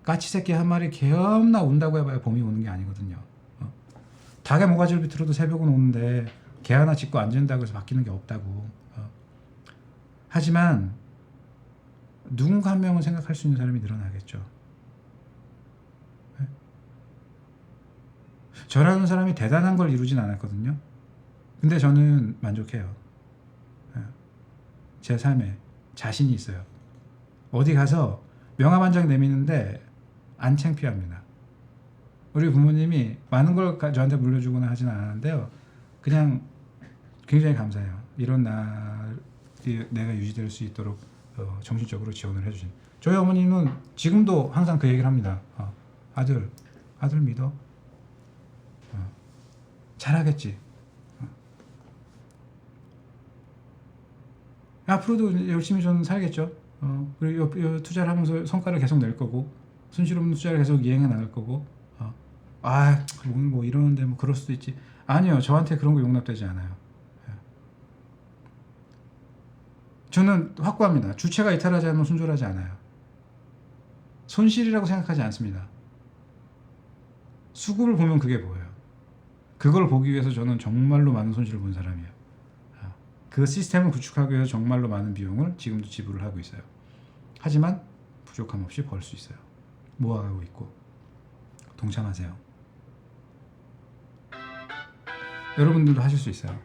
까치 새끼 한 마리 개엄나 운다고 해봐야 봄이 오는 게 아니거든요. 닭의 모가지를 비틀어도 새벽은 오는데 개 하나 짖고 앉는다고 해서 바뀌는 게 없다고. 하지만 누군가 한 명은 생각할 수 있는 사람이 늘어나겠죠. 저라는 사람이 대단한 걸 이루진 않았거든요. 근데 저는 만족해요. 제 삶에 자신이 있어요. 어디 가서 명함 한 장 내미는데 안 창피합니다. 우리 부모님이 많은 걸 저한테 물려주거나 하진 않았는데요. 그냥 굉장히 감사해요. 이런 내가 유지될 수 있도록 정신적으로 지원을 해주신. 저희 어머니는 지금도 항상 그 얘기를 합니다. 아들 믿어. 잘하겠지. 앞으로도 열심히 저는 살겠죠. 그리고 투자를 하면서 성과를 계속 낼 거고, 손실 없는 투자를 계속 이행해 나갈 거고. 이러는데 그럴 수도 있지. 아니요, 저한테 그런 거 용납되지 않아요. 저는 확고합니다. 주체가 이탈하지 않으면 손절하지 않아요. 손실이라고 생각하지 않습니다. 수급을 보면 그게 보여요. 그걸 보기 위해서 저는 정말로 많은 손실을 본 사람이에요. 그 시스템을 구축하기 위해서 정말로 많은 비용을 지금도 지불을 하고 있어요. 하지만 부족함 없이 벌 수 있어요. 모아가고 있고. 동참하세요. 여러분들도 하실 수 있어요.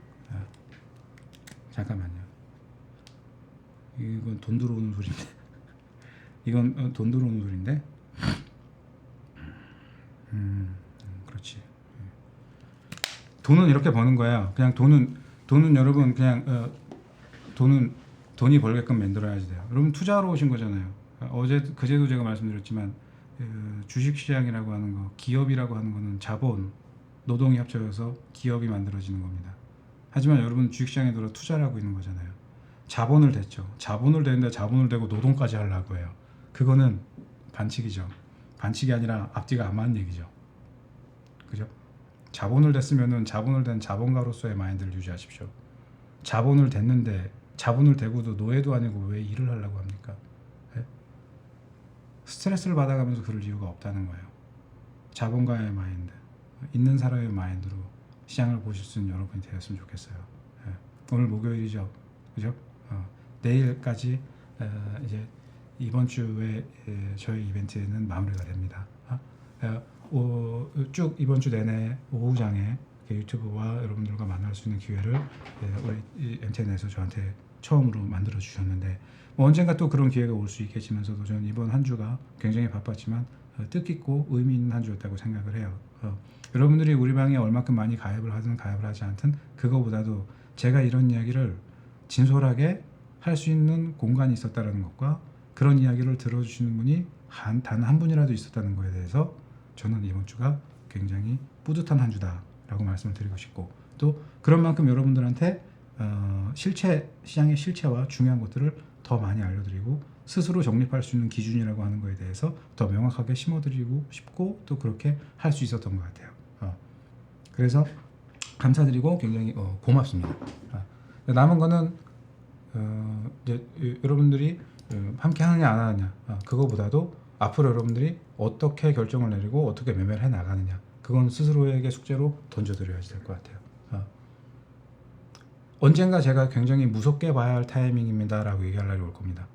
잠깐만요. 이건 돈 들어오는 소리인데. 이건 돈 들어오는 소리인데. 그렇지. 돈은 이렇게 버는 거예요. 그냥 돈은 여러분 그냥 돈이 벌게끔 만들어야지 돼요. 여러분 투자하러 오신 거잖아요. 그제도 제가 말씀드렸지만 주식시장이라고 하는 거, 기업이라고 하는 거는 자본, 노동이 합쳐져서 기업이 만들어지는 겁니다. 하지만 여러분 주식시장에 들어 투자를 하고 있는 거잖아요. 자본을 댔죠. 자본을 대는데 자본을 대고 노동까지 하려고 해요. 그거는 반칙이죠. 반칙이 아니라 앞뒤가 안 맞는 얘기죠. 그죠? 자본을 댔으면은 자본을 댄 자본가로서의 마인드를 유지하십시오. 자본을 댔는데 자본을 대고도 노예도 아니고 왜 일을 하려고 합니까? 네? 스트레스를 받아가면서 그럴 이유가 없다는 거예요. 자본가의 마인드, 있는 사람의 마인드로 시장을 보실 수 있는 여러분이 되었으면 좋겠어요. 네. 오늘 목요일이죠, 그죠? 내일까지 이제 이번 주에 저희 이벤트는 마무리가 됩니다. 쭉 이번 주 내내 오후장에 유튜브와 여러분들과 만날 수 있는 기회를 우리 MTN에서 저한테 처음으로 만들어 주셨는데 언젠가 또 그런 기회가 올 수 있겠지만서도 저는 이번 한 주가 굉장히 바빴지만 뜻깊고 의미 있는 한 주였다고 생각을 해요. 여러분들이 우리 방에 얼마큼 많이 가입을 하든 가입을 하지 않든 그거보다도 제가 이런 이야기를 진솔하게 할 수 있는 공간이 있었다는 것과 그런 이야기를 들어주시는 분이 단 한 분이라도 있었다는 것에 대해서 저는 이번 주가 굉장히 뿌듯한 한 주다라고 말씀을 드리고 싶고 또 그런 만큼 여러분들한테 시장의 실체와 중요한 것들을 더 많이 알려드리고 스스로 정립할 수 있는 기준이라고 하는 것에 대해서 더 명확하게 심어드리고 싶고 또 그렇게 할 수 있었던 것 같아요. 그래서 감사드리고 굉장히 고맙습니다. 남은 거는 이제 여러분들이 함께 하느냐 안 하느냐 그거보다도 앞으로 여러분들이 어떻게 결정을 내리고 어떻게 매매를 해 나가느냐 그건 스스로에게 숙제로 던져드려야지 될 것 같아요. 언젠가 제가 굉장히 무섭게 봐야 할 타이밍입니다 라고 얘기할 날이 올 겁니다.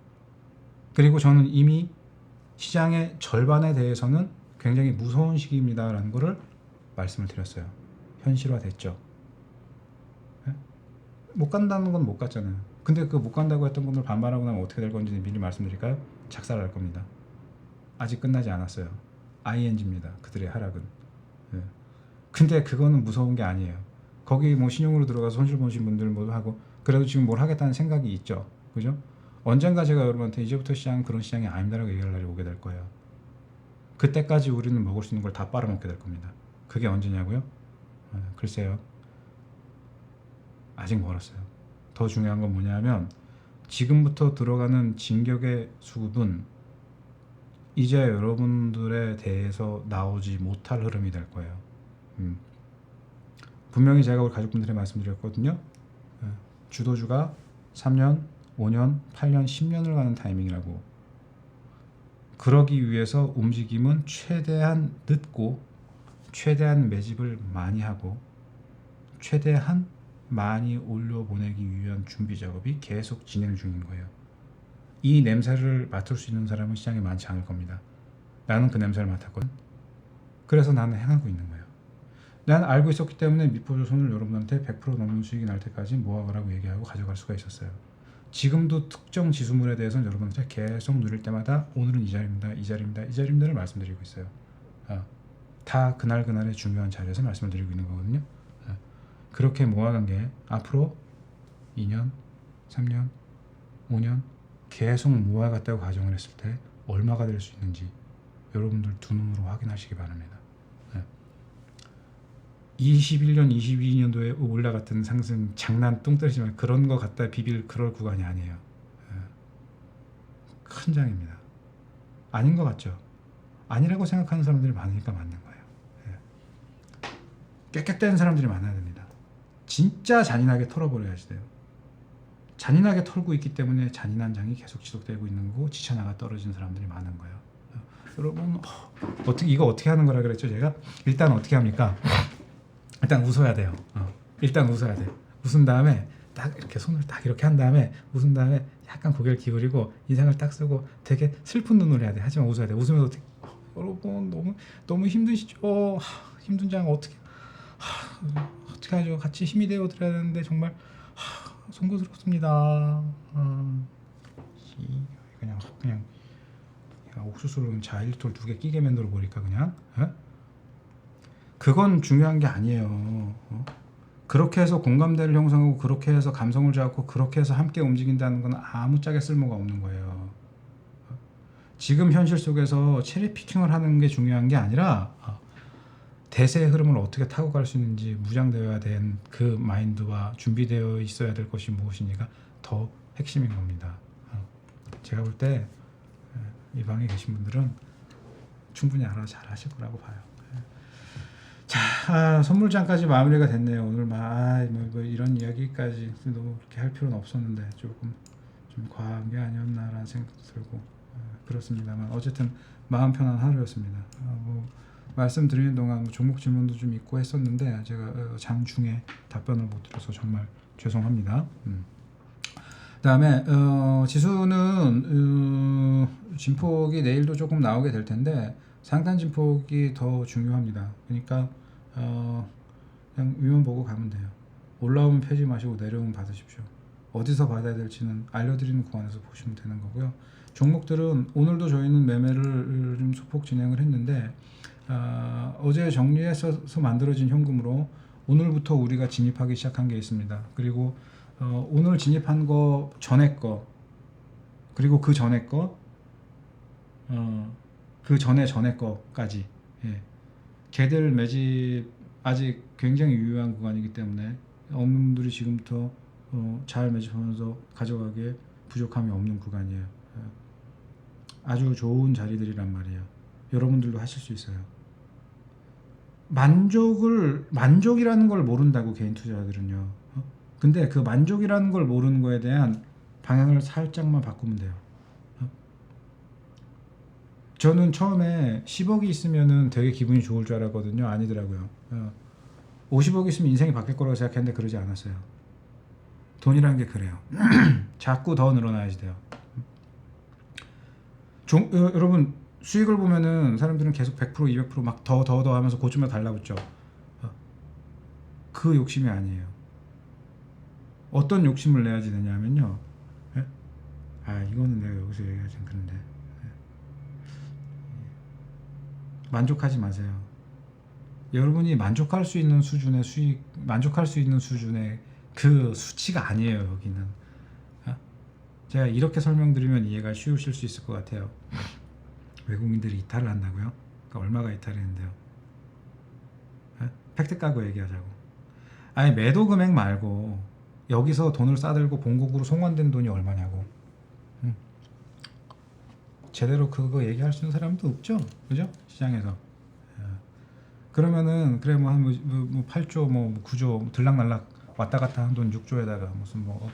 그리고 저는 이미 시장의 절반에 대해서는 굉장히 무서운 시기입니다 라는 거를 말씀을 드렸어요. 현실화됐죠. 못 간다는 건 못 갔잖아요. 근데 그 못 간다고 했던 분들 반발하고 나면 어떻게 될 건지 미리 말씀드릴까요? 작살날 겁니다. 아직 끝나지 않았어요. ING입니다. 그들의 하락은. 근데 그거는 무서운 게 아니에요. 거기 뭐 신용으로 들어가서 손실 보신 분들 모두 하고 그래도 지금 뭘 하겠다는 생각이 있죠. 그죠? 언젠가 제가 여러분한테 이제부터 시장은 그런 시장이 아닙니다라고 얘기할 날이 오게 될 거예요. 그때까지 우리는 먹을 수 있는 걸 다 빨아먹게 될 겁니다. 그게 언제냐고요? 글쎄요. 아직 멀었어요. 더 중요한 건 뭐냐면 지금부터 들어가는 진격의 수급은 이제 여러분들에 대해서 나오지 못할 흐름이 될 거예요. 분명히 제가 우리 가족분들에 말씀드렸거든요. 주도주가 3년, 5년, 8년, 10년을 가는 타이밍이라고. 그러기 위해서 움직임은 최대한 늦고 최대한 매집을 많이 하고 최대한 많이 올려보내기 위한 준비 작업이 계속 진행 중인 거예요. 이 냄새를 맡을 수 있는 사람은 시장에 많지 않을 겁니다. 나는 그 냄새를 맡았거든. 그래서 나는 행하고 있는 거예요. 난 알고 있었기 때문에 미포조선을 여러분한테 100% 넘는 수익이 날 때까지 모아가라고 얘기하고 가져갈 수가 있었어요. 지금도 특정 지수물에 대해서는 여러분한테 계속 누릴 때마다 오늘은 이 자리입니다, 이 자리입니다, 이 자리입니다를 말씀드리고 있어요. 다 그날그날의 중요한 자리에서 말씀을 드리고 있는 거거든요. 그렇게 모아간 게 앞으로 2년, 3년, 5년 계속 모아갔다고 가정을 했을 때 얼마가 될 수 있는지 여러분들 두 눈으로 확인하시기 바랍니다. 21년, 22년도에 올라갔던 상승 장난 똥 때리지만 그런 거 갖다 비빌 그럴 구간이 아니에요. 큰 장입니다. 아닌 것 같죠? 아니라고 생각하는 사람들이 많으니까 맞는 거예요. 깨끗된 사람들이 많아야 됩니다. 진짜 잔인하게 털어버려야지 돼요. 잔인하게 털고 있기 때문에 잔인한 장이 계속 지속되고 있는 거고 지쳐나가 떨어진 사람들이 많은 거예요. 여러분 이거 어떻게 하는 거라 그랬죠? 제가 일단 어떻게 합니까? 일단 웃어야 돼요. 일단 웃어야 돼. 웃은 다음에 딱 이렇게 손을 딱 이렇게 한 다음에 웃은 다음에 약간 고개를 기울이고 인상을 딱 쓰고 되게 슬픈 눈을 해야 돼. 하지만 웃어야 돼. 웃으면서 어떻게 여러분 너무 힘드시죠? 힘든 장 어떻게 하죠? 같이 힘이 되어 드려야 되는데 정말 송구스럽습니다. 그냥 옥수수로 자일톨 2개 끼게 만들어 버릴까 그냥? 에? 그건 중요한 게 아니에요. 그렇게 해서 공감대를 형성하고 그렇게 해서 감성을 잡고 그렇게 해서 함께 움직인다는 건 아무짝에 쓸모가 없는 거예요. 지금 현실 속에서 체리 피킹을 하는 게 중요한 게 아니라 대세의 흐름을 어떻게 타고 갈 수 있는지 무장되어야 된 그 마인드와 준비되어 있어야 될 것이 무엇이니까 더 핵심인 겁니다. 제가 볼 때 이 방에 계신 분들은 충분히 알아 잘 하실 거라고 봐요. 자, 선물장까지 마무리가 됐네요. 오늘 뭐 이런 이야기까지 너무 그렇게 할 필요는 없었는데 조금 좀 과한 게 아니었나라는 생각도 들고 그렇습니다만 어쨌든 마음 편한 하루였습니다. 뭐 말씀드리는 동안 뭐 종목 질문도 좀 있고 했었는데 제가 장중에 답변을 못 드려서 정말 죄송합니다. 그다음에 지수는 진폭이 내일도 조금 나오게 될 텐데 상단 진폭이 더 중요합니다. 그러니까 그냥 위만 보고 가면 돼요. 올라오면 펴지 마시고 내려오면 받으십시오. 어디서 받아야 될지는 알려드리는 구간에서 보시면 되는 거고요. 종목들은 오늘도 저희는 매매를 좀 소폭 진행을 했는데 어제 정리해서 만들어진 현금으로 오늘부터 우리가 진입하기 시작한 게 있습니다. 그리고 오늘 진입한 거 전에 거 그리고 그 전에 거 그 전에 거까지 걔들 매집 아직 굉장히 유효한 구간이기 때문에 없는 분들이 지금부터 잘 매집하면서 가져가기에 부족함이 없는 구간이에요. 아주 좋은 자리들이란 말이에요. 여러분들도 하실 수 있어요. 만족이라는 걸 모른다고 개인 투자자들은요. 근데 그 만족이라는 걸 모르는 거에 대한 방향을 살짝만 바꾸면 돼요. 저는 처음에 10억이 있으면은 되게 기분이 좋을 줄 알았거든요. 아니더라고요. 50억 있으면 인생이 바뀔 거라고 생각했는데 그러지 않았어요. 돈이라는 게 그래요. 자꾸 더 늘어나야지 돼요. 여러분 수익을 보면은 사람들은 계속 100% 200% 막 더 하면서 고점에 달라붙죠. 그 욕심이 아니에요. 어떤 욕심을 내야지 되냐면요. 이거는 내가 여기서 얘기하지 그런데 만족하지 마세요. 여러분이 만족할 수 있는 수준의 수익, 만족할 수 있는 수준의 그 수치가 아니에요. 여기는 제가 이렇게 설명드리면 이해가 쉬우실 수 있을 것 같아요. 외국인들이 이탈을 한다고요? 그러니까 얼마가 이탈했는데요? 팩트 까고 얘기하자고. 아니 매도 금액 말고 여기서 돈을 싸들고 본국으로 송환된 돈이 얼마냐고. 제대로 그거 얘기할 수 있는 사람도 없죠, 그죠? 시장에서. 그러면은 그래 뭐 한 8조 뭐 9조 들락날락 왔다 갔다 한 돈 6조에다가 무슨 뭐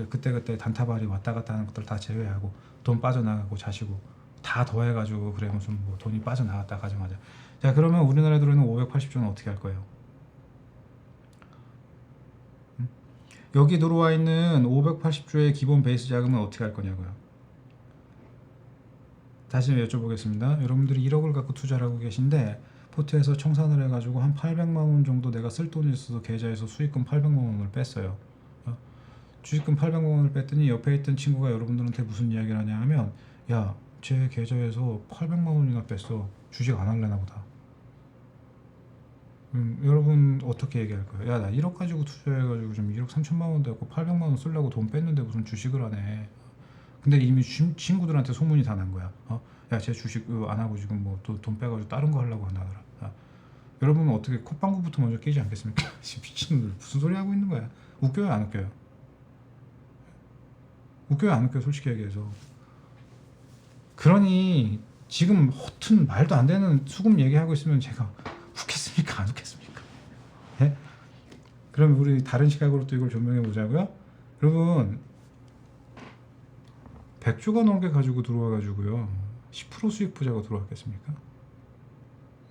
그때 단타발이 왔다 갔다 하는 것들 다 제외하고 돈 빠져나가고 자시고 다 더해가지고 그래 무슨 뭐 돈이 빠져나갔다 가정하자. 자 그러면 우리나라에 들어있는 580조는 어떻게 할 거예요? 여기 들어와 있는 580조의 기본 베이스 자금은 어떻게 할 거냐고요? 다시 여쭤보겠습니다. 여러분들이 1억을 갖고 투자를 하고 계신데 포트에서 청산을 해가지고 한 800만 원 정도 내가 쓸 돈이 있어서 계좌에서 수익금 800만 원을 뺐어요. 주식금 800만 원을 뺐더니 옆에 있던 친구가 여러분들한테 무슨 이야기를 하냐 하면 야, 제 계좌에서 800만 원이나 뺐어. 주식 안 할래나 보다. 여러분 어떻게 얘기할 거예요? 야, 나 1억 가지고 투자해가지고 좀 1억 3천만 원 되고 800만 원 쓰려고 돈 뺐는데 무슨 주식을 하네. 근데 이미 친구들한테 소문이 다 난 거야. 야, 쟤 주식 안 하고 지금 뭐 돈 빼가지고 다른 거 하려고 한다더라. 여러분은 어떻게 콧방구부터 먼저 끼지 않겠습니까? 미친놈들 무슨 소리 하고 있는 거야? 웃겨요, 안 웃겨요? 웃겨요, 안 웃겨요? 솔직히 얘기해서. 그러니 지금 허튼 말도 안 되는 수금 얘기하고 있으면 제가 웃겠습니까, 안 웃겠습니까? 예? 그럼 우리 다른 시각으로 또 이걸 조명해 보자고요. 여러분 100조가 넘게 가지고 들어와가지고요 10% 수익 부자가 들어왔겠습니까?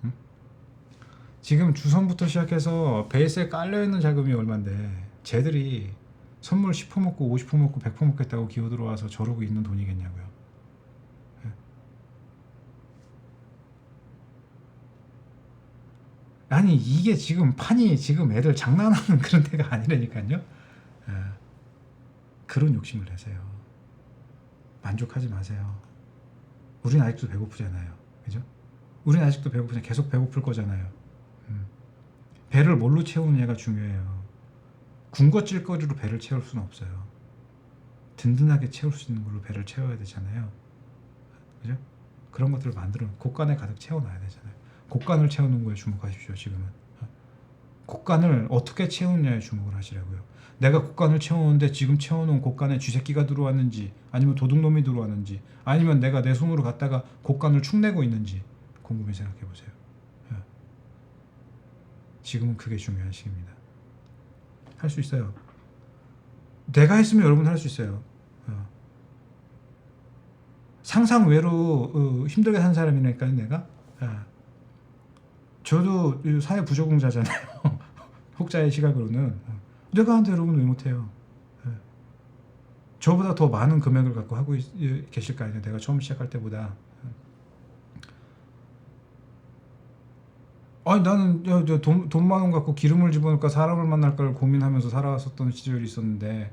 응? 지금 주선부터 시작해서 베이스에 깔려있는 자금이 얼만데 쟤들이 선물 10% 먹고 50% 먹고 100% 먹겠다고 기어 들어와서 저러고 있는 돈이겠냐고요. 예. 아니 이게 지금 판이 지금 애들 장난하는 그런 데가 아니라니까요. 예. 그런 욕심을 내세요. 만족하지 마세요. 우린 아직도 배고프잖아요. 그죠? 우린 아직도 배고프잖아요. 계속 배고플 거잖아요. 배를 뭘로 채우느냐가 중요해요. 군것질거리로 배를 채울 수는 없어요. 든든하게 채울 수 있는 걸로 배를 채워야 되잖아요. 그죠? 그런 것들을 만들어 곡간에 가득 채워놔야 되잖아요. 곡간을 채우는 거에 주목하십시오. 지금은 곡간을 어떻게 채우느냐에 주목을 하시라고요. 내가 곡간을 채우는데 지금 채워놓은 곡간에 쥐새끼가 들어왔는지 아니면 도둑놈이 들어왔는지 아니면 내가 내 손으로 갖다가 곡간을 축내고 있는지 곰곰이 생각해 보세요. 지금은 그게 중요한 시기입니다. 할 수 있어요. 내가 했으면 여러분 할 수 있어요. 상상 외로 힘들게 산 사람이니까요. 내가 저도 사회 부적응자잖아요. 혹자의 시각으로는 내가 하는데 여러분 왜 못해요? 저보다 더 많은 금액을 갖고 하고 계실 거 아니에요. 내가 처음 시작할 때보다. 아니 나는 돈 많은 거 갖고 기름을 집어넣을까 사람을 만날까를 고민하면서 살아왔었던 시절이 있었는데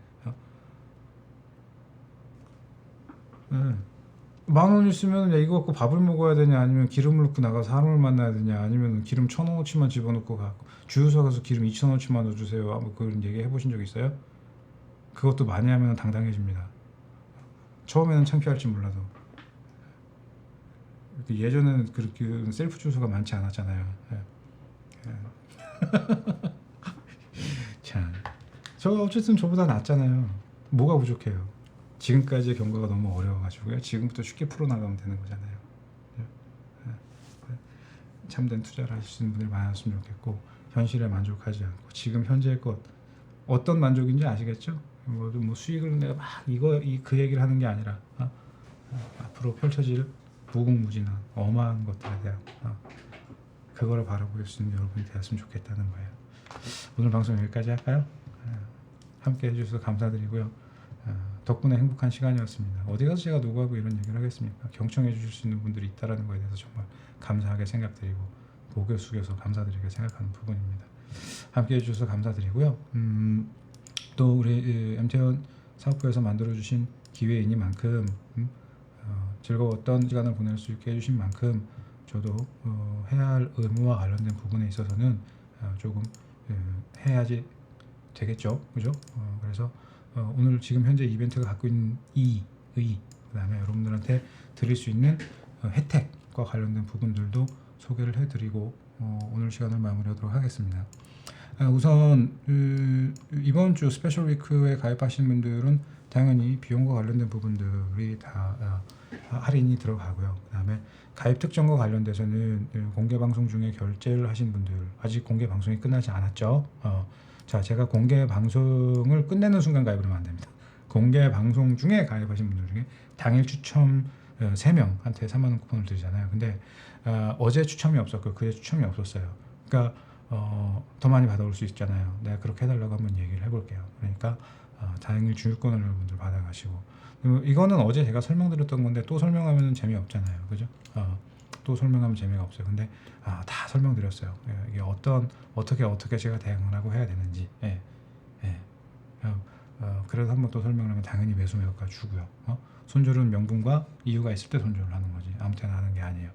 만 원 있으면 야 이거 갖고 밥을 먹어야 되냐 아니면 기름을 넣고 나가 사람을 만나야 되냐 아니면 기름 1,000원어치만 집어넣고 가고 주유소 가서 기름 2,000원어치만 넣어주세요. 뭐 그런 얘기 해보신 적 있어요? 그것도 많이 하면 당당해집니다. 처음에는 창피할지 몰라도 예전에는 그렇게 셀프 주유소가 많지 않았잖아요. 참, 저 어쨌든 저보다 낫잖아요. 뭐가 부족해요? 지금까지의 경과가 너무 어려워가지고요. 지금부터 쉽게 풀어나가면 되는 거잖아요. 참된 투자를 하실 수 있는 분들이 많았으면 좋겠고 현실에 만족하지 않고 지금 현재의 것 어떤 만족인지 아시겠죠? 뭐 수익을 내가 막 그 얘기를 하는 게 아니라 앞으로 펼쳐질 무궁무진한 어마한 것들에 대한 그거를 바라볼 수 있는 여러분이 되었으면 좋겠다는 거예요. 오늘 방송 여기까지 할까요? 함께 해주셔서 감사드리고요. 덕분에 행복한 시간이었습니다. 어디 가서 제가 누구하고 이런 얘기를 하겠습니까? 경청해 주실 수 있는 분들이 있다는 거에 대해서 정말 감사하게 생각드리고 고개 숙여서 감사드리게 생각하는 부분입니다. 함께 해주셔서 감사드리고요. 또 우리 MTN 사업부에서 만들어주신 기회이니만큼 즐거웠던 시간을 보낼 수 있게 해주신 만큼 저도 해야 할 의무와 관련된 부분에 있어서는 조금 해야지 되겠죠, 그죠? 그래서 오늘 지금 현재 이벤트가 갖고 있는 그다음에 여러분들한테 드릴 수 있는 혜택과 관련된 부분들도 소개를 해드리고 오늘 시간을 마무리하도록 하겠습니다. 우선 이번 주 스페셜 위크에 가입하신 분들은 당연히 비용과 관련된 부분들이 다 할인이 들어가고요. 그 다음에 가입 특전과 관련돼서는 공개 방송 중에 결제를 하신 분들 아직 공개 방송이 끝나지 않았죠. 자, 제가 공개 방송을 끝내는 순간 가입을 하면 안 됩니다. 공개 방송 중에 가입하신 분들 중에 당일 추첨 3명한테 3만 원 쿠폰을 드리잖아요. 근데 어제 추첨이 없었고 그제 추첨이 없었어요. 그러니까 더 많이 받아올 수 있잖아요. 내가 그렇게 해달라고 한번 얘기를 해볼게요. 그러니까 당일 주유권을 여러분들 받아가시고 이거는 어제 제가 설명드렸던 건데 또 설명하면 재미없잖아요. 그죠? 또 설명하면 재미가 없어요. 근데 다 설명드렸어요. 이게 어떻게 제가 대응을 하고 해야 되는지. 그래도 한번 또 설명을 하면 당연히 매수매각가 주고요. 손절은 명분과 이유가 있을 때 손절을 하는 거지. 아무 때나 하는 게 아니에요.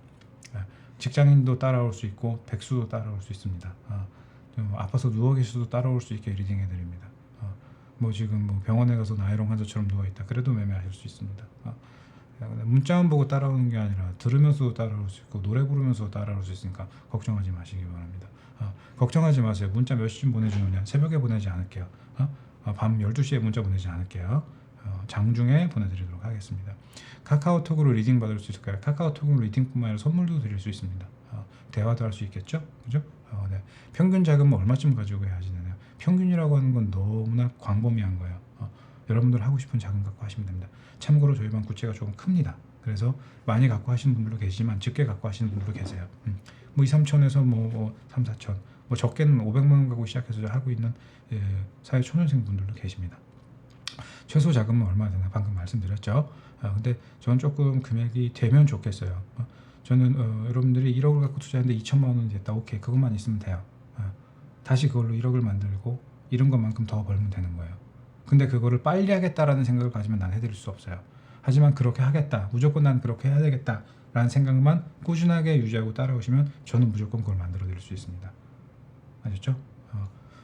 직장인도 따라올 수 있고 백수도 따라올 수 있습니다. 아파서 누워 계셔도 따라올 수 있게 리딩 해드립니다. 지금 병원에 가서 나이롱 환자처럼 누워 있다. 그래도 매매하실 수 있습니다. 문자만 보고 따라오는 게 아니라 들으면서도 따라올 수 있고 노래 부르면서 따라올 수 있으니까 걱정하지 마시기 바랍니다. 걱정하지 마세요. 문자 몇 시쯤 보내주느냐? 새벽에 보내지 않을게요. 밤 12시에 문자 보내지 않을게요. 장중에 보내드리도록 하겠습니다. 카카오톡으로 리딩 받을 수 있을까요? 카카오톡으로 리딩뿐만 아니라 선물도 드릴 수 있습니다. 대화도 할 수 있겠죠? 그죠? 네. 평균 자금은 얼마쯤 가지고 해야지 되나요? 평균이라고 하는 건 너무나 광범위한 거예요. 여러분들 하고 싶은 자금 갖고 하시면 됩니다. 참고로 저희 방 구체가 조금 큽니다. 그래서 많이 갖고 하시는 분들도 계시지만 적게 갖고 하시는 분들도 계세요. 2, 3천에서 3, 4천 적게는 500만 원 갖고 시작해서 하고 있는 사회 초년생 분들도 계십니다. 최소 자금은 얼마 되나 방금 말씀드렸죠. 근데 저는 조금 금액이 되면 좋겠어요. 저는 여러분들이 1억을 갖고 투자했는데 2천만 원이 됐다. 오케이, 그것만 있으면 돼요. 다시 그걸로 1억을 만들고 이런 것만큼 더 벌면 되는 거예요. 근데 그거를 빨리 하겠다라는 생각을 가지면 난 해드릴 수 없어요. 하지만 그렇게 하겠다, 무조건 난 그렇게 해야 되겠다 라는 생각만 꾸준하게 유지하고 따라오시면 저는 무조건 그걸 만들어 드릴 수 있습니다. 아셨죠?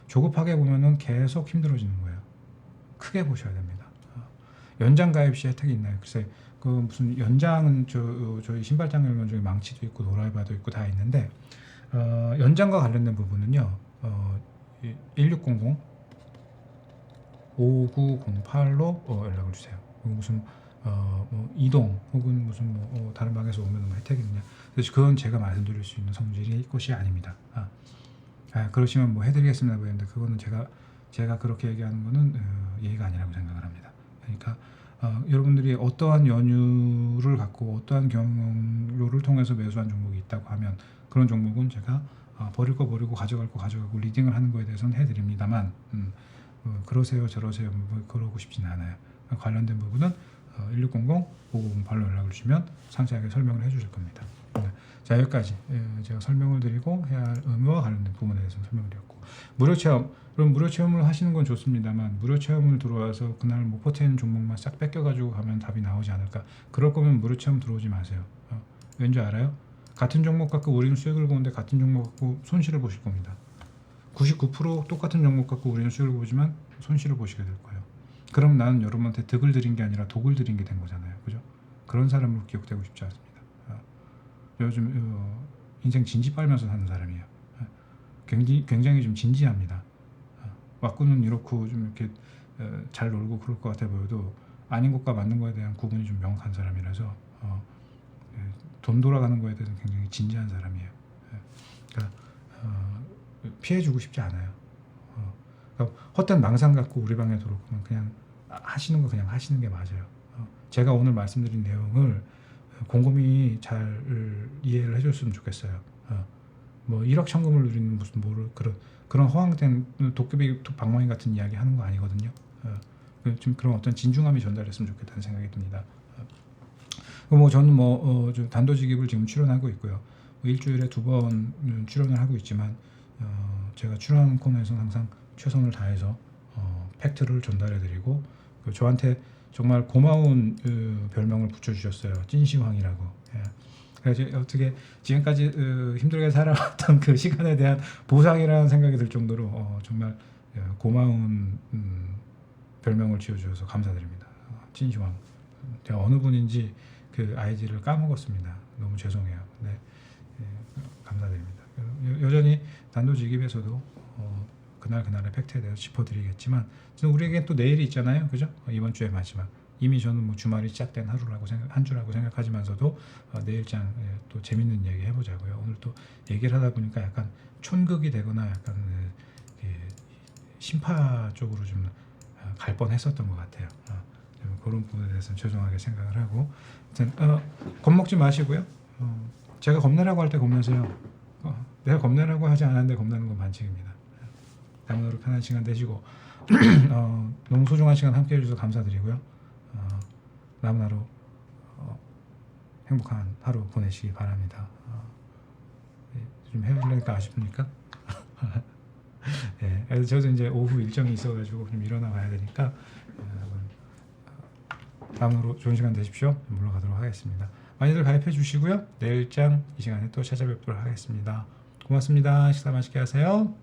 조급하게 보면은 계속 힘들어지는 거예요. 크게 보셔야 됩니다. 연장 가입 시 혜택이 있나요? 글쎄, 그 무슨 연장은 저희 신발장 열면 중에 망치도 있고 노라이바도 있고 다 있는데 연장과 관련된 부분은요, 1600 5908로 연락을 주세요. 무슨 뭐 이동 혹은 무슨 뭐 다른 방에서 오면 뭐 혜택이 있냐? 그래서 그건 제가 말씀드릴 수 있는 성질이 것이 아닙니다. 그러시면 뭐 해드리겠습니다. 그런데 그거는 제가 그렇게 얘기하는 거는 예의가 아니라고 생각을 합니다. 그러니까 여러분들이 어떠한 연유를 갖고 어떠한 경로를 통해서 매수한 종목이 있다고 하면 그런 종목은 제가 버릴 거 버리고 가져갈 거 가져가고 리딩을 하는 거에 대해서는 해드립니다만 그러세요 저러세요 뭐 그러고 싶지는 않아요. 관련된 부분은 1600-5908로 연락을 주시면 상세하게 설명을 해주실 겁니다. 자, 여기까지 제가 설명을 드리고 해야 할 의무와 관련된 부분에 대해서 설명을 드렸고, 무료 체험, 그럼 무료 체험을 하시는 건 좋습니다만 무료 체험을 들어와서 그날 못 버티는 종목만 싹 뺏겨가지고 가면 답이 나오지 않을까. 그럴 거면 무료 체험 들어오지 마세요. 왠지 알아요? 같은 종목 갖고 우리는 수익을 보는데 같은 종목 갖고 손실을 보실 겁니다. 99% 똑같은 종목 갖고 우리는 수익을 보지만 손실을 보시게 될 거예요. 그럼 나는 여러분한테 득을 드린 게 아니라 독을 드린 게 된 거잖아요. 그죠? 그런 사람으로 기억되고 싶지 않습니다. 요즘 인생 진지 빨면서 사는 사람이에요. 굉장히 좀 진지합니다. 왁구는 이렇고 좀 이렇게 잘 놀고 그럴 것 같아 보여도 아닌 것과 맞는 것에 대한 구분이 좀 명확한 사람이라서 돈 돌아가는 거에 대해서 굉장히 진지한 사람이에요. 그러니까 피해주고 싶지 않아요. 그러니까 헛된 망상 갖고 우리 방에 들어오면 그냥 하시는 거 그냥 하시는 게 맞아요. 제가 오늘 말씀드린 내용을 곰곰이 잘 이해를 해줬으면 좋겠어요. 뭐 1억 천금을 누리는 무슨 그런 허황된 도깨비 방망이 같은 이야기 하는 거 아니거든요. 좀 그런 어떤 진중함이 전달했으면 좋겠다는 생각이 듭니다. 뭐 저는 단도직입을 지금 출연하고 있고요. 일주일에 2번 출연을 하고 있지만 제가 출연하는 코너에서는 항상 최선을 다해서 팩트를 전달해드리고 저한테 정말 고마운 별명을 붙여주셨어요. 찐시황이라고. 그래서 어떻게 지금까지 힘들게 살아왔던 그 시간에 대한 보상이라는 생각이 들 정도로 정말 고마운 별명을 지어주셔서 감사드립니다. 찐시황. 제가 어느 분인지 그 아이디를 까먹었습니다. 너무 죄송해요. 네, 감사드립니다. 여전히 단도직입에서도 그날의 팩트에 대해서 짚어드리겠지만 우리에겐 또 내일이 있잖아요. 그죠? 이번 주의 마지막. 이미 저는 뭐 주말이 시작된 한 주라고 생각하지만서도 내일장 또 재밌는 얘기 해보자고요. 오늘 또 얘기를 하다 보니까 약간 촌극이 되거나 약간 심파 쪽으로 좀 갈 뻔했었던 것 같아요. 그런 부분에 대해서는 죄송하게 생각을 하고, 겁먹지 마시고요. 제가 겁내라고 할 때 겁내세요. 내가 겁내라고 하지 않았는데 겁나는 건 반칙입니다. 남은 하루 편한 시간 되시고 너무 소중한 시간 함께 해주셔서 감사드리고요. 남은 하루 행복한 하루 보내시기 바랍니다. 좀 헤어지려니까 아쉽습니까? 네, 그래서 저도 이제 오후 일정이 있어가지고 좀 일어나 봐야 되니까 다음 하루 좋은 시간 되십시오. 물러가도록 하겠습니다. 많이들 가입해 주시고요. 내일장 이 시간에 또 찾아뵙도록 하겠습니다. 고맙습니다. 식사 맛있게 하세요.